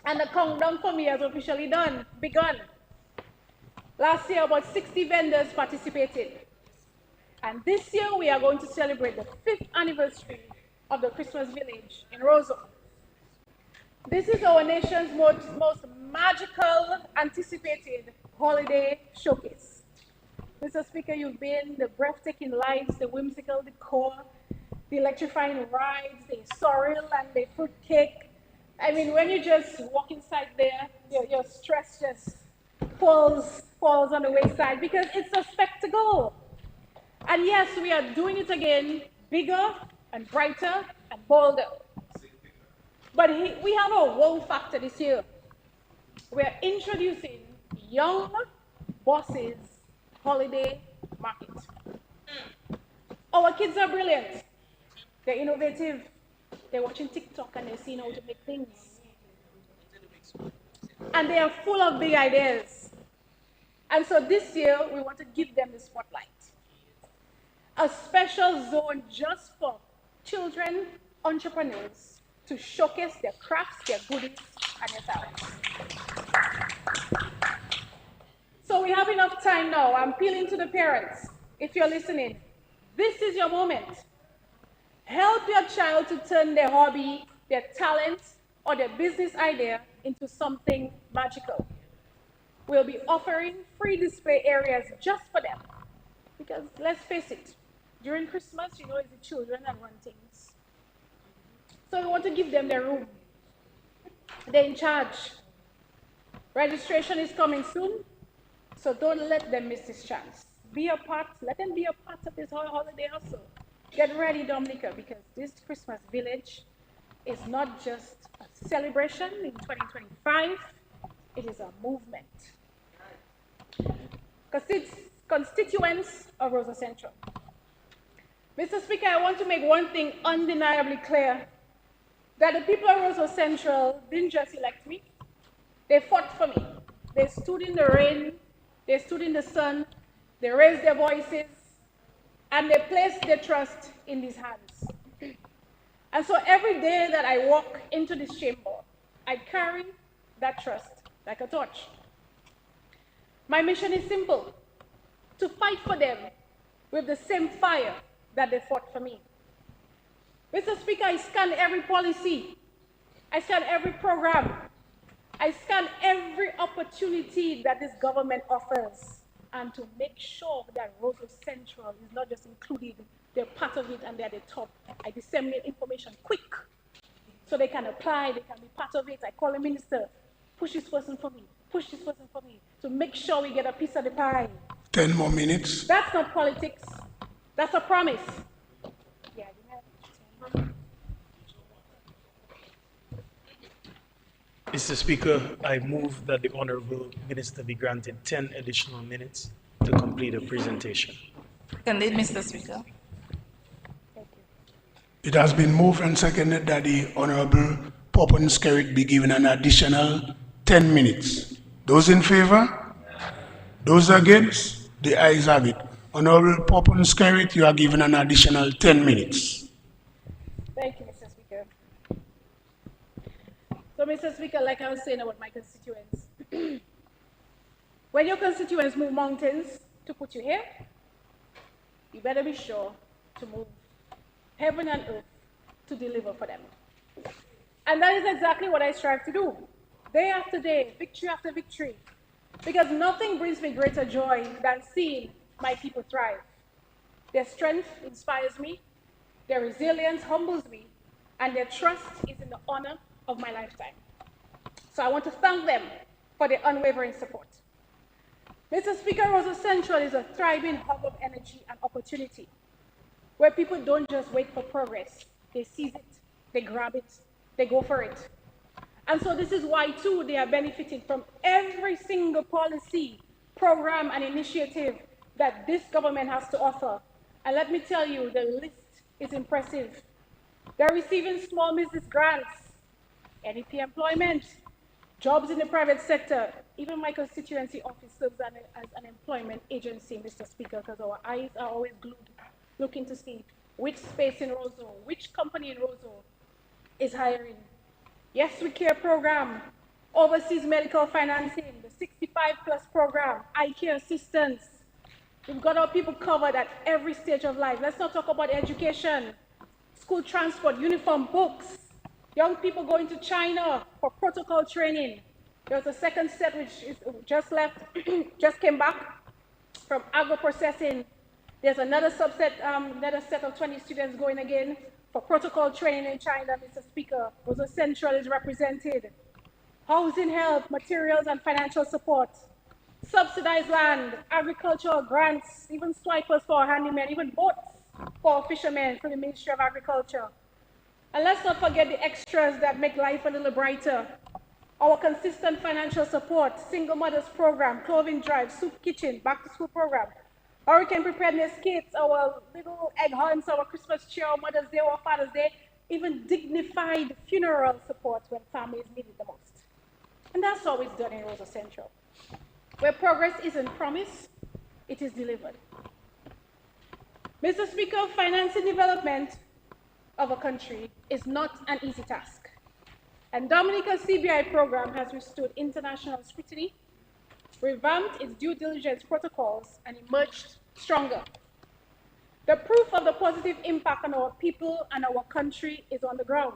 And the countdown for me has officially begun. Last year, about 60 vendors participated. And this year, we are going to celebrate the 5th anniversary of the Christmas Village in Roseau. This is our nation's most magical, anticipated holiday showcase. Mr. Speaker, you've been the breathtaking lights, the whimsical decor, the electrifying rides, the sorrel and the fruit cake. I mean, when you just walk inside there, your stress just falls on the wayside because it's a spectacle. And yes, we are doing it again, bigger and brighter and bolder. But we have a wow factor this year. We're introducing Young Bosses Holiday Market. Our kids are brilliant. They're innovative. They're watching TikTok and they're seeing how to make things. And they are full of big ideas. And so this year, we want to give them the spotlight. A special zone just for children entrepreneurs to showcase their crafts, their goodies, and their talents. So we have enough time now. I'm appealing to the parents. If you're listening, this is your moment. Help your child to turn their hobby, their talent, or their business idea into something magical. We'll be offering free display areas just for them. Because let's face it, during Christmas, it's the children that run things. So we want to give them their room. They're in charge. Registration is coming soon, so don't let them miss this chance. Be a part, let them be a part of this whole holiday hustle. Get ready, Dominica, because this Christmas village is not just a celebration in 2025, it is a movement. Constituents of Roseau Central. Mr. Speaker, I want to make one thing undeniably clear, that the people of Roseau Central didn't just elect me, they fought for me. They stood in the rain, they stood in the sun, they raised their voices, and they placed their trust in these hands. And so every day that I walk into this chamber, I carry that trust like a torch. My mission is simple, to fight for them with the same fire that they fought for me. Mr. Speaker, I scan every policy, I scan every program, I scan every opportunity that this government offers, and to make sure that Roseau Central is not just included, they're part of it and they're at the top. I disseminate information quick so they can apply, they can be part of it. I call the minister, push this person for me, push this person for me, to make sure we get a piece of the pie. 10 more minutes. That's not politics, that's a promise. Yeah, Mr. Speaker, I move that the Honorable Minister be granted 10 additional minutes to complete a presentation. Seconded, Mr. Speaker. It has been moved and seconded that the Honorable Popon Skerrit be given an additional 10 minutes. Those in favor? Those against? The ayes have it. Honorable Popon Skerrit, you are given an additional 10 minutes. Thank you, Mr. Speaker. So, Mr. Speaker, like I was saying about my constituents, when your constituents move mountains to put you here, you better be sure to move heaven and earth to deliver for them. And that is exactly what I strive to do, day after day, victory after victory, because nothing brings me greater joy than seeing my people thrive. Their strength inspires me, their resilience humbles me, and their trust is in the honor of my lifetime. So I want to thank them for their unwavering support. Mr. Speaker, Roseau Central is a thriving hub of energy and opportunity, where people don't just wait for progress, they seize it, they grab it, they go for it. And so this is why, too, they are benefiting from every single policy, program, and initiative that this government has to offer. And let me tell you, the list is impressive. They're receiving small business grants, NEP employment, jobs in the private sector. Even my constituency office serves as an employment agency, Mr. Speaker, because our eyes are always glued, looking to see which space in Roseau, which company in Roseau is hiring. Yes, We Care program, overseas medical financing, the 65 plus program, eye care assistance. We've got our people covered at every stage of life. Let's not talk about education, school transport, uniform, books, young people going to China for protocol training. There's a second set which is just left, just came back from agro-processing. There's another subset, another set of 20 students going again for protocol training in China, Mr. Speaker. Roseau Central is represented. Housing help, materials and financial support, subsidized land, agricultural grants, even swipers for handymen, even boats for fishermen through the Ministry of Agriculture. And let's not forget the extras that make life a little brighter. Our consistent financial support, single mothers program, clothing drive, soup kitchen, back to school program, hurricane preparedness kits, our little egg hunts, our Christmas cheer, our Mother's Day, our Father's Day, even dignified funeral support when families need it the most. And that's always done in Rosa Central. Where progress isn't promised, it is delivered. Mr. Speaker, financing development of a country is not an easy task. And Dominica's CBI program has withstood international scrutiny, revamped its due diligence protocols, and emerged stronger. The proof of the positive impact on our people and our country is on the ground,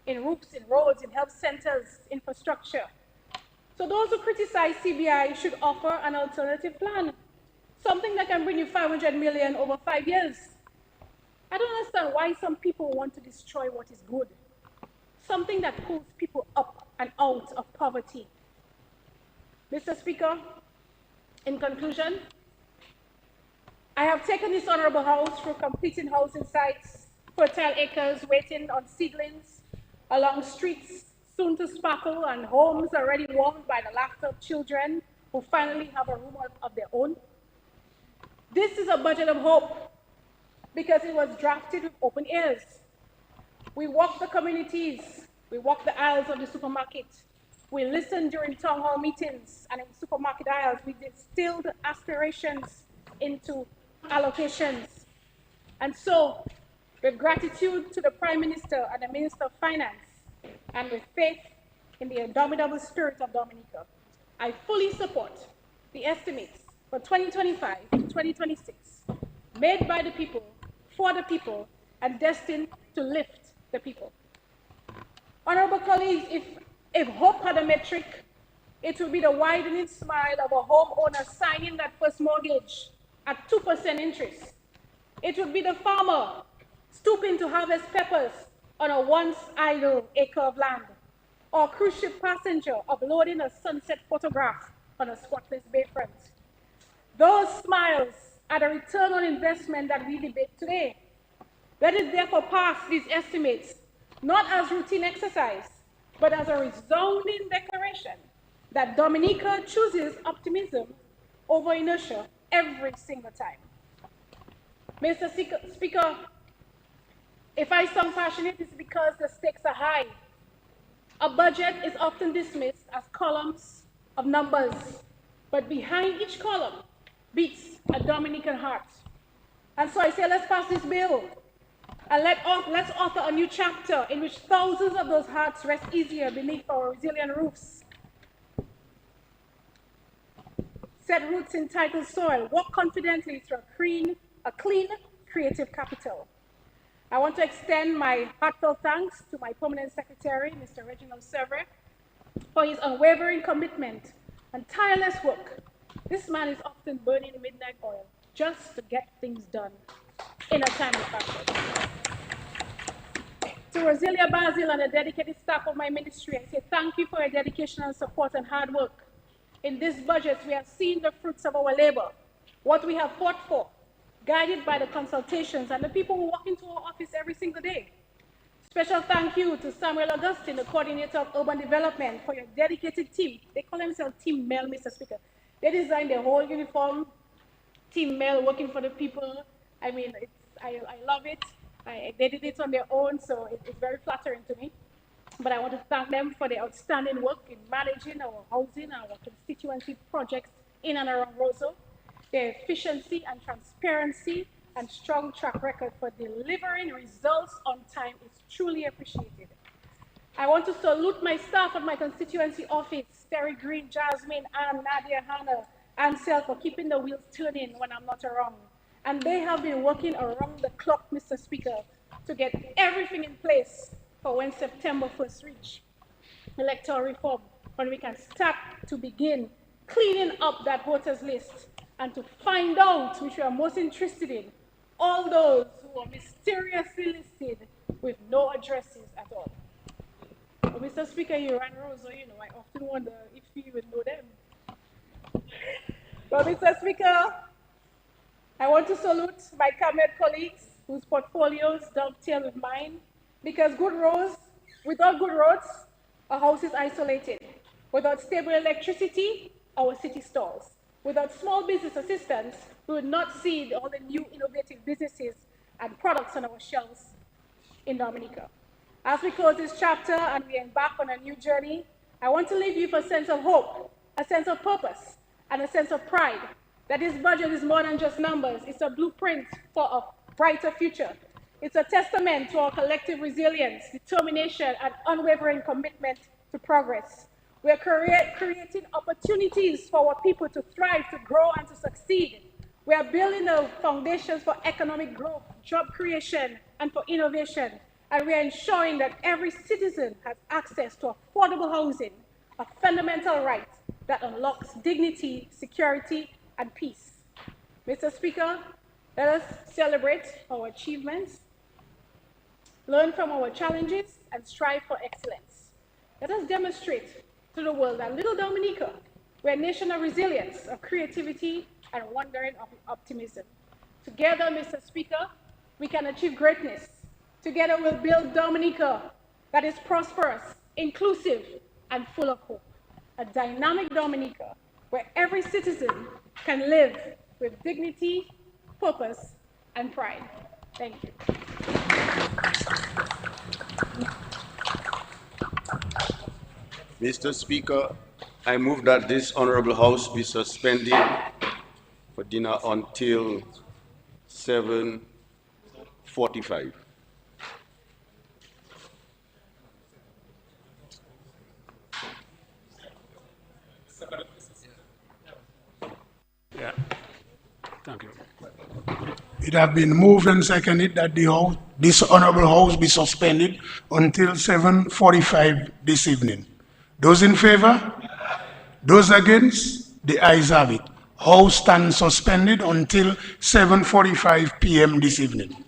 in roofs, in roads, in health centers, infrastructure. So those who criticize CBI should offer an alternative plan, something that can bring you 500 million over 5 years. I don't understand why some people want to destroy what is good, something that pulls people up and out of poverty. Mr. Speaker, in conclusion, I have taken this honorable house through completing housing sites, fertile acres waiting on seedlings, along streets soon to sparkle, and homes already warmed by the laughter of children who finally have a room of their own. This is a budget of hope because it was drafted with open ears. We walked the communities, we walked the aisles of the supermarket, we listened during town hall meetings and in supermarket aisles. We distilled aspirations into allocations. And so, with gratitude to the Prime Minister and the Minister of Finance, and with faith in the indomitable spirit of Dominica, I fully support the estimates for 2025 to 2026 made by the people, for the people, and destined to lift the people. Honorable colleagues, if hope had a metric, it would be the widening smile of a homeowner signing that first mortgage at 2% interest. It would be the farmer stooping to harvest peppers on a once idle acre of land, or cruise ship passenger uploading a sunset photograph on a spotless bayfront. Those smiles are the return on investment that we debate today. Let us therefore pass these estimates not as routine exercise, but as a resounding declaration that Dominica chooses optimism over inertia every single time. Mr. Speaker, if I sound passionate, it's because the stakes are high. A budget is often dismissed as columns of numbers, but behind each column beats a Dominican heart. And so I say, let's pass this bill, and let's author a new chapter in which thousands of those hearts rest easier beneath our resilient roofs. Set roots in tidal soil, walk confidently through a clean, creative capital. I want to extend my heartfelt thanks to my permanent secretary, Mr. Reginald Server, for his unwavering commitment and tireless work. This man is often burning midnight oil just to get things done in a timely fashion. To Roselia Basil and the dedicated staff of my ministry, I say thank you for your dedication and support and hard work. In this budget, we have seen the fruits of our labor, what we have fought for, guided by the consultations and the people who walk into our office every single day. Special thank you to Samuel Augustine, the coordinator of urban development, for your dedicated team. They call themselves Team Mel, Mr. Speaker. They designed their whole uniform, Team Mel, working for the people. I mean, I love it. They did it on their own, so it's very flattering to me. But I want to thank them for their outstanding work in managing our housing, our constituency projects in and around Roseau. Their efficiency and transparency and strong track record for delivering results on time is truly appreciated. I want to salute my staff at my constituency office, Terry Green, Jasmine, Ann, Nadia, Hannah, and Sel, for keeping the wheels turning when I'm not around. And they have been working around the clock, Mr. Speaker, to get everything in place for when September 1st reach. Electoral reform, when we can start to begin cleaning up that voters list and to find out, which we are most interested in, all those who are mysteriously listed with no addresses at all. But Mr. Speaker, you ran Roseau, I often wonder if you even know them. But Mr. Speaker, I want to salute my cabinet colleagues whose portfolios dovetail with mine Because without good roads, a house is isolated. Without stable electricity, our city stalls. Without small business assistance, we would not see all the new innovative businesses and products on our shelves in Dominica. As we close this chapter and we embark on a new journey, I want to leave you with a sense of hope, a sense of purpose, and a sense of pride that this budget is more than just numbers. It's a blueprint for a brighter future. It's a testament to our collective resilience, determination, and unwavering commitment to progress. We are creating opportunities for our people to thrive, to grow, and to succeed. We are building the foundations for economic growth, job creation, and for innovation. And we are ensuring that every citizen has access to affordable housing, a fundamental right that unlocks dignity, security, and peace. Mr. Speaker, let us celebrate our achievements, learn from our challenges, and strive for excellence. Let us demonstrate to the world that little Dominica, we're a nation of resilience, of creativity, and wondering of optimism. Together, Mr. Speaker, we can achieve greatness. Together, we'll build Dominica that is prosperous, inclusive, and full of hope. A dynamic Dominica where every citizen can live with dignity, purpose, and pride. Thank you. Mr. Speaker, I move that this honorable house be suspended for dinner until 7:45. Yeah. Thank you. It has been moved and seconded that this honorable house be suspended until 7:45 this evening. Those in favor? Those against? The ayes have it. House stands suspended until 7:45 p.m. this evening.